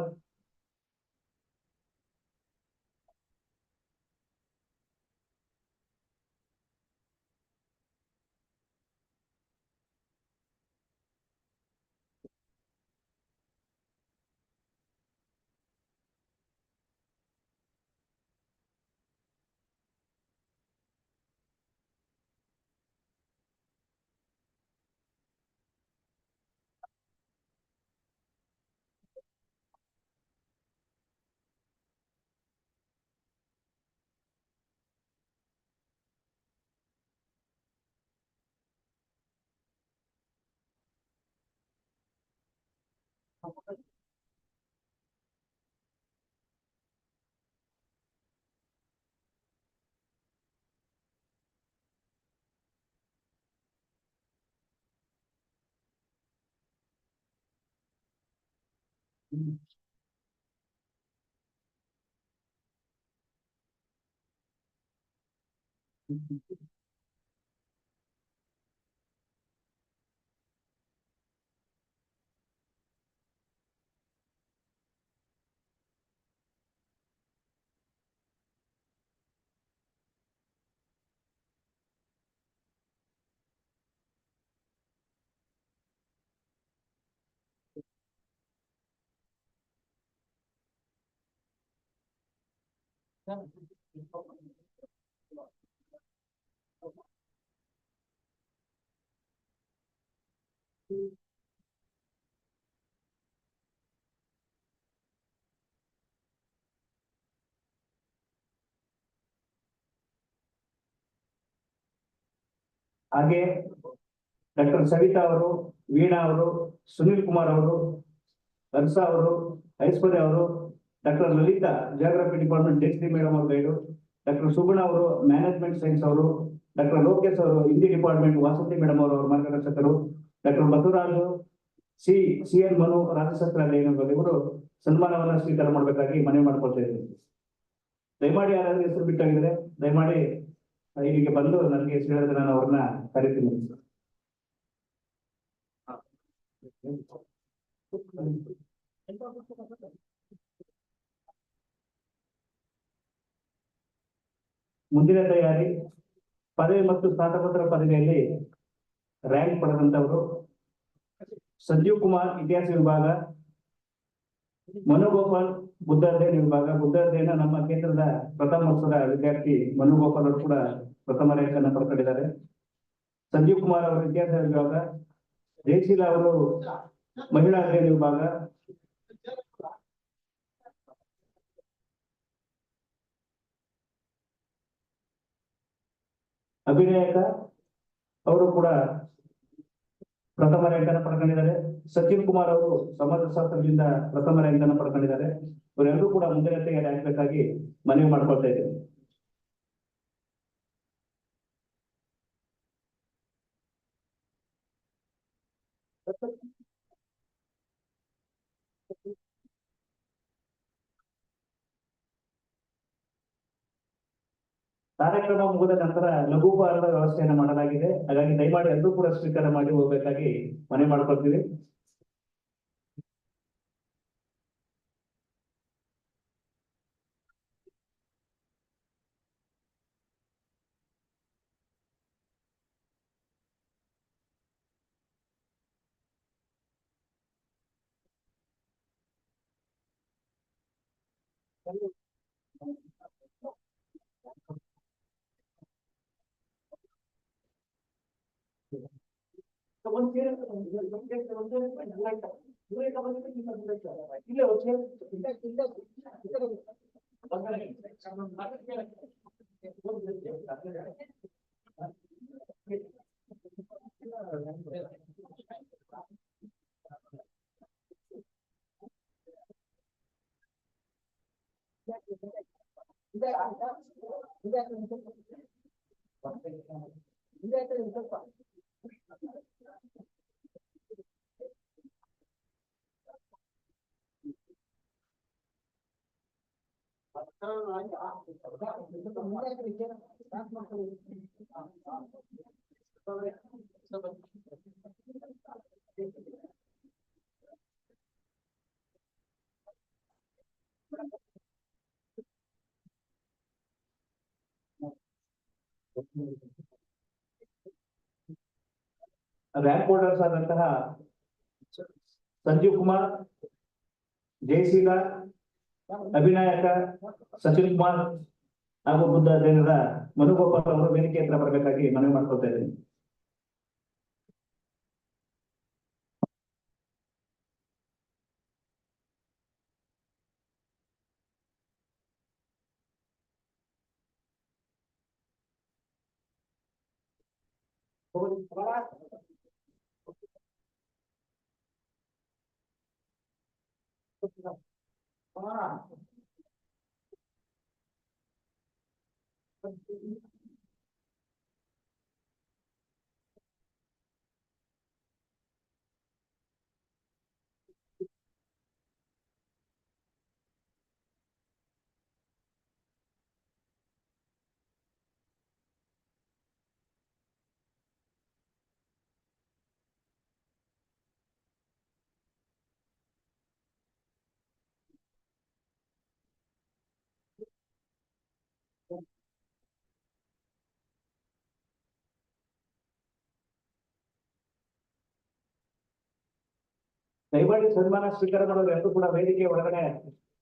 ಹಾಗೆ ಡಾಕ್ಟರ್ ಸವಿತಾ ಅವರು, ವೀಣಾ ಅವರು, ಸುನಿಲ್ ಕುಮಾರ್ ಅವರು, ಹರ್ಷ ಅವರು, ಐಶ್ವರ್ಯ ಅವರು, doctor Lalitha geography department D madam ಅವರು ಗೈಡು, ಡಾಕ್ಟರ್ ಸುಗುಣ ಅವರು ಮ್ಯಾನೇಜ್ಮೆಂಟ್ ಸೈನ್ಸ್ ಅವರು, ಡಾಕ್ಟರ್ ಲೋಕೇಶ್ ಅವರು ಹಿಂದಿ ಡಿಪಾರ್ಟ್ಮೆಂಟ್ ವಾಸಂತಿ ಮೇಡಮ್ ಅವರ ಮಾರ್ಗದರ್ಶಕರು, ಡಾಕ್ಟರ್ ಬಸವರಾಜು ಸಿ.ಎನ್. ಮನು ರಾಜ್ಯಶಾಸ್ತ್ರ ಅಧ್ಯಯನ ಇವರು ಸನ್ಮಾನವನ್ನ ಸ್ವೀಕಾರ ಮಾಡಬೇಕಾಗಿ ಮನವಿ ಮಾಡ್ಕೊಳ್ತಾ ಇದ್ದೀನಿ. ದಯಮಾಡಿ ಯಾರಾದ್ರೂ ಹೆಸರು ಬಿಟ್ಟಾಗಿದ್ರೆ ದಯಮಾಡಿ ಇಲ್ಲಿಗೆ ಬಂದು ನನಗೆ ಹೆಸರು ಹೇಳಿದ್ರೆ ನಾನು ಅವ್ರನ್ನ ಕರಿತೀನಿ. ಮುಂದಿನ ತಯಾರಿ ಪದವಿ ಮತ್ತು ಸ್ನಾತಕೋತ್ತರ ಪದವಿಯಲ್ಲಿ ರ್ಯಾಂಕ್ ಪಡೆದಂತವರು ಸಂಜೀವ್ ಕುಮಾರ್ ಇತಿಹಾಸ ವಿಭಾಗ, ಮನುಗೋಪಾಲ್ ಬುದ್ಧ ಅಧ್ಯಯನ ವಿಭಾಗ. ಬುದ್ಧ ಅಧ್ಯಯನ ನಮ್ಮ ಕೇಂದ್ರದ ಪ್ರಥಮ ವರ್ಷದ ವಿದ್ಯಾರ್ಥಿ ಮನುಗೋಪಾಲ್ ಅವರು ಕೂಡ ಪ್ರಥಮ ರ್ಯಾಂಕ್ ಅನ್ನು ಪಡ್ಕೊಂಡಿದ್ದಾರೆ. ಸಂಜೀವ್ ಕುಮಾರ್ ಅವರು ಇತಿಹಾಸ ವಿಭಾಗ, ಜಯಶೀಲ ಅವರು ಮಹಿಳಾ ಅಧ್ಯಯನ ವಿಭಾಗ, ಅಭಿನಯಕ ಅವರು ಕೂಡ ಪ್ರಥಮ ರ್ಯಾಂಕ್ ಅನ್ನು ಪಡ್ಕೊಂಡಿದ್ದಾರೆ. ಸಚಿನ್ ಕುಮಾರ್ ಅವರು ಸಮಾಜಶಾಸ್ತ್ರದಿಂದ ಪ್ರಥಮ ರ್ಯಾಂಕ್ ಅನ್ನು ಪಡ್ಕೊಂಡಿದ್ದಾರೆ. ಇವರೆಲ್ಲರೂ ಕೂಡ ಮುಂದಿನ ತಯಾರಿ ಆಗಬೇಕಾಗಿ ಮನವಿ ಮಾಡ್ಕೊಳ್ತಾ ಇದ್ದೇವೆ. ಕಾರ್ಯಕ್ರಮ ಮುಗಿದ ನಂತರ ಲಘು ಉಪಹಾರದ ವ್ಯವಸ್ಥೆಯನ್ನು ಮಾಡಲಾಗಿದೆ. ಹಾಗಾಗಿ ದಯಮಾಡಿ ಎಲ್ಲರೂ ಕೂಡ ಸ್ವೀಕಾರ ಮಾಡಿ ಹೋಗ್ಬೇಕಾಗಿ ಮನವಿ ಮಾಡ್ಕೊಳ್ತೀವಿ. ರ್ಯಾಂಕ್ ಹೋಲ್ಡರ್ಸ್ ಆದಂತಹ ಸಂಜೀವ್ ಕುಮಾರ್, ಜಯಶೀಲ, ಅಭಿನಾಯಕ, ಸಚಿನ್ ಕುಮಾರ್ ಹಾಗೂ ಬುದ್ಧ ಜೈನರ ಮನುಗೋಪಾಲ್ ಅವರು ವೇದಿಕೆ ಹತ್ರ ಬರಬೇಕಾಗಿ ಮನವಿ ಮಾಡ್ಕೊಳ್ತಾ ಇದ್ದೀನಿ. ದಯಮಾಡಿ ಸನ್ಮಾನ ಸ್ವೀಕಾರ ಮಾಡೋದು ಎಲ್ಲರೂ ಕೂಡ ವೇದಿಕೆ ಒಳಗಡೆ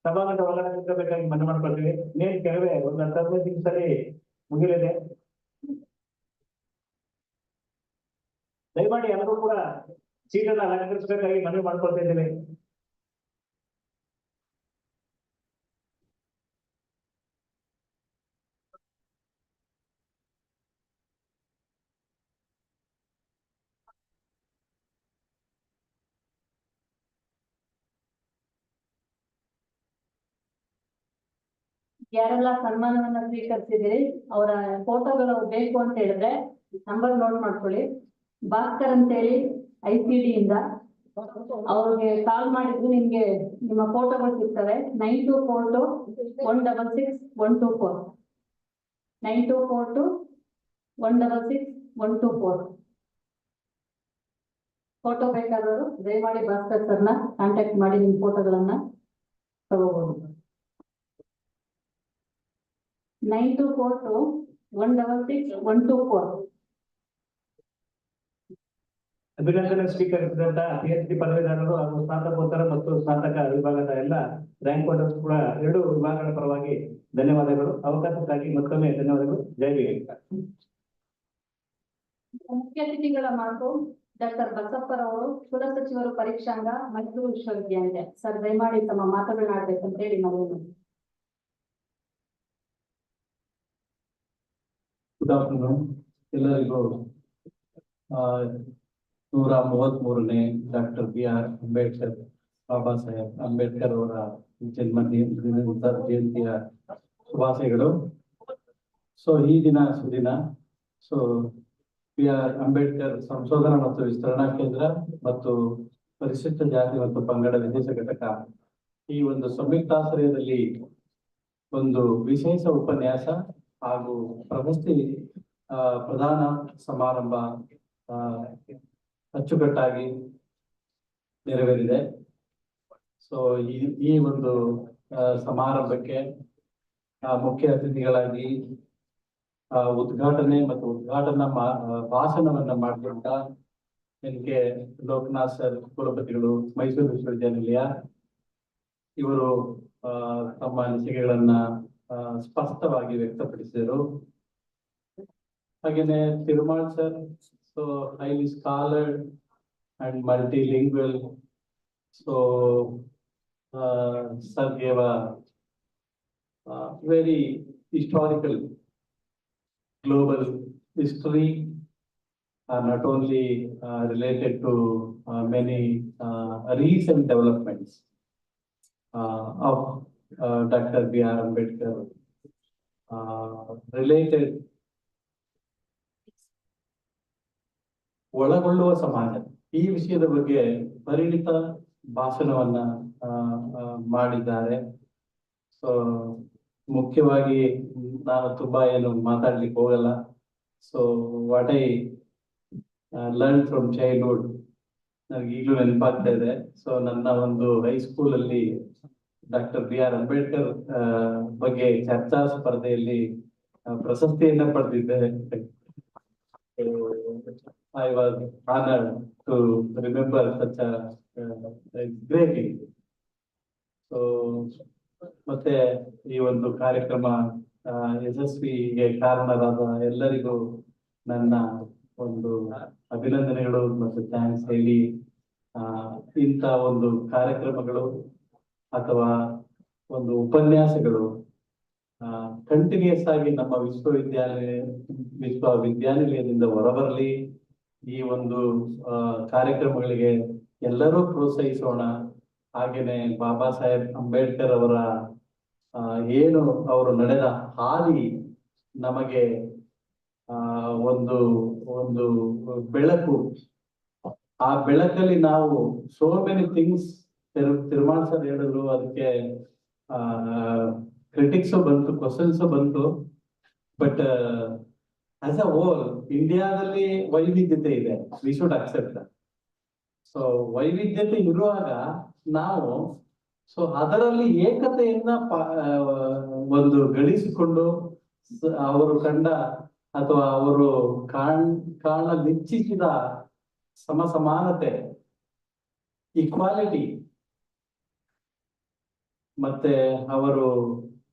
ಸಭಾಂಗಣ ಒಳಗಡೆ ನಿಂತಬೇಕಾಗಿ ಮನವಿ ಮಾಡ್ಕೊಳ್ತೀವಿ. ನೇನ್ ಕೆಲವೇ ಒಂದು 15 ನಿಮಿಷದಲ್ಲಿ ಮುಗಿಲಿದೆ. ದಯಮಾಡಿ ಎಲ್ಲರೂ ಕೂಡ ಸೀಟನ್ನು ಅಲಂಕರಿಸಬೇಕಾಗಿ ಮನವಿ ಮಾಡ್ಕೊಳ್ತಾ ಇದ್ದೇವೆ. ಯಾರೆಲ್ಲ ಸನ್ಮಾನವನ್ನ ಸ್ವೀಕರಿಸಿದಿರಿ ಅವರ ಫೋಟೋಗಳು ಬೇಕು ಅಂತ ಹೇಳಿದ್ರೆ ನಂಬರ್ ನೋಟ್ ಮಾಡ್ಕೊಳ್ಳಿ. ಭಾಸ್ಕರ್ ಅಂತ ಹೇಳಿ ICD ಇಂದ ಅವ್ರಿಗೆ ಕಾಲ್ ಮಾಡಿದ್ರು ನಿಮ್ಗೆ ನಿಮ್ಮ ಫೋಟೋಗಳು ಸಿಗ್ತವೆ. 9242166124 9242166124 ಫೋಟೋ ಬೇಕಾದವರು ದಯಮಾಡಿ ಭಾಸ್ಕರ್ ಸರ್ನ ಕಾಂಟ್ಯಾಕ್ಟ್ ಮಾಡಿ ನಿಮ್ ಫೋಟೋಗಳನ್ನ ತಗೋಬಹುದು. 9242166124. ಅಭಿನಂದನೆ ಸ್ವೀಕರಿಸಿದಂತ PhD ಪದವೀಧರರು ಹಾಗೂ ಸ್ನಾತಕೋತ್ತರ ಮತ್ತು ಸ್ನಾತಕ ವಿಭಾಗದ ಎಲ್ಲ ರ್ಯಾಂಕ್ ಹೋಲ್ಡರ್ಸ್ ಕೂಡ 2 ವಿಭಾಗಗಳ ಪರವಾಗಿ ಧನ್ಯವಾದಗಳು. ಅವಕಾಶಕ್ಕಾಗಿ ಮತ್ತೊಮ್ಮೆ ಧನ್ಯವಾದಗಳು. ಜೈ ವಿವೇಕ. ಮುಖ್ಯ ಅತಿಥಿಗಳ ಮಾತು ಡಾಕ್ಟರ್ ಬಸಪ್ಪರವರು, ಕುಲ ಸಚಿವರು, ಪರೀಕ್ಷಾಂಗ, ಮೈಸೂರು ವಿಶ್ವವಿದ್ಯಾನಿಲಯ. ಸರ್ ದಯಮಾಡಿ ತಮ್ಮ ಮಾತುಗಳನ್ನ ಆಡ್ಬೇಕಂತ ಹೇಳಿ ನಾವು. ಗುಡ್ ಆಫ್ಟರ್ನೂನ್ ಎಲ್ಲರಿಗೂ. 133ನೇ ಡಾಕ್ಟರ್ B.R.Ambedkar ಬಾಬಾ ಸಾಹೇಬ್ ಅಂಬೇಡ್ಕರ್ ಅವರ ಜಯಂತಿಯ ಶುಭಾಶಯಗಳು. ಸೊ ಈ ದಿನ ಸುದಿನ. ಸೊ DR.B.R.Ambedkar ಸಂಶೋಧನಾ ಮತ್ತು ವಿಸ್ತರಣಾ ಕೇಂದ್ರ ಮತ್ತು ಪರಿಶಿಷ್ಟ ಜಾತಿ ಮತ್ತು ಪಂಗಡ ವಿದೇಶ ಘಟಕ ಈ ಒಂದು ಸಂಯುಕ್ತಾಶ್ರಯದಲ್ಲಿ ಒಂದು ವಿಶೇಷ ಉಪನ್ಯಾಸ ಹಾಗೂ ಪ್ರಶಸ್ತಿ ಪ್ರದಾನ ಸಮಾರಂಭ ಅಚ್ಚುಕಟ್ಟಾಗಿ ನೆರವೇರಿದೆ. ಸೊ ಈ ಒಂದು ಸಮಾರಂಭಕ್ಕೆ ಮುಖ್ಯ ಅತಿಥಿಗಳಾಗಿ ಉದ್ಘಾಟನೆ ಮತ್ತು ಉದ್ಘಾಟನಾ ಭಾಷಣವನ್ನ ಮಾಡಿದಂತ ಎನ್.ಕೆ. ಲೋಕನಾಥ್ ಸರ್ ಕುಲಪತಿಗಳು, ಮೈಸೂರು ವಿಶ್ವವಿದ್ಯಾನಿಲಯ, ಇವರು ತಮ್ಮ ಅನಿಸಿಕೆಗಳನ್ನ ಸ್ಪಷ್ಟವಾಗಿ ವ್ಯಕ್ತಪಡಿಸಿದರು. ಹಾಗೇನೆ Tirumal sir, so highly scholard and multilingual. So sir gave a very historical global history, not only related to many recent developments of Dr. B.R.Ambedkar, related ಒಳಗೊಳ್ಳುವ ಸಮಾಜ ಈ ವಿಷಯದ ಬಗ್ಗೆ ಪರಿಣಿತ ಭಾಷಣವನ್ನ ಮಾಡಿದ್ದಾರೆ. ಸೊ ಮುಖ್ಯವಾಗಿ ನಾನು ತುಂಬಾ ಏನು ಮಾತಾಡ್ಲಿಕ್ಕೆ ಹೋಗಲ್ಲ. So what I learn from childhood ನನಗೆ ಈಗಲೂ ನೆನಪಾಗ್ತಾ ಇದೆ. ಸೊ ನನ್ನ ಒಂದು ಹೈಸ್ಕೂಲ್ ಅಲ್ಲಿ ಡಾಕ್ಟರ್ B.R.Ambedkar ಬಗ್ಗೆ ಚರ್ಚಾ ಸ್ಪರ್ಧೆಯಲ್ಲಿ ಪ್ರಶಸ್ತಿಯನ್ನ ಪಡೆದಿದ್ದೆ. I was honored to remember such a great thing. So ಮತ್ತೆ ಈ ಒಂದು ಕಾರ್ಯಕ್ರಮ ಯಶಸ್ವಿಗೆ ಕಾರಣರಾದ ಎಲ್ಲರಿಗೂ ನನ್ನ ಒಂದು ಅಭಿನಂದನೆಗಳು ಮತ್ತು ಥ್ಯಾಂಕ್ಸ್ ಹೇಳಿ, ಇಂಥ ಒಂದು ಕಾರ್ಯಕ್ರಮಗಳು ಅಥವಾ ಒಂದು ಉಪನ್ಯಾಸಗಳು ಕಂಟಿನ್ಯೂಸ್ ಆಗಿ ನಮ್ಮ ವಿಶ್ವವಿದ್ಯಾನಿಲಯದಿಂದ ಹೊರಬರಲಿ. ಈ ಒಂದು ಕಾರ್ಯಕ್ರಮಗಳಿಗೆ ಎಲ್ಲರೂ ಪ್ರೋತ್ಸಾಹಿಸೋಣ. ಹಾಗೇನೆ ಬಾಬಾ ಸಾಹೇಬ್ ಅಂಬೇಡ್ಕರ್ ಅವರ ಏನು ಅವರು ನಡೆದ ಹಾದಿ ನಮಗೆ ಒಂದು ಒಂದು ಬೆಳಕು. ಆ ಬೆಳಕಲ್ಲಿ ನಾವು ಸೋ ಮೆನಿ ಥಿಂಗ್ಸ್ ತಿರುಮಾಳ್ ಸರ್ ಹೇಳಿದ್ರು, ಅದಕ್ಕೆ ಕ್ರಿಟಿಕ್ಸ್ ಬಂತು, ಕ್ವಶನ್ಸ್ ಬಂತು. ಬಟ್ ಆಸ್ ಅ ಹೋಲ್ ಇಂಡಿಯಾದಲ್ಲಿ ವೈವಿಧ್ಯತೆ ಇದೆ, ವಿ ಶುಡ್ ಅಕ್ಸೆಪ್ಟ್. ಸೊ ವೈವಿಧ್ಯತೆ ಇರುವಾಗ ನಾವು ಸೊ ಅದರಲ್ಲಿ ಏಕತೆಯನ್ನ ಒಂದು ಗಳಿಸಿಕೊಂಡು ಅವರು ಕಂಡ ಅಥವಾ ಅವರು ನಿಶ್ಚಿಸಿದ ಸಮಾನತೆ, ಈಕ್ವಾಲಿಟಿ, ಮತ್ತೆ ಅವರು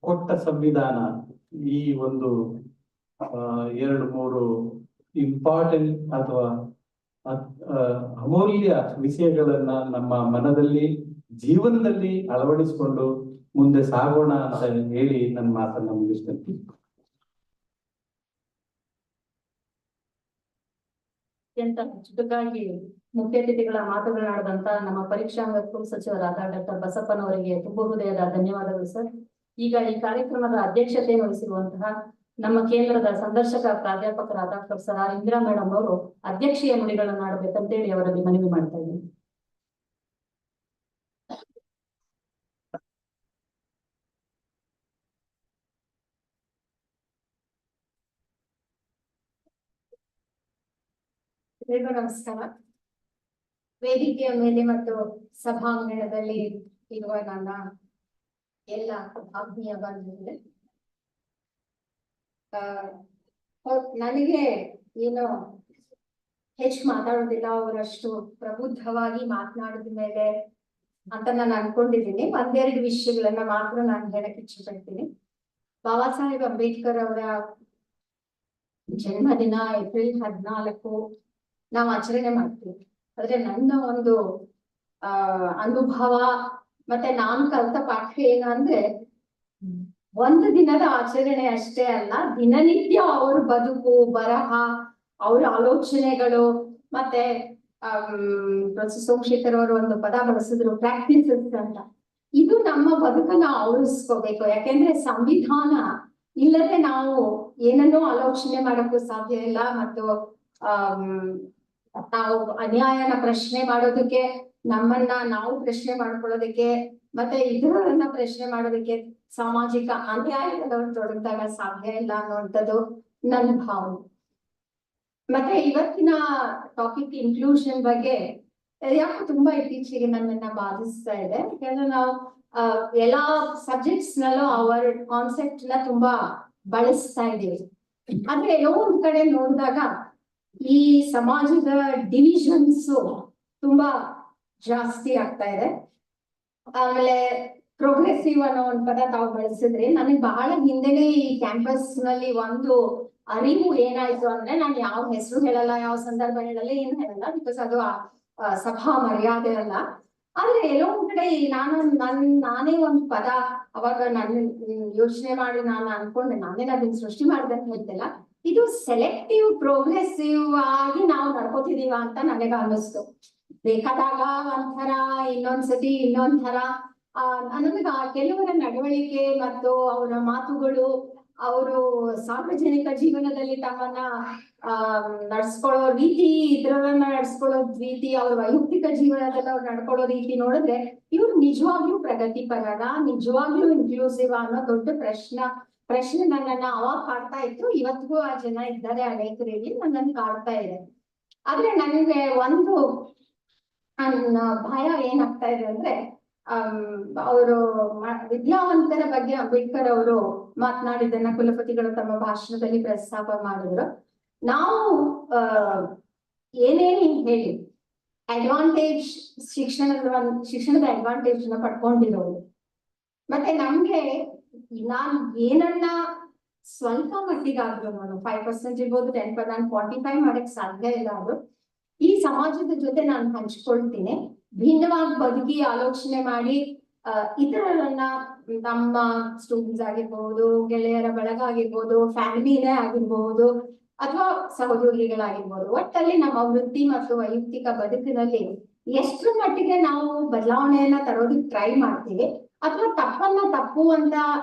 ಕೊಟ್ಟ ಸಂವಿಧಾನ, ಈ ಒಂದು 2-3 ಇಂಪಾರ್ಟೆಂಟ್ ಅಥವಾ ಅಮೂಲ್ಯ ವಿಷಯಗಳನ್ನ ನಮ್ಮ ಮನದಲ್ಲಿ, ಜೀವನದಲ್ಲಿ ಅಳವಡಿಸಿಕೊಂಡು ಮುಂದೆ ಸಾಗೋಣ ಅಂತ ಹೇಳಿ ನನ್ನ ಮಾತನ್ನ ಮುಗಿಸ್ತೇನೆ. ಅತ್ಯಂತ ಚುಟುಕಾಗಿ ಮುಖ್ಯ ಅತಿಥಿಗಳ ಮಾತುಗಳನ್ನಾಡಿದಂತ ನಮ್ಮ ಪರೀಕ್ಷಾಂಗ ಕುಲಸಚಿವರಾದ ಡಾಕ್ಟರ್ ಬಸಪ್ಪನವರಿಗೆ ತುಂಬ ಹೃದಯದ ಧನ್ಯವಾದಗಳು ಸರ್. ಈಗ ಈ ಕಾರ್ಯಕ್ರಮದ ಅಧ್ಯಕ್ಷತೆಯನ್ನು ವಹಿಸಿರುವಂತಹ ನಮ್ಮ ಕೇಂದ್ರದ ಸಂದರ್ಶಕ ಪ್ರಾಧ್ಯಾಪಕರಾದ ಪ್ರೊಫೆಸರ್ ಆರ್ ಇಂದಿರಾ ಮೇಡಮ್ ಅವರು ಅಧ್ಯಕ್ಷೀಯ ನುಡಿಗಳನ್ನು ಆಡಬೇಕಂತೇಳಿ ಅವರಲ್ಲಿ ಮನವಿ ಮಾಡ್ತಾ ಇದ್ದೀನಿ. ಎಲ್ರಿಗೂ ನಮಸ್ಕಾರ. ವೇದಿಕೆಯ ಮೇಲೆ ಮತ್ತು ಸಭಾಂಗಣದಲ್ಲಿ ಇರುವ ನನ್ನ ಎಲ್ಲ ಆತ್ಮೀಯ ಬಂಧುಗಳೇ, ನನಗೆ ಏನು ಹೆಚ್ಚು ಮಾತಾಡೋದಿಲ್ಲ, ಅವರಷ್ಟು ಪ್ರಬುದ್ಧವಾಗಿ ಮಾತನಾಡಿದ ಮೇಲೆ ಅಂತ ನಾನು ಅನ್ಕೊಂಡಿದ್ದೀನಿ. 1-2 ವಿಷಯಗಳನ್ನ ಮಾತ್ರ ನಾನು ಹೇಳಕ್ ಇಚ್ಛೆ ಪಡ್ತೀನಿ. ಬಾಬಾ ಸಾಹೇಬ್ ಅಂಬೇಡ್ಕರ್ ಅವರ ಜನ್ಮದಿನ ಏಪ್ರಿಲ್ 14 ನಾವು ಆಚರಣೆ ಮಾಡ್ತೀವಿ. ಆದ್ರೆ ನನ್ನ ಒಂದು ಅನುಭವ ಮತ್ತೆ ನಾನು ಕಲಿತ ಪಾಠ ಏನಂದ್ರೆ, ಒಂದು ದಿನದ ಆಚರಣೆ ಅಷ್ಟೇ ಅಲ್ಲ, ದಿನನಿತ್ಯ ಅವ್ರ ಬದುಕು, ಬರಹ, ಅವ್ರ ಆಲೋಚನೆಗಳು, ಮತ್ತೆ ಸೋಮಶೇಖರ್ ಅವರು ಒಂದು ಪದ ಬಳಸಿದ್ರು, ಪ್ರಾಕ್ಟೀಸಸ್ ಅಂತ. ಇದು ನಮ್ಮ ಬದುಕನ್ನ ಆವರಿಸ್ಕೋಬೇಕು. ಯಾಕೆಂದ್ರೆ ಸಂವಿಧಾನ ಇಲ್ಲದೆ ನಾವು ಏನನ್ನೂ ಆಲೋಚನೆ ಮಾಡಕ್ಕೂ ಸಾಧ್ಯ ಇಲ್ಲ, ಮತ್ತು ನಾವು ಅನ್ಯಾಯನ ಪ್ರಶ್ನೆ ಮಾಡೋದಕ್ಕೆ, ನಮ್ಮನ್ನ ನಾವು ಪ್ರಶ್ನೆ ಮಾಡ್ಕೊಳ್ಳೋದಕ್ಕೆ, ಮತ್ತೆ ಇತರರನ್ನ ಪ್ರಶ್ನೆ ಮಾಡೋದಕ್ಕೆ ಸಾಮಾಜಿಕ ಅನ್ಯಾಯದಲ್ಲಿ ತೊಡಗಿದಾಗ ಸಾಧ್ಯ ಇಲ್ಲ ಅನ್ನುವಂಥದ್ದು ನನ್ನ ಭಾವನೆ. ಮತ್ತೆ ಇವತ್ತಿನ ಟಾಪಿಕ್ ಇನ್ಕ್ಲೂಷನ್ ಬಗ್ಗೆ ಯಾಕೆ ತುಂಬಾ ಇತ್ತೀಚೆಗೆ ನನ್ನನ್ನ ಬಾಧಿಸ್ತಾ ಇದೆ. ಯಾಕಂದ್ರೆ ನಾವು ಎಲ್ಲಾ ಸಬ್ಜೆಕ್ಟ್ಸ್ ನಲ್ಲೂ ಅವರ್ ಕಾನ್ಸೆಪ್ಟ್ ನ ತುಂಬಾ ಬಳಸ್ತಾ ಇದ್ದೀವಿ. ಆದ್ರೆ ಎಲ್ಲೋ ಒಂದ್ ಕಡೆ ನೋಡಿದಾಗ ಈ ಸಮಾಜದ ಡಿವಿಷನ್ಸ್ ತುಂಬಾ ಜಾಸ್ತಿ ಆಗ್ತಾ ಇದೆ. ಆಮೇಲೆ ಪ್ರೋಗ್ರೆಸಿವ್ ಅನ್ನೋ ಒಂದು ಪದ ತಾವು ಬಳಸಿದ್ರೆ, ನನಗೆ ಬಹಳ ಹಿಂದೆನೆ ಈ ಕ್ಯಾಂಪಸ್ ನಲ್ಲಿ ಒಂದು ಅರಿವು ಏನಾಯ್ತು ಅಂದ್ರೆ, ನಾನು ಯಾವ ಹೆಸರು ಹೇಳಲ್ಲ, ಯಾವ ಸಂದರ್ಭ ಹೇಳಲ್ಲ, ಏನು ಹೇಳಲ್ಲ, ಬಿಕಾಸ್ ಅದು ಸಭಾ ಮರ್ಯಾದೆ ಅಲ್ಲ. ಆದ್ರೆ ಎಲ್ಲೋ ಒಂದ್ ಕಡೆ ನಾನೇ ಒಂದು ಪದ ಅವಾಗ ನನ್ ಯೋಚನೆ ಮಾಡಿ ನಾನು ಅನ್ಕೊಂಡೆ, ನಾನೇನ ಅದನ್ನ ಸೃಷ್ಟಿ ಮಾಡಿದೆ ಅಂತ ಹೇಳ್ತಿಲ್ಲ, ಇದು ಸೆಲೆಕ್ಟಿವ್ ಪ್ರೋಗ್ರೆಸಿವ್ ಆಗಿ ನಾವು ನಡ್ಕೋತಿದೀವ ಅಂತ ನನಗ ಅನ್ನಿಸ್ತು. ಬೇಕಾದಾಗ ಒಂಥರ, ಇನ್ನೊಂದ್ಸತಿ ಇನ್ನೊಂಥರ ನನಗ ಕೆಲವರ ನಡವಳಿಕೆ ಮತ್ತು ಅವರ ಮಾತುಗಳು, ಅವರು ಸಾರ್ವಜನಿಕ ಜೀವನದಲ್ಲಿ ತಮ್ಮನ್ನ ನಡ್ಸ್ಕೊಳ್ಳೋ ರೀತಿ, ಇತರರನ್ನ ನಡ್ಸ್ಕೊಳ್ಳೋ ರೀತಿ, ಅವ್ರ ವೈಯಕ್ತಿಕ ಜೀವನದಲ್ಲಿ ಅವ್ರು ನಡ್ಕೊಳ್ಳೋ ರೀತಿ ನೋಡಿದ್ರೆ ಇವ್ರು ನಿಜವಾಗ್ಲೂ ಪ್ರಗತಿಪರರ, ನಿಜವಾಗ್ಲೂ ಇನ್ಕ್ಲೂಸಿವ್ ಅನ್ನೋ ದೊಡ್ಡ ಪ್ರಶ್ನೆ ನನ್ನನ್ನ ಅವಾಗ ಕಾಡ್ತಾ ಇತ್ತು. ಇವತ್ತಿಗೂ ಆ ಜನ ಇದ್ದಾರೆ ಅನೇಕರಿಗೆ, ನನ್ನನ್ನು ಕಾಡ್ತಾ ಇದೆ. ಆದ್ರೆ ನನಗೆ ಒಂದು ಭಯ ಏನಾಗ್ತಾ ಇದೆ ಅಂದ್ರೆ, ಅವರು ವಿದ್ಯಾವಂತರ ಬಗ್ಗೆ ಅಂಬೇಡ್ಕರ್ ಅವರು ಮಾತನಾಡಿದ್ದನ್ನ ಕುಲಪತಿಗಳು ತಮ್ಮ ಭಾಷಣದಲ್ಲಿ ಪ್ರಸ್ತಾಪ ಮಾಡಿದ್ರು. ನಾವು ಏನೇನು ಹೇಳಿ ಅಡ್ವಾಂಟೇಜ್ ಶಿಕ್ಷಣದ ಅಡ್ವಾಂಟೇಜ್ ನ ಪಡ್ಕೊಂಡಿರೋರು, ಮತ್ತೆ ನಮ್ಗೆ ನಾನ್ ಏನನ್ನ ಸ್ವಲ್ಪ ಮಟ್ಟಿಗಾದ್ರು, ನಾನು 5% ಇರ್ಬೋದು, 10%, ನಾನು ಕ್ವಾಂಟಿಫೈ ಮಾಡಕ್ ಸಾಧ್ಯ ಇಲ್ಲ. ಅದು ಈ ಸಮಾಜದ ಜೊತೆ ನಾನು ಹಂಚ್ಕೊಳ್ತೀನಿ. ಭಿನ್ನವಾಗಿ ಬದುಕಿ ಆಲೋಚನೆ ಮಾಡಿ ಇತರರನ್ನ, ನಮ್ಮ ಸ್ಟೂಡೆಂಟ್ಸ್ ಆಗಿರ್ಬಹುದು, ಗೆಳೆಯರ ಬಳಗ ಆಗಿರ್ಬೋದು, ಫ್ಯಾಮಿಲಿನೇ ಆಗಿರ್ಬಹುದು, ಅಥವಾ ಸಹೋದ್ಯೋಗಿಗಳಾಗಿರ್ಬೋದು, ಒಟ್ಟಲ್ಲಿ ನಮ್ಮ ವೃತ್ತಿ ಮತ್ತು ವೈಯಕ್ತಿಕ ಬದುಕಿನಲ್ಲಿ ಎಷ್ಟರ ಮಟ್ಟಿಗೆ ನಾವು ಬದಲಾವಣೆಯನ್ನ ತರೋದಕ್ಕೆ ಟ್ರೈ ಮಾಡ್ತೀವಿ, ಅಥವಾ ತಪ್ಪನ್ನ ತಪ್ಪು ಅಂತ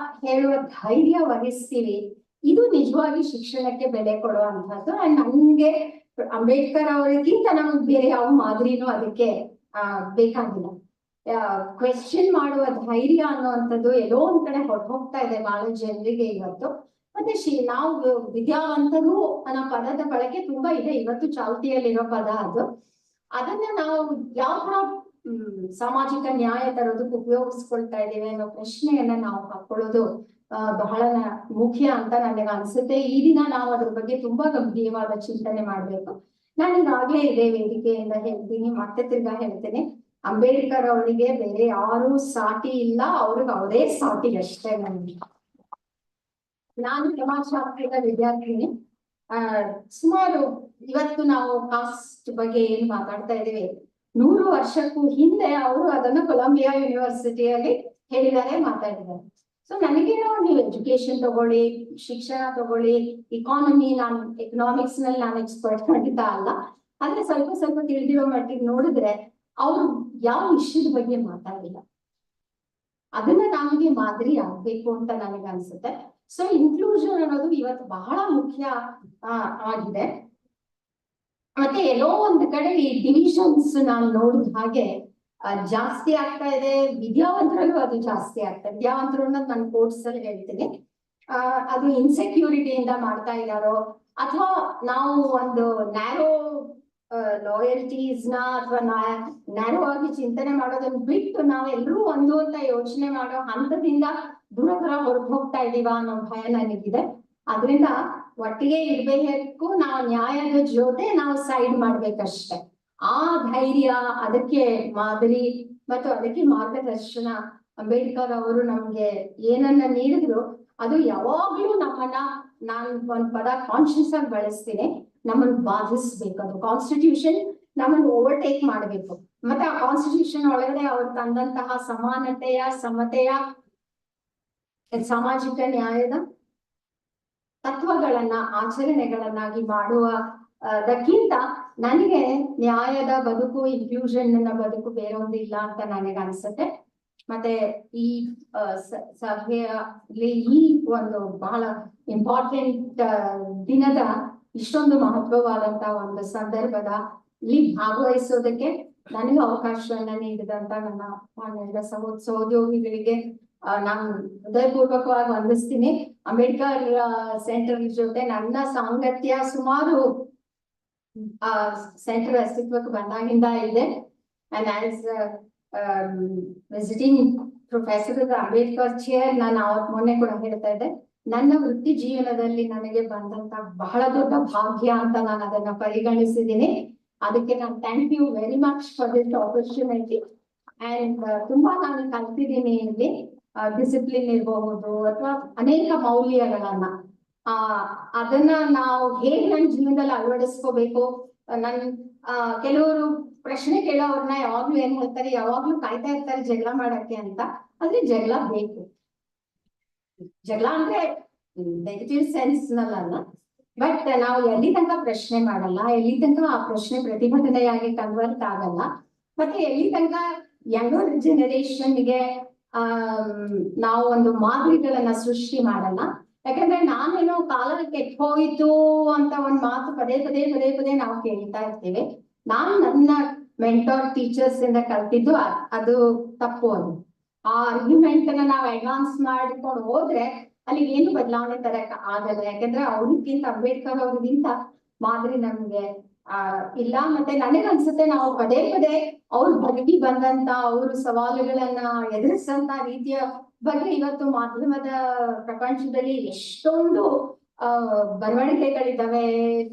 ಹೇಳುವ ಧೈರ್ಯ ವಹಿಸ್ತೀವಿ, ಇದು ನಿಜವಾಗಿ ಶಿಕ್ಷಣಕ್ಕೆ ಬೆಲೆ ಕೊಡುವಂತಹದ್ದು. ಅಂಡ್ ನನ್ಗೆ ಅಂಬೇಡ್ಕರ್ ಅವರಿಗಿಂತ ನಮ್ಗೆ ಬೇರೆ ಯಾವ ಮಾದರಿನೂ ಅದಕ್ಕೆ ಬೇಕಾಗಿಲ್ಲ. ಕ್ವೆಶ್ಚನ್ ಮಾಡುವ ಧೈರ್ಯ ಅನ್ನುವಂಥದ್ದು ಎಲ್ಲೋ ಒಂದ್ ಕಡೆ ಹೊರಟೋಗ್ತಾ ಇದೆ ಬಹಳ ಜನರಿಗೆ ಇವತ್ತು. ಮತ್ತೆ ನಾವು ವಿದ್ಯಾವಂತರು ಅನ್ನೋ ಪದದ ಬಳಕೆ ತುಂಬಾ ಇದೆ ಇವತ್ತು, ಚಾಲ್ತಿಯಲ್ಲಿರೋ ಪದ ಅದು. ಅದನ್ನ ನಾವು ಯಾವ ತರ ಸಾಮಾಜಿಕ ನ್ಯಾಯ ತರೋದಕ್ಕೆ ಉಪಯೋಗಿಸ್ಕೊಳ್ತಾ ಇದ್ದೇವೆ ಅನ್ನೋ ಪ್ರಶ್ನೆಯನ್ನ ನಾವು ಹಾಕೊಳ್ಳೋದು ಬಹಳ ಮುಖ್ಯ ಅಂತ ನನಗೆ ಅನ್ಸುತ್ತೆ. ಈ ದಿನ ನಾವು ಅದ್ರ ಬಗ್ಗೆ ತುಂಬಾ ಗಂಭೀರವಾದ ಚಿಂತನೆ ಮಾಡ್ಬೇಕು. ನಾನು ಈಗಾಗ್ಲೇ ಇದೇ ವೇದಿಕೆಯಿಂದ ಹೇಳ್ತೀನಿ, ಮತ್ತೆ ತಿರ್ಗಾ ಹೇಳ್ತೇನೆ, ಅಂಬೇಡ್ಕರ್ ಅವರಿಗೆ ಬೇರೆ ಯಾರು ಸಾಟಿ ಇಲ್ಲ, ಅವ್ರಿಗೆ ಅವರೇ ಸಾಟಿ ಅಷ್ಟೇ. ನಾನು ಸಮಾಜಶಾಸ್ತ್ರದ ವಿದ್ಯಾರ್ಥಿನಿ. ಸುಮಾರು ಇವತ್ತು ನಾವು ಕಾಸ್ಟ್ ಬಗ್ಗೆ ಏನ್ ಮಾತಾಡ್ತಾ ಇದ್ದೀವಿ, 100 ವರ್ಷಕ್ಕೂ ಹಿಂದೆ ಅವರು ಅದನ್ನ ಕೊಲಂಬಿಯಾ ಯೂನಿವರ್ಸಿಟಿಯಲ್ಲಿ ಹೇಳಿದ್ದಾರೆ, ಮಾತಾಡಿದ್ದಾರೆ. ಸೊ ನನಗೇನೋ ನೀವು ಎಜುಕೇಶನ್ ತಗೊಳ್ಳಿ, ಶಿಕ್ಷಣ ತಗೊಳ್ಳಿ, ನಾನು ಎಕನಾಮಿಕ್ಸ್ ನಲ್ಲಿ ನಾನು ಎಕ್ಸ್ಪರ್ಟ್ ಖಂಡಿತ ಅಲ್ಲ, ಆದ್ರೆ ಸ್ವಲ್ಪ ತಿಳಿದಿರೋ ಮಟ್ಟಿಗೆ ನೋಡಿದ್ರೆ ಅವ್ರು ಯಾವ ವಿಷಯದ ಬಗ್ಗೆ ಮಾತಾಡಿಲ್ಲ. ಅದನ್ನ ನಮಗೆ ಮಾದರಿ ಆಗ್ಬೇಕು ಅಂತ ನನಗೆ ಅನ್ಸುತ್ತೆ. ಸೊ ಇನ್ಕ್ಲೂಷನ್ ಅನ್ನೋದು ಇವತ್ತು ಬಹಳ ಮುಖ್ಯ ಆಗಿದೆ. ಮತ್ತೆ ಎಲ್ಲೋ ಒಂದು ಕಡೆ ಈ ಡಿವಿಷನ್ಸ್ ನಾವು ನೋಡಿದ ಹಾಗೆ ಜಾಸ್ತಿ ಆಗ್ತಾ ಇದೆ. ವಿದ್ಯಾವಂತರಲ್ಲೂ ಅದು ಜಾಸ್ತಿ ಆಗ್ತಾ ಇದೆ. ವಿದ್ಯಾವಂತರು ಅನ್ನೋದು ನನ್ನ ಕೋರ್ಸ್ ಅಲ್ಲಿ ಹೇಳ್ತೀನಿ, ಅದು ಇನ್ಸೆಕ್ಯೂರಿಟಿಯಿಂದ ಮಾಡ್ತಾ ಇದ್ದಾರೋ, ಅಥವಾ ನಾವು ಒಂದು ನ್ಯಾರೋ ಲಾಯಲ್ಟೀಸ್ ನ ಅಥವಾ ನ್ಯಾರೋ ಆಗಿ ಚಿಂತನೆ ಮಾಡೋದನ್ನ ಬಿಟ್ಟು ನಾವೆಲ್ಲರೂ ಒಂದು ಅಂತ ಯೋಚನೆ ಮಾಡೋ ಹಂತದಿಂದ ದೂರ ಹೊರಗೆ ಹೋಗ್ತಾ ಇದೀವ ಅನ್ನೋ ಭಯ ನನಗಿದೆ. ಅದರಿಂದ ಒಟ್ಟಿಗೆ ಇರ್ಬೇಕು, ನಾವು ನ್ಯಾಯದ ಜೊತೆ ನಾವು ಸೈಡ್ ಮಾಡ್ಬೇಕಷ್ಟೆ. ಆ ಧೈರ್ಯ, ಅದಕ್ಕೆ ಮಾದರಿ ಮತ್ತು ಅದಕ್ಕೆ ಮಾರ್ಗದರ್ಶನ ಅಂಬೇಡ್ಕರ್ ಅವರು ನಮ್ಗೆ ಏನನ್ನ ನೀಡಿದ್ರು ಅದು ಯಾವಾಗ್ಲೂ ನಮ್ಮನ್ನ, ನಾನು ಒಂದ್ ಪದ ಕಾನ್ಶಿಯಸ್ ಆಗಿ ಬಳಸ್ತೀನಿ, ನಮ್ಮನ್ನು ಬಾಧಿಸ್ಬೇಕು. ಅದು ಕಾನ್ಸ್ಟಿಟ್ಯೂಷನ್ ನಮ್ಮನ್ನು ಓವರ್ಟೇಕ್ ಮಾಡ್ಬೇಕು. ಮತ್ತೆ ಆ ಕಾನ್ಸ್ಟಿಟ್ಯೂಷನ್ ಒಳಗಡೆ ಅವ್ರು ತಂದಂತಹ ಸಮಾನತೆಯ, ಸಮತೆಯ, ಸಾಮಾಜಿಕ ನ್ಯಾಯದ ತತ್ವಗಳನ್ನ ಆಚರಣೆಗಳನ್ನಾಗಿ ಮಾಡುವುದಕ್ಕಿಂತ ನನಗೆ ನ್ಯಾಯದ ಬದುಕು, ಇನ್ಕ್ಲೂಷನ್ ಬದುಕು ಬೇರೊಂದಿಲ್ಲ ಅಂತ ನನಗೆ ಅನ್ಸುತ್ತೆ. ಮತ್ತೆ ಈ ಸಭೆಯಲ್ಲಿ ಈ ಒಂದು ಬಹಳ ಇಂಪಾರ್ಟೆಂಟ್ ದಿನದ ಇಷ್ಟೊಂದು ಮಹತ್ವವಾದಂತ ಒಂದು ಸಂದರ್ಭದ ಇಲ್ಲಿ ಭಾಗವಹಿಸೋದಕ್ಕೆ ನನಗೆ ಅವಕಾಶವನ್ನ ನೀಡಿದಂತ ನನ್ನ ಮಾನ್ಯ ಸಹೋದ್ಯೋಗಿಗಳಿಗೆ ನಾನು ಹೃದಯಪೂರ್ವಕವಾಗಿ ವಂದಿಸ್ತೀನಿ. ಅಂಬೇಡ್ಕರ್ ಸೆಂಟರ್ ಜೊತೆ ನನ್ನ ಸಾಂಗತ್ಯ ಸುಮಾರು ಸೆಂಟರ್ ಅಸ್ತಿತ್ವಕ್ಕೆ ಬಂದಾಗಿಂದ ಇದೆ. And as visiting professor Ambedkar chair ನಾನು ಅವತ್ ಮೊನ್ನೆ ಕೂಡ ಹೇಳ್ತಾ ಇದ್ದೆ, ನನ್ನ ವೃತ್ತಿ ಜೀವನದಲ್ಲಿ ನನಗೆ ಬಂದಂತ ಬಹಳ ದೊಡ್ಡ ಭಾಗ್ಯ ಅಂತ ನಾನು ಅದನ್ನ ಪರಿಗಣಿಸಿದ್ದೀನಿ. ಅದಕ್ಕೆ ನಾನು thank you very much for this opportunity. And ತುಂಬಾ ನಾನು ಕಲ್ತಿದ್ದೀನಿ ಇಲ್ಲಿ. ಡಿಸಿಪ್ಲಿನ್ ಇರಬಹುದು ಅಥವಾ ಅನೇಕ ಮೌಲ್ಯಗಳನ್ನ ಅದನ್ನ ನಾವು ಹೇಗೆ ನನ್ನ ಜೀವನದಲ್ಲಿ ಅಳವಡಿಸ್ಕೋಬೇಕು. ಕೆಲವರು ಪ್ರಶ್ನೆ ಕೇಳೋರ್ನ ಯಾವಾಗ್ಲೂ ಏನ್ ಹೇಳ್ತಾರೆ, ಯಾವಾಗ್ಲೂ ಕಾಯ್ತಾ ಇರ್ತಾರೆ ಜಗಳ ಮಾಡಕ್ಕೆ ಅಂತ. ಆದ್ರೆ ಜಗಳ ಬೇಕು. ಜಗಳ ಅಂದ್ರೆ ನೆಗೆಟಿವ್ ಸೆನ್ಸ್ ನಲ್ಲ, ಬಟ್ ನಾವು ಎಲ್ಲಿ ತನಕ ಪ್ರಶ್ನೆ ಮಾಡಲ್ಲ, ಎಲ್ಲಿ ತನಕ ಆ ಪ್ರಶ್ನೆ ಪ್ರತಿಭಟನೆಯಾಗಿ ಕನ್ವರ್ಟ್ ಆಗಲ್ಲ, ಮತ್ತೆ ಎಲ್ಲಿ ತನಕ ಯಂಗರ್ ಜನರೇಷನ್ಗೆ ನಾವು ಒಂದು ಮಾದರಿಗಳನ್ನ ಸೃಷ್ಟಿ ಮಾಡಲ್ಲ. ಯಾಕಂದ್ರೆ ನಾನೇನೋ ಕಾಲ ಕೆಟ್ಟ ಹೋಯಿತು ಅಂತ ಒಂದ್ ಮಾತು ಪದೇ ಪದೇ ಪದೇ ಪದೇ ನಾವು ಕೇಳ್ತಾ ಇರ್ತೀವಿ. ನಾನು ನನ್ನ ಮೆಂಟೋರ್ ಟೀಚರ್ಸ್ ಇಂದ ಕಲ್ತಿದ್ದು ಅದು ತಪ್ಪು. ಅದು ಆ ಆರ್ಗ್ಯುಮೆಂಟ್ ಅನ್ನ ನಾವು ಅಡ್ವಾನ್ಸ್ ಮಾಡ್ಕೊಂಡು ಹೋದ್ರೆ ಅಲ್ಲಿ ಏನು ಬದಲಾವಣೆ ತರಕ್ ಆಗಲ್ಲ. ಯಾಕಂದ್ರೆ ಅವ್ರಿಗಿಂತ ಅಂಬೇಡ್ಕರ್ ಅವ್ರಿಗಿಂತ ಮಾದರಿ ನಮ್ಗೆ ಇಲ್ಲ. ಮತ್ತೆ ನನಗನ್ಸುತ್ತೆ ನಾವು ಪದೇ ಪದೇ ಅವ್ರು ಬದುಕಿ ಬಂದಂತ ಅವ್ರ ಸವಾಲುಗಳನ್ನ ಎದುರಿಸಂತ ರೀತಿಯ ಬಗ್ಗೆ ಇವತ್ತು ಮಾಧ್ಯಮದ ಪ್ರಪಂಚದಲ್ಲಿ ಎಷ್ಟೊಂದು ಬರವಣಿಗೆಗಳಿದ್ದಾವೆ,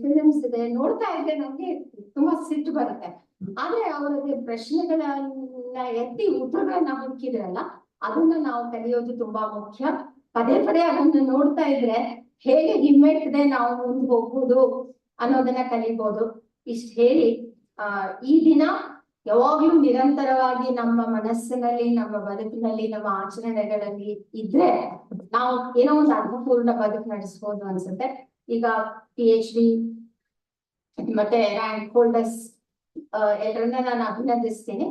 ಫಿಲ್ಮ್ಸ್ ಇದೆ, ನೋಡ್ತಾ ಇದ್ರೆ ನಮ್ಗೆ ತುಂಬಾ ಸಿಟ್ಟು ಬರುತ್ತೆ. ಆದ್ರೆ ಅವರಿಗೆ ಪ್ರಶ್ನೆಗಳನ್ನ ಎತ್ತಿ ಉತ್ತರಗಳನ್ನ ಹುಡುಕಿದ್ರಲ್ಲ, ಅದನ್ನ ನಾವು ಕಲಿಯೋದು ತುಂಬಾ ಮುಖ್ಯ. ಪದೇ ಪದೇ ಅದನ್ನ ನೋಡ್ತಾ ಇದ್ರೆ ಹೇಗೆ ಹಿಮ್ಮೆಟ್ಟದೆ ನಾವು ಮುಂದೆ ಹೋಗ್ಬೋದು ಅನ್ನೋದನ್ನ ಕಲಿಬಹುದು. ಇಷ್ಟ ಹೇಳಿ ಈ ದಿನ ಯಾವಾಗ್ಲೂ ನಿರಂತರವಾಗಿ ನಮ್ಮ ಮನಸ್ಸಿನಲ್ಲಿ, ನಮ್ಮ ಬದುಕಿನಲ್ಲಿ, ನಮ್ಮ ಆಚರಣೆಗಳಲ್ಲಿ ಇದ್ರೆ ನಾವು ಏನೋ ಒಂದು ಅರ್ಥಪೂರ್ಣ ಬದುಕು ನಡೆಸ್ಬೋದು ಅನ್ಸುತ್ತೆ. ಈಗ PhD ಮತ್ತೆ ರ್ಯಾಂಕ್ ಹೋಲ್ಡರ್ಸ್ ಎಲ್ಲರನ್ನ ನಾನು ಅಭಿನಂದಿಸ್ತೀನಿ.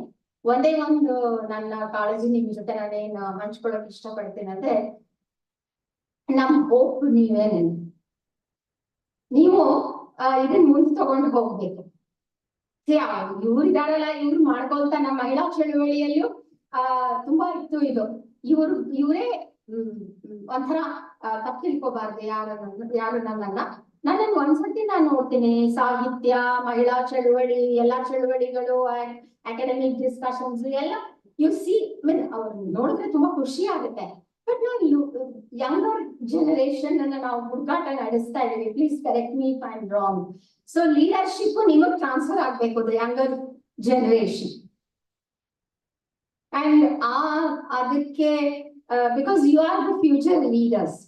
ಒಂದೇ ಒಂದು ನನ್ನ ಕಾಳಜಿ ನಿಮ್ ಜೊತೆ ನಾನೇನು ಹಂಚ್ಕೊಳಕ್ ಇಷ್ಟಪಡ್ತೀನಿ ಅಂದ್ರೆ, ನಮ್ ಹೋಪ್ ನೀವೇನೆ. ನೀವು ಇದನ್ನ ಮುಂದೆ ತಗೊಂಡು ಹೋಗ್ಬೇಕು. ಇವ್ರಿದಾರಲ್ಲ, ಇವ್ರು ಮಾಡ್ಕೊಳ್ತಾ ನಮ್ಮ ಮಹಿಳಾ ಚಳುವಳಿಯಲ್ಲೂ ತುಂಬಾ ಇತ್ತು ಇದು. ಇವರೇ ಒಂಥರ ತಪ್ಪು ತಿಳ್ಕೋಬಾರ್ದು ಯಾರು ನನ್ನನ್ನು ಒಂದ್ಸತಿ ನಾನು ನೋಡ್ತೀನಿ. ಸಾಹಿತ್ಯ, ಮಹಿಳಾ ಚಳುವಳಿ, ಎಲ್ಲಾ ಚಳುವಳಿಗಳು, ಅಕಾಡೆಮಿಕ್ ಡಿಸ್ಕಷನ್ಸ್ ಎಲ್ಲ ಮೀನ್ ಅವ್ರು ನೋಡಿದ್ರೆ ತುಂಬಾ ಖುಷಿ ಆಗುತ್ತೆ. ಬಟ್ ನಾವು ಯಂಗರ್ ಜನರೇಷನ್ ಅನ್ನ ನಾವು ಹುಡುಕಾಟ ನಡೆಸ್ತಾ ಇದೀವಿ. Please correct me if I am wrong. So leadership ನಿಮಗೆ ಟ್ರಾನ್ಸ್ಫರ್ ಆಗ್ಬೇಕು, ಯಂಗರ್ ಜನರೇಷನ್. ಅಂಡ್ ಅದಕ್ಕೆ because you are the future leaders.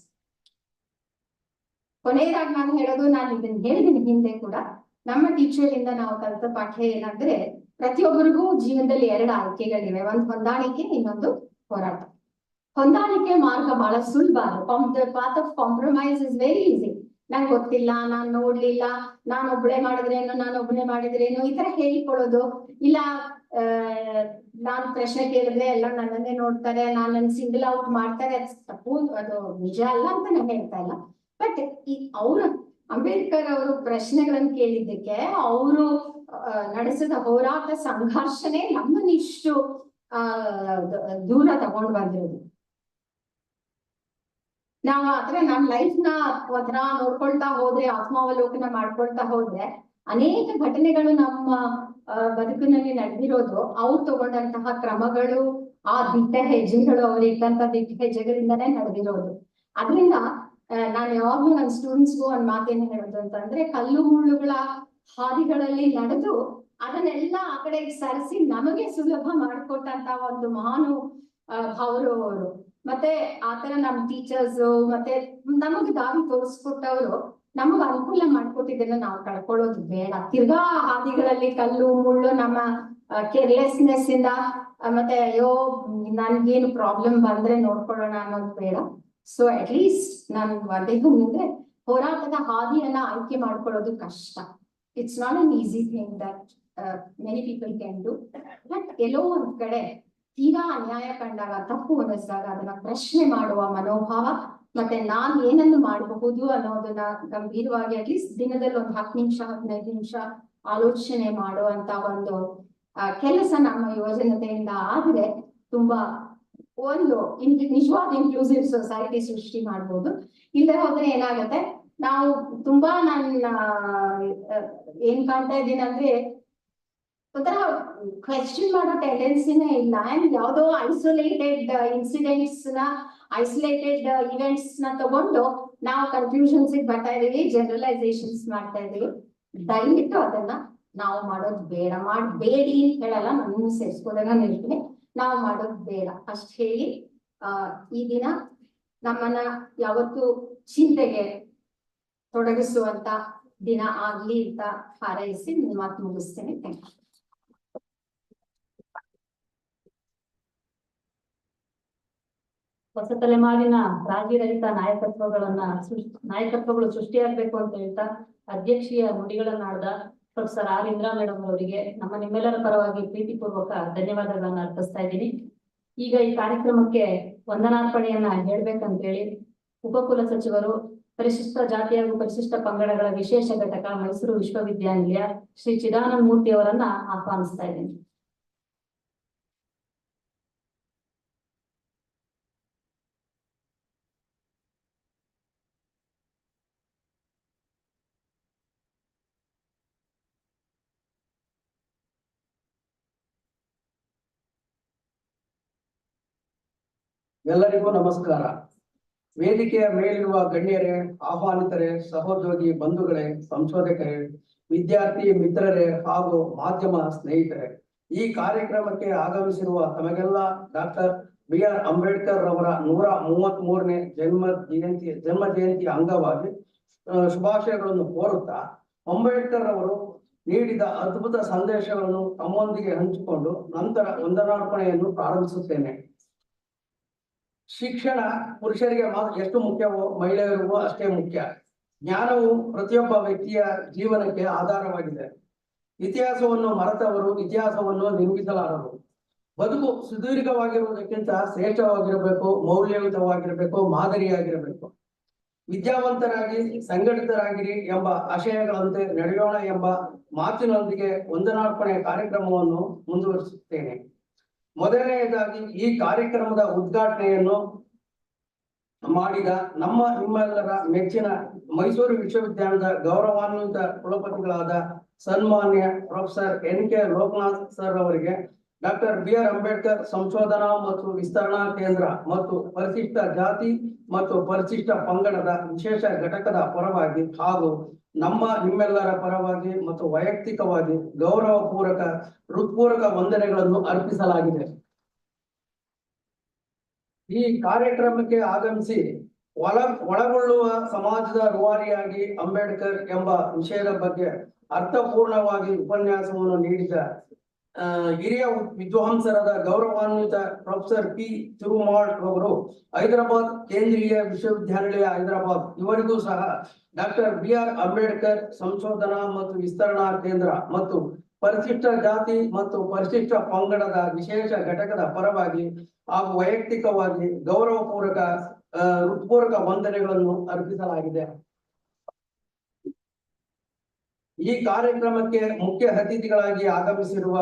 ಕೊನೆಯದಾಗಿ ನಾನು ಹೇಳೋದು, ನಾನು ಇದನ್ನ ಹೇಳಿದ್ದೀನಿ ಹಿಂದೆ ಕೂಡ, ನಮ್ಮ ಟೀಚರ್ ಇಂದ ನಾವು ಕಲಿತ ಪಾಠ ಏನಂದ್ರೆ, ಪ್ರತಿಯೊಬ್ಬರಿಗೂ ಜೀವನದಲ್ಲಿ 2 ಆಯ್ಕೆಗಳಿವೆ. ಒಂದು ಹೊಂದಾಣಿಕೆ, ಇನ್ನೊಂದು ಹೋರಾಟ. ಹೊಂದಾಣಿಕೆ ಮಾರ್ಗ ಬಹಳ ಸುಲಭ. The path of compromise is very easy. ನಂಗೆ ಗೊತ್ತಿಲ್ಲ, ನಾನ್ ನೋಡ್ಲಿಲ್ಲ, ನಾನೊಬ್ಳೆ ಮಾಡಿದ್ರೇನು ಈ ತರ ಹೇಳಿಕೊಳ್ಳೋದು. ಇಲ್ಲ ನಾನ್ ಪ್ರಶ್ನೆ ಕೇಳಿದ್ರೆ ಎಲ್ಲ ನನ್ನನ್ನೇ ನೋಡ್ತಾರೆ, ನನ್ನ ಸಿಂಗಲ್ ಔಟ್ ಮಾಡ್ತಾರೆ. ತಪ್ಪು, ಅದು ನಿಜ ಅಲ್ಲ ಅಂತ ನಾನು ಹೇಳ್ತಾ ಇಲ್ಲ. ಬಟ್ ಅಂಬೇಡ್ಕರ್ ಅವರು ಪ್ರಶ್ನೆಗಳನ್ನ ಕೇಳಿದ್ದಕ್ಕೆ ಅವರು ನಡೆಸಿದ ಹೋರಾಟ ಸಂಘರ್ಷಣೆ ನಮ್ಮನ್ನಿಷ್ಟು ದೂರ ತಗೊಂಡು ಬಂದಿರೋದು. ನಾವು ಆತರ ನಮ್ಮ ಲೈಫ್ ನ ಒಂಥರ ನೋಡ್ಕೊಳ್ತಾ ಹೋದ್ರೆ, ಆತ್ಮಾವಲೋಕನ ಮಾಡ್ಕೊಳ್ತಾ ಹೋದ್ರೆ, ಅನೇಕ ಘಟನೆಗಳು ನಮ್ಮ ಬದುಕಿನಲ್ಲಿ ನಡೆದಿರೋದು ಅವ್ರು ತಗೊಂಡಂತಹ ಕ್ರಮಗಳು, ಆ ದಿಟ್ಟ ಹೆಜ್ಜೆಗಳು, ಅವ್ರು ಇಟ್ಟಂತ ದಿಟ್ಟ ಹೆಜ್ಜೆಗಳಿಂದಾನೇ ನಡೆದಿರೋದು. ಅದರಿಂದ ನಾನು ಯಾವಾಗ್ಲೂ ನನ್ನ ಸ್ಟೂಡೆಂಟ್ಸ್ಗೂ ಒಂದ್ ಮಾತೇನು ಹೇಳೋದು ಅಂತಂದ್ರೆ, ಕಲ್ಲು ಮುಳ್ಳುಗಳ ಹಾದಿಗಳಲ್ಲಿ ನಡೆದು ಅದನ್ನೆಲ್ಲ ಆ ಕಡೆ ಸರಿಸಿ ನಮಗೆ ಸುಲಭ ಮಾಡಿಕೊಟ್ಟಂತ ಒಂದು ಮಹಾನು ಅವರು. ಮತ್ತೆ ಆತರ ನಮ್ ಟೀಚರ್ಸ್ ಮತ್ತೆ ನಮಗೆ ದಾರಿ ತೋರಿಸ್ಕೊಟ್ಟವರು ನಮಗ್ ಅನುಕೂಲ ಮಾಡ್ಕೊಟ್ಟಿದ್ದನ್ನ ನಾವು ಕಳ್ಕೊಳ್ಳೋದು ಬೇಡ. ತಿರ್ಗಾ ಹಾದಿಗಳಲ್ಲಿ ಕಲ್ಲು ಮುಳ್ಳು ನಮ್ಮ ಕೇರ್ಲೆಸ್ನೆಸ್ ಇಂದ ಮತ್ತೆ ಅಯ್ಯೋ ನನ್ಗೇನು ಪ್ರಾಬ್ಲಮ್ ಬಂದ್ರೆ ನೋಡ್ಕೊಳ್ಳೋಣ ಅನ್ನೋದು ಬೇಡ. ಸೊ ಅಟ್ ಲೀಸ್ಟ್ ನಾನು ಒಂದೇದು ಮುಂದೆ ಹೋರಾಟದ ಹಾದಿಯನ್ನ ಆಯ್ಕೆ ಮಾಡ್ಕೊಳ್ಳೋದು ಕಷ್ಟ. It's not an easy thing that many people can do. But ಎಲ್ಲೋ ಒಂದ್ ಕಡೆ ತೀರಾ ಅನ್ಯಾಯ ಕಂಡಾಗ, ತಪ್ಪು ಅನ್ನಿಸಿದಾಗ ಅದನ್ನ ಪ್ರಶ್ನೆ ಮಾಡುವ ಮನೋಭಾವ ಮತ್ತೆ ನಾನ್ ಏನನ್ನು ಮಾಡಬಹುದು ಅನ್ನೋದನ್ನ ಗಂಭೀರವಾಗಿ ಅಟ್ಲೀಸ್ಟ್ ದಿನದಲ್ಲಿ ಒಂದು 10 ನಿಮಿಷ 15 ನಿಮಿಷ ಆಲೋಚನೆ ಮಾಡುವಂತ ಒಂದು ಕೆಲಸ ನಮ್ಮ ಯುವಜನತೆಯಿಂದ ಆದ್ರೆ ತುಂಬಾ ಒಂದು ನಿಜವಾದ ಇನ್ಕ್ಲೂಸಿವ್ ಸೊಸೈಟಿ ಸೃಷ್ಟಿ ಮಾಡ್ಬೋದು. ಇಲ್ಲದೆ ಹೋದ್ರೆ ಏನಾಗತ್ತೆ, ನಾವು ತುಂಬಾ ನನ್ನ ಏನ್ ಕಾಣ್ತಾ ಇದ್ದೀನಿ ಅಂದ್ರೆ ಒಂಥರ ಕ್ವೆಶ್ಚನ್ ಮಾಡೋ ಟೆಂಡೆನ್ಸಿನೇ ಇಲ್ಲ. ಅಂಡ್ ಯಾವುದೋ ಐಸೋಲೇಟೆಡ್ ಇನ್ಸಿಡೆಂಟ್ಸ್ ನ ಐಸೋಲೇಟೆಡ್ ಇವೆಂಟ್ಸ್ ನ ತಗೊಂಡು ನಾವು ಕನ್ಕ್ಲೂಷನ್ಸ್ ಬರ್ತಾ ಇದೀವಿ, ಜನರಲೈಸೇಷನ್ಸ್ ಮಾಡ್ತಾ ಇದೀವಿ. ದಯವಿಟ್ಟು ಅದನ್ನ ನಾವು ಮಾಡೋದು ಬೇಡ, ಮಾಡಬೇಡಿ ಅಂತ ಹೇಳಲ್ಲ, ನನ್ನನ್ನು ಸೇರಿಸ್ಕೋದಾಗ ಹೇಳ್ತೀನಿ, ನಾವು ಮಾಡೋದು ಬೇಡ ಅಷ್ಟ್ ಹೇಳಿ ಈ ದಿನ ನಮ್ಮನ್ನ ಯಾವತ್ತು ಚಿಂತೆಗೆ ತೊಡಗಿಸುವಂತ ದಿನ ಆಗ್ಲಿ ಅಂತ ಹಾರೈಸಿ ನನ್ನ ಮಾತು ಮುಗಿಸ್ತೇನೆ. Thank you. ಹೊಸ ತಲೆಮಾರಿನ ರಾಜ್ಯರಹಿತ ನಾಯಕತ್ವಗಳು ಸೃಷ್ಟಿಯಾಗಬೇಕು ಅಂತ ಹೇಳ್ತಾ ಅಧ್ಯಕ್ಷೀಯ ನುಡಿಗಳನ್ನಾಡಿದ ಪ್ರೊಫೆಸರ್ R.ಇಂದಿರಾ ಮೇಡಮ್ ಅವರಿಗೆ ನಮ್ಮ ನಿಮ್ಮೆಲ್ಲರ ಪರವಾಗಿ ಪ್ರೀತಿಪೂರ್ವಕ ಧನ್ಯವಾದಗಳನ್ನ ಅರ್ಪಿಸ್ತಾ ಇದ್ದೀನಿ. ಈಗ ಈ ಕಾರ್ಯಕ್ರಮಕ್ಕೆ ವಂದನಾರ್ಪಣೆಯನ್ನ ಹೇಳ್ಬೇಕಂತ ಹೇಳಿ ಉಪಕುಲಸಚಿವರು, ಪರಿಶಿಷ್ಟ ಜಾತಿ ಹಾಗೂ ಪರಿಶಿಷ್ಟ ಪಂಗಡಗಳ ವಿಶೇಷ ಘಟಕ, ಮೈಸೂರು ವಿಶ್ವವಿದ್ಯಾನಿಲಯ, ಶ್ರೀ ಚಿದಾನಂದ ಮೂರ್ತಿ ಅವರನ್ನ ಆಹ್ವಾನಿಸ್ತಾ ಇದ್ದೀನಿ. ಎಲ್ಲರಿಗೂ ನಮಸ್ಕಾರ. ವೇದಿಕೆಯ ಮೇಲಿರುವ ಗಣ್ಯರೇ, ಆಹ್ವಾನಿತರೇ, ಸಹೋದ್ಯೋಗಿ ಬಂಧುಗಳೇ, ಸಂಶೋಧಕರೇ, ವಿದ್ಯಾರ್ಥಿ ಮಿತ್ರರೇ ಹಾಗೂ ಮಾಧ್ಯಮ ಸ್ನೇಹಿತರೆ, ಈ ಕಾರ್ಯಕ್ರಮಕ್ಕೆ ಆಗಮಿಸಿರುವ ತಮಗೆಲ್ಲ DR.B.R.Ambedkar ಅವರ 133ನೇ ಜನ್ಮ ಜಯಂತಿ ಅಂಗವಾಗಿ ಶುಭಾಶಯಗಳನ್ನು ಕೋರುತ್ತಾ, ಅಂಬೇಡ್ಕರ್ ಅವರು ನೀಡಿದ ಅದ್ಭುತ ಸಂದೇಶಗಳನ್ನು ತಮ್ಮೊಂದಿಗೆ ಹಂಚಿಕೊಂಡು ನಂತರ ವಂದನಾರ್ಪಣೆಯನ್ನು ಪ್ರಾರಂಭಿಸುತ್ತೇನೆ. ಶಿಕ್ಷಣ ಪುರುಷರಿಗೆ ಎಷ್ಟು ಮುಖ್ಯವೋ ಮಹಿಳೆಯರಿಗೂ ಅಷ್ಟೇ ಮುಖ್ಯ. ಜ್ಞಾನವು ಪ್ರತಿಯೊಬ್ಬ ವ್ಯಕ್ತಿಯ ಜೀವನಕ್ಕೆ ಆಧಾರವಾಗಿದೆ. ಇತಿಹಾಸವನ್ನು ಮರೆತವರು ಇತಿಹಾಸವನ್ನು ನಿರ್ಮಿಸಲಾರರು. ಬದುಕು ಸುದೀರ್ಘವಾಗಿರುವುದಕ್ಕಿಂತ ಶ್ರೇಷ್ಠವಾಗಿರಬೇಕು, ಮೌಲ್ಯಯುತವಾಗಿರಬೇಕು, ಮಾದರಿಯಾಗಿರಬೇಕು. ವಿದ್ಯಾವಂತರಾಗಿ ಸಂಘಟಿತರಾಗಿರಿ ಎಂಬ ಆಶಯಗಳಂತೆ ನಡೆಯೋಣ ಎಂಬ ಮಾತಿನೊಂದಿಗೆ ವಂದನಾರ್ಪಣೆ ಕಾರ್ಯಕ್ರಮವನ್ನು ಮುಂದುವರಿಸುತ್ತೇನೆ. ಮೊದಲನೆಯದಾಗಿ ಈ ಕಾರ್ಯಕ್ರಮದ ಉದ್ಘಾಟನೆಯನ್ನು ಮಾಡಿದ ನಿಮ್ಮೆಲ್ಲರ ಮೆಚ್ಚಿನ ಮೈಸೂರು ವಿಶ್ವವಿದ್ಯಾಲಯದ ಗೌರವಾನ್ವಿತ ಕುಲಪತಿಗಳಾದ ಸನ್ಮಾನ್ಯ ಪ್ರೊಫೆಸರ್ N.K. ಲೋಕನಾಥ್ ಸರ್ ಅವರಿಗೆ DR.B.R.Ambedkar ಸಂಶೋಧನಾ ಮತ್ತು ವಿಸ್ತರಣಾ ಕೇಂದ್ರ ಮತ್ತು ಪರಿಶಿಷ್ಟ ಜಾತಿ ಮತ್ತು ಪರಿಶಿಷ್ಟ ಪಂಗಡದ ವಿಶೇಷ ಘಟಕದ ಪರವಾಗಿ ಹಾಗೂ ನಿಮ್ಮೆಲ್ಲರ ಪರವಾಗಿ ಮತ್ತು ವೈಯಕ್ತಿಕವಾಗಿ ಹೃತ್ಪೂರ್ವಕ ವಂದನೆಗಳನ್ನು ಅರ್ಪಿಸಲಾಗಿದೆ. ಈ ಕಾರ್ಯಕ್ರಮಕ್ಕೆ ಆಗಮಿಸಿ ಒಳಗೊಳ್ಳುವ ಸಮಾಜದ ರೂವಾರಿಯಾಗಿ ಅಂಬೇಡ್ಕರ್ ಎಂಬ ವಿಷಯದ ಬಗ್ಗೆ ಅರ್ಥಪೂರ್ಣವಾಗಿ ಉಪನ್ಯಾಸವನ್ನು ನೀಡಿದ ಹಿರಿಯ ವಿದ್ವಾಂಸರಾದ ಗೌರವಾನ್ವಿತ ಪ್ರೊಫೆಸರ್ P. ತಿರುಮಾಳ್ ಅವರು, ಹೈದರಾಬಾದ್ ಕೇಂದ್ರೀಯ ವಿಶ್ವವಿದ್ಯಾನಿಲಯ ಹೈದರಾಬಾದ್, ಇವರಿಗೂ ಸಹ DR.B.R.Ambedkar ಸಂಶೋಧನಾ ಮತ್ತು ವಿಸ್ತರಣಾ ಕೇಂದ್ರ ಮತ್ತು ಪರಿಶಿಷ್ಟ ಜಾತಿ ಮತ್ತು ಪರಿಶಿಷ್ಟ ಪಂಗಡದ ವಿಶೇಷ ಘಟಕದ ಪರವಾಗಿ ಹಾಗೂ ವೈಯಕ್ತಿಕವಾಗಿ ಹೃತ್ಪೂರ್ವಕ ವಂದನೆಗಳನ್ನು ಅರ್ಪಿಸಲಾಗಿದೆ. ಈ ಕಾರ್ಯಕ್ರಮಕ್ಕೆ ಮುಖ್ಯ ಅತಿಥಿಗಳಾಗಿ ಆಗಮಿಸಿರುವ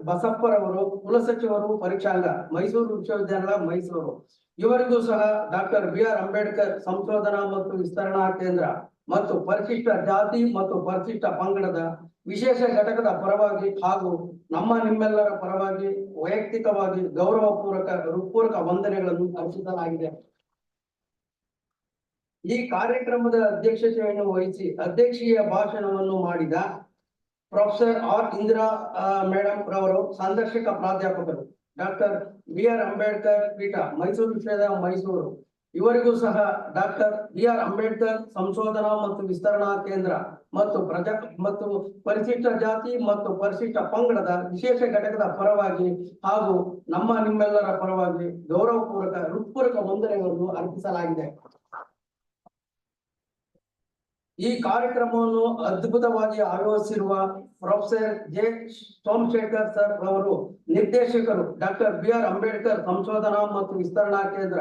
ಬಸಪ್ಪರವರು, ಕುಲಸಚಿವರು ಪರೀಕ್ಷಾಂಗ, ಮೈಸೂರು ವಿಶ್ವವಿದ್ಯಾಲಯ ಮೈಸೂರು, ಇವರಿಗೂ ಸಹ DR.B.R.Ambedkar ಸಂಶೋಧನಾ ಮತ್ತು ವಿಸ್ತರಣಾ ಕೇಂದ್ರ ಮತ್ತು ಪರಿಶಿಷ್ಟ ಜಾತಿ ಮತ್ತು ಪರಿಶಿಷ್ಟ ಪಂಗಡದ ವಿಶೇಷ ಘಟಕದ ಪರವಾಗಿ ಹಾಗೂ ನಿಮ್ಮೆಲ್ಲರ ಪರವಾಗಿ ವೈಯಕ್ತಿಕವಾಗಿ ಹೃತ್ಪೂರ್ವಕ ವಂದನೆಗಳನ್ನು ಅರ್ಪಿಸಲಾಗಿದೆ. ಈ ಕಾರ್ಯಕ್ರಮದ ಅಧ್ಯಕ್ಷತೆಯನ್ನು ವಹಿಸಿ ಅಧ್ಯಕ್ಷೀಯ ಭಾಷಣವನ್ನು ಮಾಡಿದ ಪ್ರೊಫೆಸರ್ R.ಇಂದಿರಾ ಮೇಡಮ್ ರವರು, ಸಂದರ್ಶಕ ಪ್ರಾಧ್ಯಾಪಕರು, DR.B.R.Ambedkar ಪೀಠ, ಮೈಸೂರು ವಿಶ್ವವಿದ್ಯಾಲಯ ಮೈಸೂರು, ಇವರಿಗೂ ಸಹ DR.B.R.Ambedkar ಸಂಶೋಧನಾ ಮತ್ತು ವಿಸ್ತರಣಾ ಕೇಂದ್ರ ಮತ್ತು ಪರಿಶಿಷ್ಟ ಜಾತಿ ಮತ್ತು ಪರಿಶಿಷ್ಟ ಪಂಗಡದ ವಿಶೇಷ ಘಟಕದ ಪರವಾಗಿ ಹಾಗೂ ನಿಮ್ಮೆಲ್ಲರ ಪರವಾಗಿ ಹೃತ್ಪೂರ್ವಕ ವಂದನೆಗಳನ್ನು ಅರ್ಪಿಸಲಾಗಿದೆ. ಈ ಕಾರ್ಯಕ್ರಮವನ್ನು ಅದ್ಭುತವಾಗಿ ಆಯೋಜಿಸಿರುವ ಪ್ರೊಫೆಸರ್ J. ಸೋಮಶೇಖರ್ ಸರ್ ಅವರು, ನಿರ್ದೇಶಕರು, DR.B.R.Ambedkar ಸಂಶೋಧನಾ ಮತ್ತು ವಿಸ್ತರಣಾ ಕೇಂದ್ರ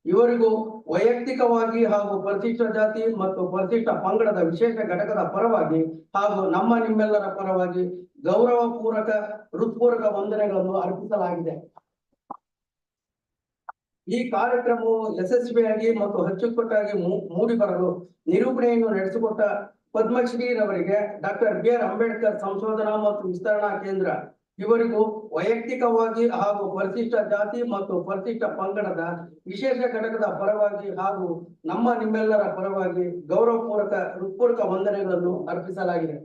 ಇವರಿಗೂ ವೈಯಕ್ತಿಕವಾಗಿ ಹಾಗೂ ಪರಿಶಿಷ್ಟ ಜಾತಿ ಮತ್ತು ಪರಿಶಿಷ್ಟ ಪಂಗಡದ ವಿಶೇಷ ಘಟಕದ ಪರವಾಗಿ ಹಾಗೂ ನಮ್ಮ ನಿಮ್ಮೆಲ್ಲರ ಪರವಾಗಿ ಗೌರವಪೂರ್ವಕ ಹೃತ್ಪೂರ್ವಕ ವಂದನೆಗಳನ್ನು ಅರ್ಪಿಸಲಾಗಿದೆ. ಈ ಕಾರ್ಯಕ್ರಮವು ಯಶಸ್ವಿಯಾಗಿ ಮತ್ತು ಅಚ್ಚುಕಟ್ಟಾಗಿ ಮೂಡಿ ಬರಲು ನಿರೂಪಣೆಯನ್ನು ನಡೆಸಿಕೊಟ್ಟ ಪದ್ಮಶ್ರೀರವರಿಗೆ DR.B.R.Ambedkar ಸಂಶೋಧನಾ ಮತ್ತು ವಿಸ್ತರಣಾ ಕೇಂದ್ರ ಇವರಿಗೂ ವೈಯಕ್ತಿಕವಾಗಿ ಹಾಗೂ ಪರಿಶಿಷ್ಟ ಜಾತಿ ಮತ್ತು ಪರಿಶಿಷ್ಟ ಪಂಗಡದ ವಿಶೇಷ ಘಟಕದ ಪರವಾಗಿ ಹಾಗೂ ನಮ್ಮ ನಿಮ್ಮೆಲ್ಲರ ಪರವಾಗಿ ಗೌರವಪೂರ್ವಕ ಹೃತ್ಪೂರ್ವಕ ವಂದನೆಗಳನ್ನು ಅರ್ಪಿಸಲಾಗಿದೆ.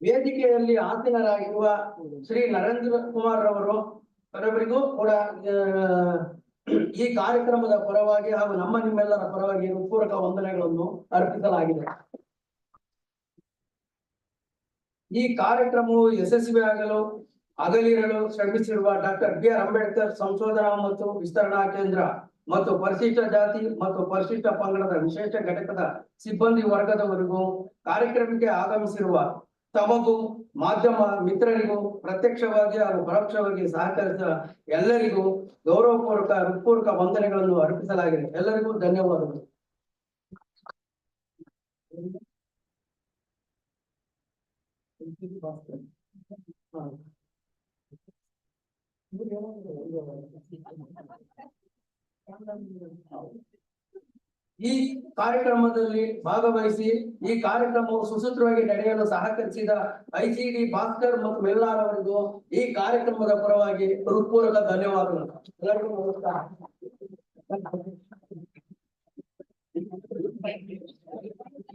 ವೇದಿಕೆಯಲ್ಲಿ ಆಸೀನರಾಗಿರುವ ಶ್ರೀ ನರೇಂದ್ರ ಕುಮಾರ್ ಅವರಿಗೂ ಕೂಡ ಈ ಕಾರ್ಯಕ್ರಮದ ಪರವಾಗಿ ಹಾಗೂ ನಮ್ಮ ನಿಮ್ಮೆಲ್ಲರ ಪರವಾಗಿ ಹೃತ್ಪೂರ್ವಕ ವಂದನೆಗಳನ್ನು ಅರ್ಪಿಸಲಾಗಿದೆ. ಈ ಕಾರ್ಯಕ್ರಮವು ಯಶಸ್ವಿಯಾಗಲು ಹಗಲಿರಲು ಶ್ರಮಿಸಿರುವ DR.B.R.Ambedkar ಸಂಶೋಧನಾ ಮತ್ತು ವಿಸ್ತರಣಾ ಕೇಂದ್ರ ಮತ್ತು ಪರಿಶಿಷ್ಟ ಜಾತಿ ಮತ್ತು ಪರಿಶಿಷ್ಟ ಪಂಗಡದ ವಿಶೇಷ ಘಟಕದ ಸಿಬ್ಬಂದಿ ವರ್ಗದವರಿಗೂ ಕಾರ್ಯಕ್ರಮಕ್ಕೆ ಆಗಮಿಸಿರುವ ತಮಗೂ ಮಾಧ್ಯಮ ಮಿತ್ರರಿಗೂ ಪ್ರತ್ಯಕ್ಷವಾಗಿ ಹಾಗೂ ಪರೋಕ್ಷವಾಗಿ ಸಹಕರಿಸಿದ ಎಲ್ಲರಿಗೂ ಗೌರವಪೂರ್ವಕ ಹೃತ್ಪೂರ್ವಕ ವಂದನೆಗಳನ್ನು ಅರ್ಪಿಸಲಾಗಿದೆ. ಎಲ್ಲರಿಗೂ ಧನ್ಯವಾದಗಳು. ಈ ಕಾರ್ಯಕ್ರಮದಲ್ಲಿ ಭಾಗವಹಿಸಿ ಈ ಕಾರ್ಯಕ್ರಮವು ಸುಸೂತ್ರವಾಗಿ ನಡೆಯಲು ಸಹಕರಿಸಿದ ICD ಭಾಸ್ಕರ್ ಮತ್ತು ಮೆಲ್ಲಾರ್ ಅವರಿಗೂ ಈ ಕಾರ್ಯಕ್ರಮದ ಪರವಾಗಿ ಹೃತ್ಪೂರ್ವಕ ಧನ್ಯವಾದಗಳು. ಎಲ್ಲರಿಗೂ ನಮಸ್ಕಾರ.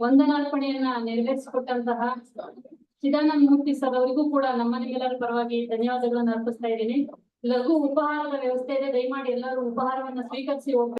ವಂದನಾರ್ಪಣೆಯನ್ನ ನೆರವೇರಿಸಿಕೊಟ್ಟಂತಹ ಚಿದಾನಂದ ಮೂರ್ತಿ ಸರ್ ಅವರಿಗೂ ಕೂಡ ನಮ್ಮ ನಿಮ್ಮೆಲ್ಲರ ಪರವಾಗಿ ಧನ್ಯವಾದಗಳನ್ನು ಅರ್ಪಿಸ್ತಾ ಇದ್ದೀನಿ. ಲಘು ಉಪಹಾರದ ವ್ಯವಸ್ಥೆ ಇದೆ, ದಯಮಾಡಿ ಎಲ್ಲರೂ ಉಪಹಾರವನ್ನ ಸ್ವೀಕರಿಸಿ ಹೋಗ್ಬೇಕು.